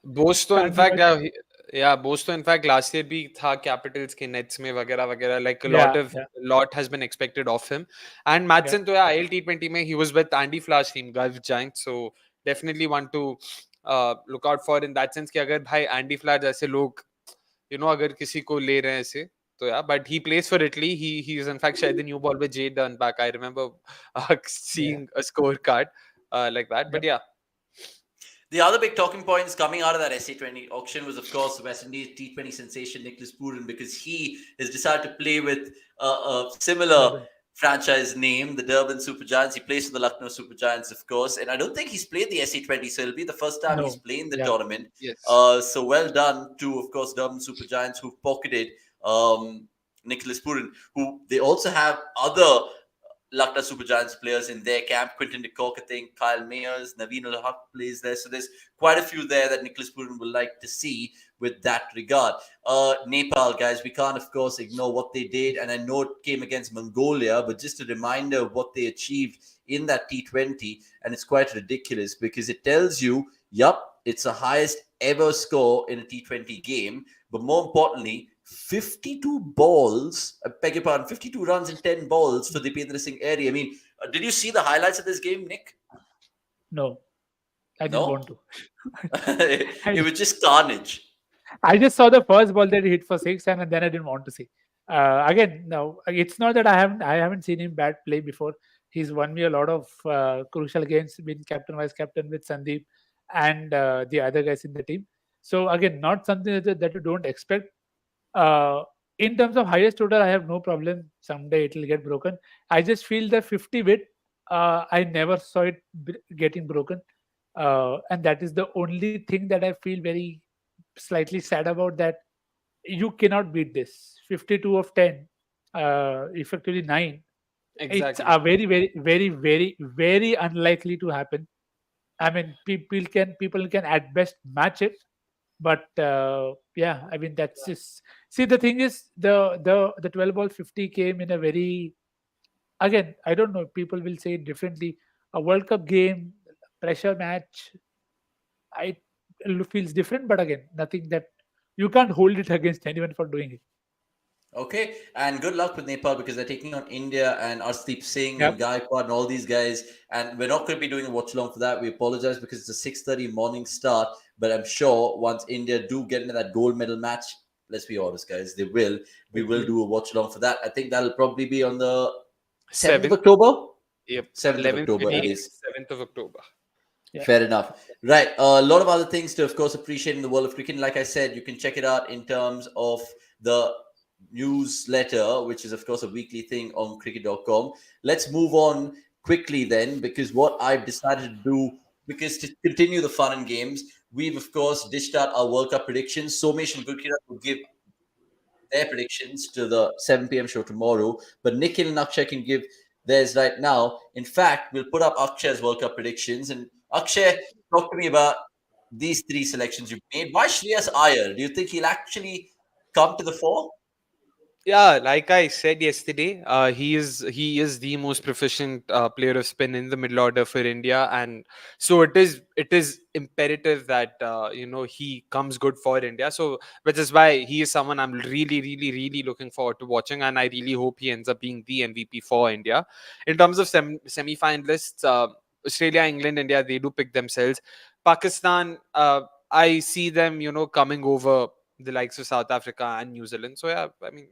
Boast तो in Can't fact do Boast तो in fact last year भी था Capitals के Nets में वगैरह. Like a Yeah, lot has been expected of him. And Matson तो IL T20 में he was with Andy Flash team Gulf Giants. So definitely want to look out for in that sense कि अगर भाई Andy Flash जैसे लोग अगर किसी को ले रहे हैं ऐसे तो but he plays for Italy. He is in fact shared the new ball with Jay Dunback. I remember seeing a scorecard like that. But yeah. The other big talking points coming out of that SA20 auction was, of course, West Indies T20 sensation Nicholas Pooran, because he has decided to play with a similar franchise name, the Durban Super Giants. He plays for the Lucknow Super Giants, of course. And I don't think he's played the SE20, so it'll be the first time he's No. playing the Yeah. tournament. Yes. So well done to, of course, Durban Super Giants, who've pocketed Nicholas Purin, who they also have other Lucknow Super Giants players in their camp. Quinton de Kock, I think, Kyle Mayers, Naveen Ul Haq plays there. So there's quite a few there that Nicholas Purin would like to see with that regard. Nepal, guys, we can't, of course, ignore what they did. And I know it came against Mongolia, but just a reminder of what they achieved in that T20. And it's quite ridiculous because it tells you, yup, it's the highest ever score in a T20 game. But more importantly, 52 balls, I beg your pardon, 52 runs and 10 balls for Dipendra Singh Airy. I mean, did you see the highlights of this game, Nick? No, I didn't No? want to. It was just carnage. I just saw the first ball that he hit for six, and then I didn't want to see. Again, no, it's not that I haven't seen him bat play before. He's won me a lot of crucial games, been captain, vice captain with Sandeep and the other guys in the team. So again, not something that you don't expect. Uh, in terms of highest total, I have no problem. Someday it will get broken. I just feel the 50 bit. I never saw it getting broken, and that is the only thing that I feel very slightly sad about. That you cannot beat this 52 of 10, effectively 9. It's Exactly. a very unlikely to happen. I mean, people can at best match it, but yeah, I mean that's just, see, the thing is, the 12 ball 50 came in a very, again, I don't know, people will say it differently, a World Cup game, pressure match. I feels different, but again, nothing that you can't hold it against anyone for doing it. Okay, and good luck with Nepal because they're taking on India and Arshdeep Singh and Yep. Gaikwad and all these guys. And we're not going to be doing a watch along for that. We apologize because it's a 6:30 morning start. But I'm sure once India do get into that gold medal match, let's be honest, guys, they will. We will Hopefully. do a watch along for that. I think that'll probably be on the 7th of 7th. October. Yep. 7th of 11th, October it 15th, is. 7th of October. Yeah. Fair enough. Right. A lot of other things to, of course, appreciate in the world of cricket. Like I said, you can check it out in terms of the newsletter, which is, of course, a weekly thing on cricket.com. Let's move on quickly then, because what I've decided to do, because to continue the fun and games, we've, of course, dished out our World Cup predictions. Somesh and Gurkira will give their predictions to the 7 p.m. show tomorrow, but Nikhil and Akshay can give theirs right now. In fact, we'll put up Akshay's World Cup predictions. And Akshay, talk to me about these three selections you've made. Why Shreyas Iyer? Do you think he'll actually come to the fore? Yeah, like I said yesterday, he is the most proficient player of spin in the middle order for India, and so it is imperative that he comes good for India. So which is why he is someone I'm really looking forward to watching, and I really hope he ends up being the MVP for India. In terms of semi-finalists, Australia, England, India, they do pick themselves. Pakistan, I see them, coming over the likes of South Africa and New Zealand. So yeah, I mean,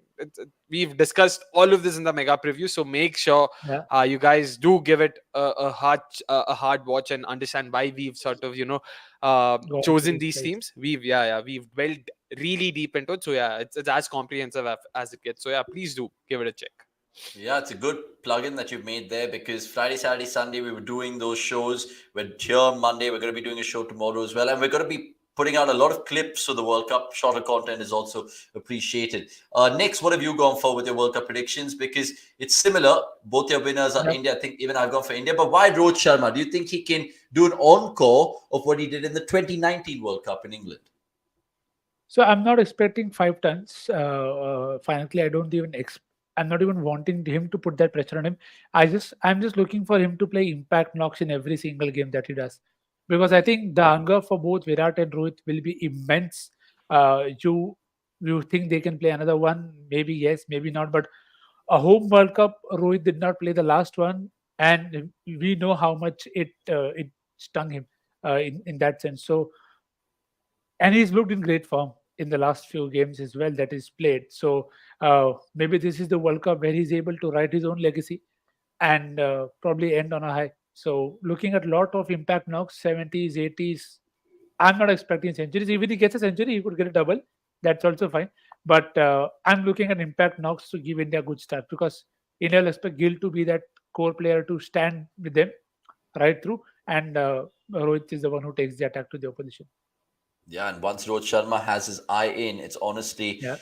we've discussed all of this in the mega preview. So make sure Yeah. you guys do give it a hard watch and understand why we've sort of Go on to chosen each these side. teams. We've dwelled really deep into it. So yeah, it's as comprehensive as it gets. So yeah, please do give it a check. Yeah, it's a good plug-in that you've made there because Friday, Saturday, Sunday, we were doing those shows. We're here on Monday. We're going to be doing a show tomorrow as well. And we're going to be putting out a lot of clips for the World Cup. Shorter content is also appreciated. Next, what have you gone for with your World Cup predictions? Because it's similar. Both your winners are Yep. India. I think even I've gone for India. But why Rohit Sharma? Do you think he can do an encore of what he did in the 2019 World Cup in England? So I'm not expecting 5 tons. Finally, I'm not even wanting him to put that pressure on him. I'm just looking for him to play impact knocks in every single game that he does, because I think the hunger for both Virat and Rohit will be immense. You think they can play another one? Maybe yes, maybe not. But a home World Cup, Rohit did not play the last one, and we know how much it stung him in that sense. So, and he's looked in great form in the last few games as well that he's played. So maybe this is the World Cup where he's able to write his own legacy and probably end on a high. So looking at a lot of impact knocks, 70s, 80s. I'm not expecting centuries. If he gets a century, he could get a double. That's also fine. But I'm looking at impact knocks to give India a good start, because India will expect Gill to be that core player to stand with them right through, and Rohit is the one who takes the attack to the opposition. Yeah, and once Rohit Sharma has his eye in, it's honestly Yeah.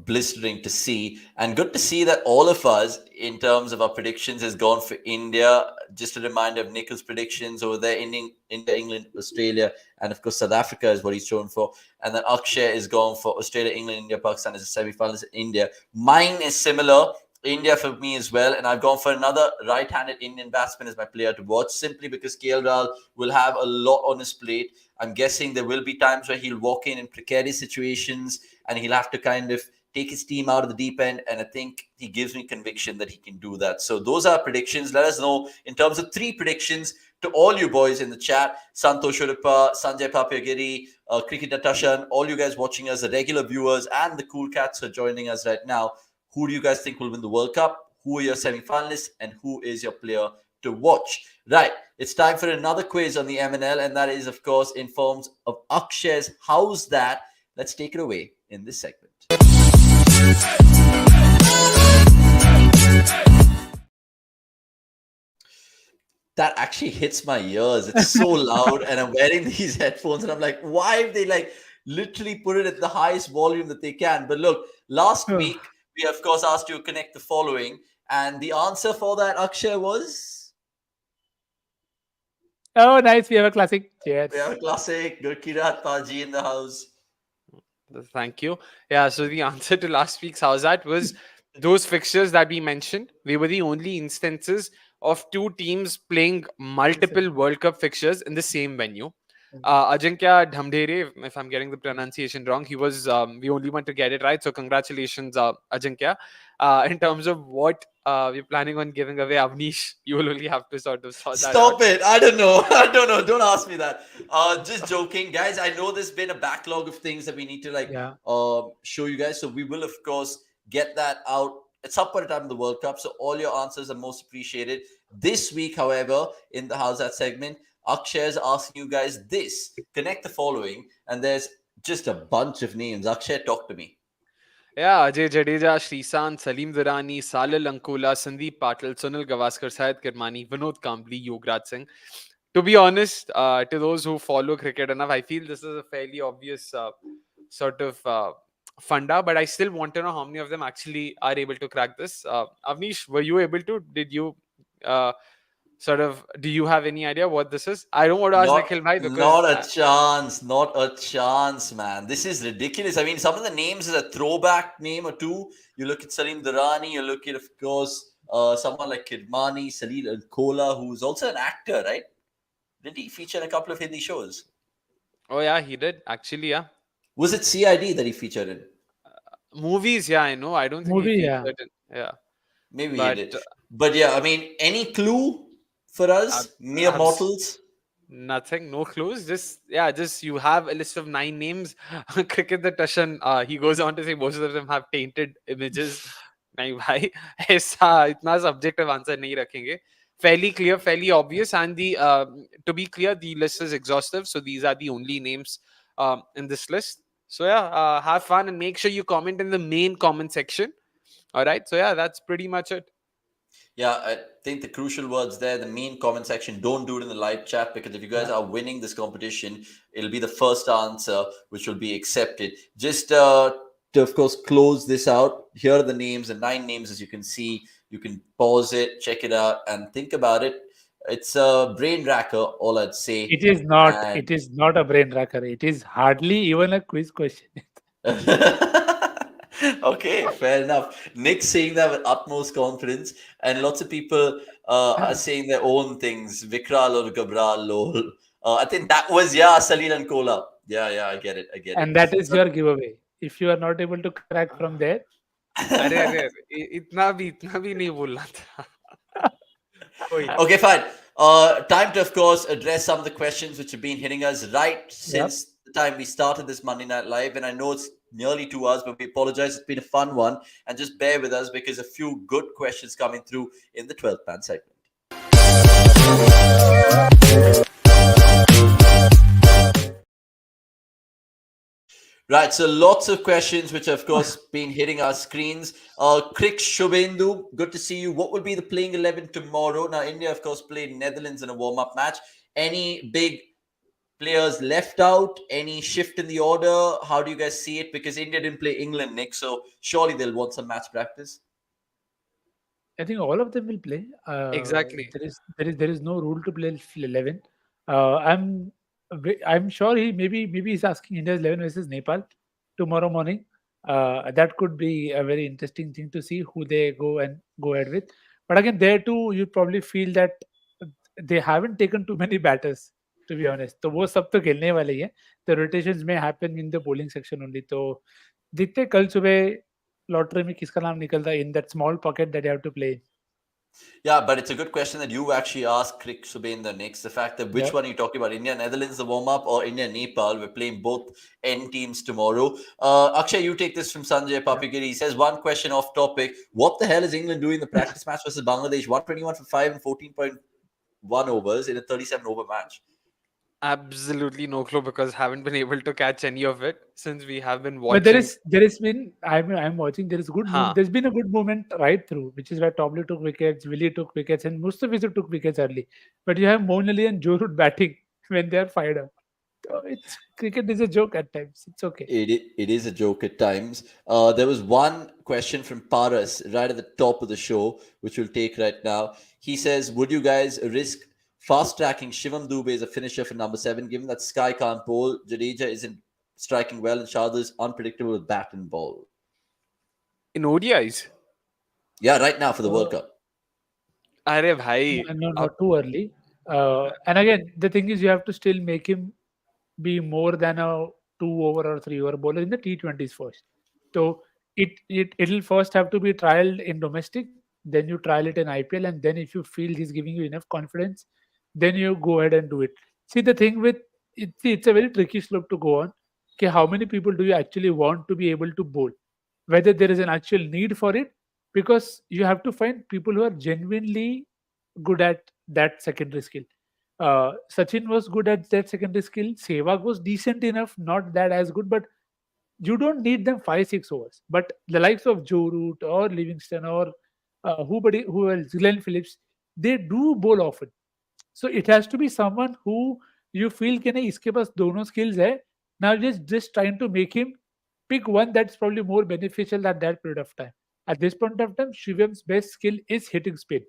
blistering to see. And good to see that all of us, in terms of our predictions, has gone for India. Just a reminder of Nikhil's predictions over there in India, England, Australia, and of course South Africa is what he's shown for. And then Akshay is going for Australia, England, India, Pakistan as a semi-finalist. India. Mine is similar. India for me as well, and I've gone for another right-handed Indian batsman as my player to watch, simply because KL Rahul will have a lot on his plate. I'm guessing there will be times where he'll walk in precarious situations and he'll have to kind of take his team out of the deep end, and I think he gives me conviction that he can do that. So those are predictions. Let us know in terms of 3 predictions to all you boys in the chat. Santosh Urippa, Sanjay Papyagiri, Cricket Natashan, all you guys watching us, the regular viewers, and the cool cats who are joining us right now. Who do you guys think will win the World Cup? Who are your semi-finalists? And who is your player to watch? Right, it's time for another quiz on the MNL, and that is, of course, in forms of Akshay's Howzzat. Let's take it away in this segment. That actually hits my ears. It's so loud, and I'm wearing these headphones, and I'm like, why have they literally put it at the highest volume that they can? But look, last week, we of course asked you to connect the following, and the answer for that, Akshay, was... Oh, nice. We have a classic. Cheers. We have a classic. Gurkirat Taji in the house. Thank you. Yeah, so the answer to last week's Howzzat was those fixtures that we mentioned. They were the only instances of 2 teams playing multiple World Cup fixtures in the same venue. Ajinkya Dhamdhere, if I'm getting the pronunciation wrong, he was the only one to get it right. So congratulations, Ajinkya. In terms of what we're planning on giving away, Avnish, you will only have to sort of sort that out. Stop it. I don't know. I don't know. Don't ask me that. Just joking. Guys, I know there's been a backlog of things that we need to show you guys. So we will, of course, get that out at some point in time in the World Cup. So all your answers are most appreciated. This week, however, in the Howzzat segment, Akshay is asking you guys this. Connect the following, and there's just a bunch of names. Akshay, talk to me. Yeah, Ajay Jadeja, Srisant, Salim Durrani, Salil Ankola, Sandeep Patil, Sunil Gavaskar, Syed Kirmani, Vinod Kambli, Yuvraj Singh. To be honest, to those who follow cricket enough, I feel this is a fairly obvious sort of funda, but I still want to know how many of them actually are able to crack this. Avnish, were you able to? Did you do you have any idea what this is? I don't want to ask Nikhil bhai because... Not a chance, man. This is ridiculous. I mean, some of the names is a throwback name or two. You look at Salim Durrani, you look at, of course, someone like Kirmani, Salil Ankola, who's also an actor, right? Did he feature in a couple of Hindi shows? Oh, yeah, he did. Actually, yeah. Was it CID that he featured in? Movies, yeah, I know. I don't think he featured in. Yeah. Maybe he did. But yeah, I mean, any clue for us, mere mortals? Nothing, no clues. Just you have a list of 9 names. Cricket the Tashan, he goes on to say most of them have tainted images. नहीं भाई ऐसा इतना subjective answer नहीं रखेंगे. Fairly clear, fairly obvious, and the to be clear, the list is exhaustive. So these are the only names in this list. So yeah, have fun and make sure you comment in the main comment section. All right. So yeah, that's pretty much it. Yeah, I think the crucial words there, the main comment section, don't do it in the live chat, because if you guys are winning this competition, it'll be the first answer which will be accepted. Just to, of course, close this out, here are the names, the 9 names, as you can see. You can pause it, check it out, and think about it. It's a brain racker, all I'd say. It is not. It is not a brain racker. It is hardly even a quiz question. Okay, fair enough. Nick's saying that with utmost confidence, and lots of people are saying their own things. Vikral or Gabral, lol. I think that was, Salil and Kola. Yeah, I get it. And that is your giveaway. If you are not able to crack from there. अरे इतना भी नहीं बोलना था. Okay, fine. Time to, of course, address some of the questions which have been hitting us right since the time we started this Monday Night Live. And I know it's nearly 2 hours, but we apologize. It's been a fun one. And just bear with us because a few good questions coming through in the 12th man segment. Right, so lots of questions which have, of course, been hitting our screens. Krik Shubhendu, good to see you. What will be the playing 11 tomorrow? Now, India, of course, played Netherlands in a warm-up match. Any big players left out? Any shift in the order? How do you guys see it? Because India didn't play England, Nick, so surely they'll want some match practice. I think all of them will play. Exactly. There is no rule to play 11. I'm sure maybe he's asking India's 11 versus Nepal tomorrow morning. That could be a very interesting thing to see who they go ahead with. But again, there too, you probably feel that they haven't taken too many batters. To be honest, तो वो सब तो खेलने वाले ही हैं. The rotations may happen in the bowling section only. तो देखते हैं कल सुबह लॉटरी में किसका नाम निकलता है in that small pocket that you have to play. Yeah, but it's a good question that you actually asked Krik Subhendra next. The fact that which Yeah. one are you talking about? India, Netherlands, the warm up, or India, Nepal? We're playing both N teams tomorrow. Akshay, you take this from Sanjay Papigiri. He says, one question off topic. What the hell is England doing in the practice match versus Bangladesh? 121 for 5 and 14.1 overs in a 37 over match. Absolutely no clue because haven't been able to catch any of it since we have been But watching. there has been I'm watching. There is Huh. there's been a good movement right through, which is where Tobley took wickets, Willie took wickets, and Mustafiz took wickets early. But you have Moeen Ali and Joe Root batting when they are fired up. So it's cricket is a joke at times. It's okay. It is a joke at times. There was one question from Paras right at the top of the show, which we'll take right now. He says, would you guys risk fast tracking Shivam Dubey as a finisher for number 7, given that Sky can't bowl, Jadeja isn't striking well, and Shardul's unpredictable with bat and ball? In ODIs? Yeah, right now for the World Cup. Arey bhai. No, not too early. And again, the thing is, you have to still make him be more than a 2 over or 3 over bowler in the T20s first. So it'll first have to be trialed in domestic, then you trial it in IPL, and then if you feel he's giving you enough confidence, then you go ahead and do it. See, the thing with it's a very tricky slope to go on. Okay, how many people do you actually want to be able to bowl? Whether there is an actual need for it, because you have to find people who are genuinely good at that secondary skill. Sachin was good at that secondary skill. Sehwag was decent enough, not that as good, but you don't need them 5-6 overs. But the likes of Joe Root or Livingston or who else, Glenn Phillips, they do bowl often. So it has to be someone who you feel can iske paas dono skills hai. Now just trying to make him pick one that's probably more beneficial at that period of time. At this point of time, Shivam's best skill is hitting spin.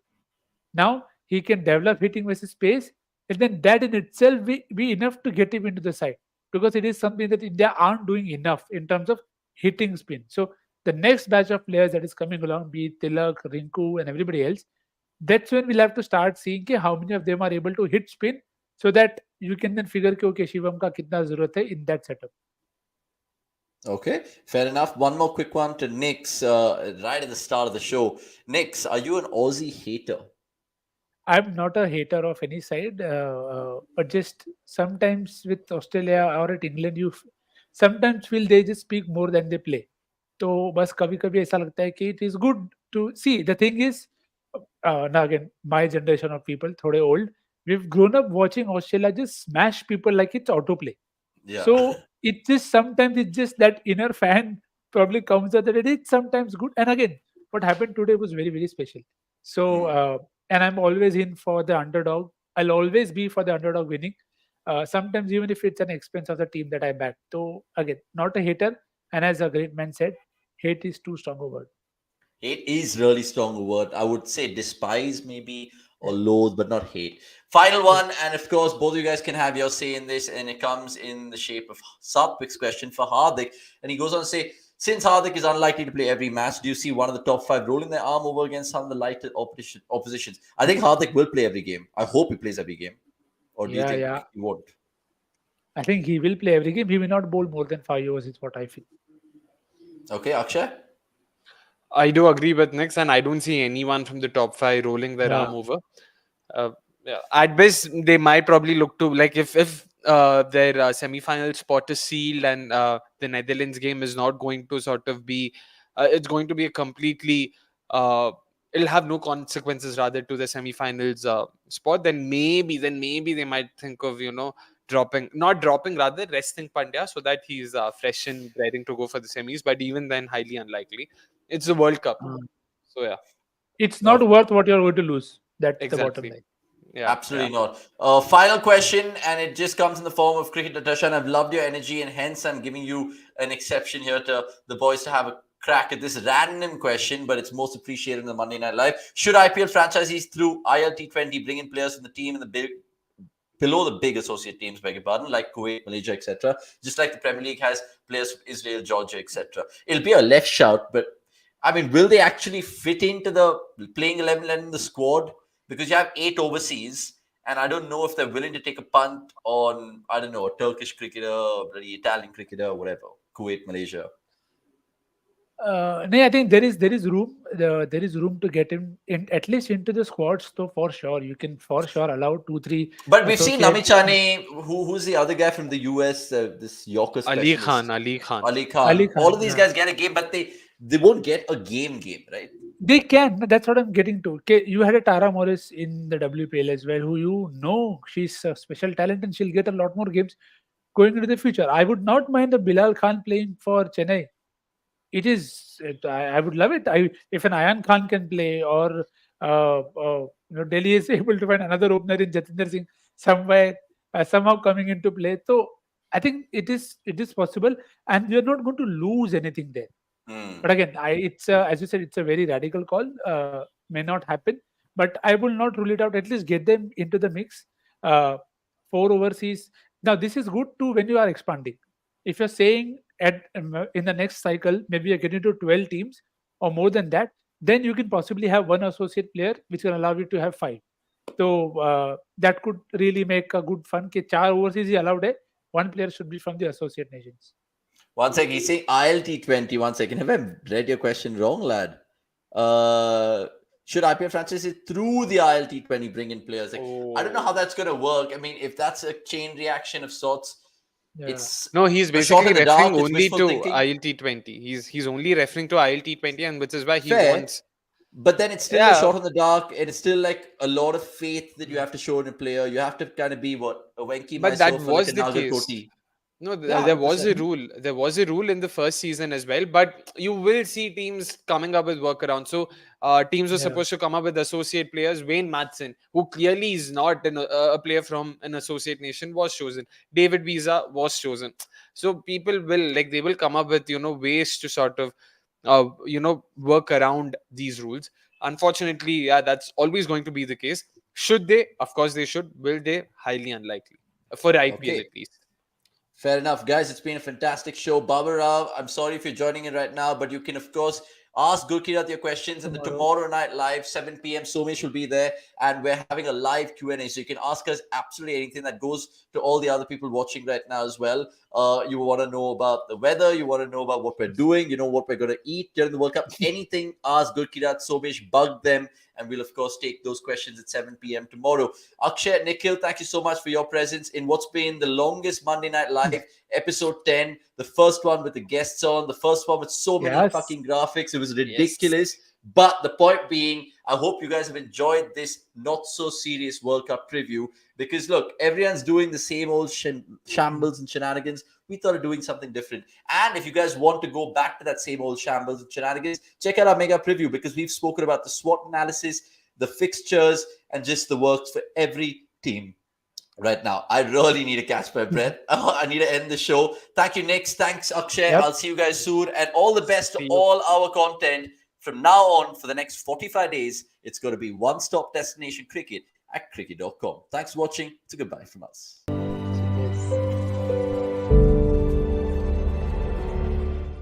Now he can develop hitting versus pace, and then that in itself be enough to get him into the side, because it is something that India aren't doing enough in terms of hitting spin. So the next batch of players that is coming along, be it Tilak, Rinku, and everybody else, that's when we'll have to start seeing how many of them are able to hit spin, so that you can then figure okay, Shivam ka kitna zarurat hai in that setup. Okay, fair enough. One more quick one to Nix, right at the start of the show. Nix, are you an Aussie hater? I'm not a hater of any side, but just sometimes with Australia or at England, sometimes feel they just speak more than they play. तो बस कभी-कभी ऐसा लगता है कि it is good to see. The thing is, now again, my generation of people, थोड़े old, we've grown up watching Australia just smash people like it's autoplay. Yeah. So sometimes it's just that inner fan probably comes out that it is sometimes good. And again, what happened today was very, very special. So, and I'm always in for the underdog. I'll always be for the underdog winning. Sometimes even if it's an expense of the team that I back. So again, not a hater. And as a great man said, hate is too strong a word. Hate is really strong a word. I would say despise maybe or loathe, but not hate. Final one, and of course, both of you guys can have your say in this, and it comes in the shape of Satvik's question for Hardik. And he goes on to say, since Hardik is unlikely to play every match, do you see one of the top 5 rolling their arm over against some of the lighter oppositions? I think Hardik will play every game. I hope he plays every game. Or do you think he won't? I think he will play every game. He will not bowl more than 5 overs, is what I feel. Okay, Akshay? I do agree with Nix, and I don't see anyone from the top 5 rolling their arm over. At best, they might probably look to, like, if their semi-final spot is sealed and the Netherlands game is not going to sort of be, it's going to be a completely, it'll have no consequences rather to the semi-finals spot. Then maybe they might think of resting Pandya so that he's fresh and raring to go for the semis. But even then, highly unlikely. It's the World Cup, so yeah, It's not worth what you're going to lose. That's the bottom exactly. line. Yeah, Absolutely not. Final question, and it just comes in the form of cricket. Darshan, I've loved your energy, and hence I'm giving you an exception here to the boys to have a crack at this random question, but it's most appreciated in the Monday Night Live. Should IPL franchisees through ILT20 bring in players from the team in the below the big associate teams, beg your pardon, like Kuwait, Malaysia, etc., just like the Premier League has players from Israel, Georgia, etc.? It'll be a left shout, but I mean, will they actually fit into the playing 11 in the squad? Because you have 8 overseas, and I don't know if they're willing to take a punt on, I don't know, a Turkish cricketer, bloody Italian cricketer, whatever, Kuwait, Malaysia. No, I think there is room. There is room to get him in at least into the squads. So for sure, you can for sure allow 2-3. But we've seen associate- Namichane, who's the other guy from the US, this Yorker Ali specialist? Khan. Ali Khan, All of these yeah. guys get a game, but they won't get a game, right? They can. That's what I'm getting to. Okay, you had a Tara Morris in the WPL as well, who she's a special talent and she'll get a lot more games going into the future. I would not mind a Bilal Khan playing for Chennai. I would love it. If an Ayan Khan can play, or Delhi is able to find another opener in Jatinder Singh somewhere, somehow coming into play. So I think it is possible, and we are not going to lose anything there. But again, it's as you said, it's a very radical call. May not happen, but I will not rule it out. At least get them into the mix. 4 overseas. Now this is good too when you are expanding. If you're saying in the next cycle, maybe you're getting to 12 teams or more than that, then you can possibly have one associate player, which can allow you to have 5. So that could really make a good fun. Ke 4 overseas is allowed. One player should be from the associate nations. One second, he's saying ILT20. One second, have I read your question wrong, lad? Should IPL franchises through the ILT20 bring in players? Like, I don't know how that's going to work. I mean, if that's a chain reaction of sorts, it's no. He's a shot basically in the referring dark, it's only wishful to thinking. ILT20. He's only referring to ILT20, and which is why he Fair. wants. But then it's still a shot in the dark, and it's still like a lot of faith that you have to show in a player. You have to kind of be what a Wenky But that myself, or was like a the Nagar case. Koti. No, Yeah, there was a 100%. rule. There was a rule in the first season as well, but you will see teams coming up with workarounds. So teams were supposed to come up with associate players. Wayne Madsen, who clearly is not a player from an associate nation, was chosen. David Visa was chosen. So people they will come up with ways to sort of work around these rules. Unfortunately, yeah, that's always going to be the case. Should they? Of course they should. Will they? Highly unlikely for IPL at least. Fair enough, guys. It's been a fantastic show. Baba Rao, I'm sorry if you're joining in right now, but you can, of course, ask Gurkirat your questions in the Tomorrow Night Live, 7 p.m. Somesh will be there, and we're having a live Q&A. So you can ask us absolutely anything that goes to all the other people watching right now as well. You want to know about the weather. You want to know about what we're doing. You know what we're going to eat during the World Cup. Anything, ask Gurkirat, Somesh, bug them. And we'll, of course, take those questions at 7 p.m. tomorrow. Akshay, Nikhil, thank you so much for your presence in what's been the longest Monday Night Live, episode 10. The first one with the guests on. The first one with so many fucking graphics. It was ridiculous. Yes. But the point being, I hope you guys have enjoyed this not-so-serious World Cup preview. Because, look, everyone's doing the same old shambles and shenanigans. We thought of doing something different. And if you guys want to go back to that same old shambles and shenanigans, check out our mega preview because we've spoken about the SWOT analysis, the fixtures, and just the works for every team right now. I really need to catch my breath. I need to end the show. Thank you, Nick. Thanks, Akshay. I'll see you guys soon. And all the best to all our content. From now on, for the next 45 days, it's going to be one-stop destination cricket at cricket.com. Thanks for watching. It's a goodbye from us. Yes.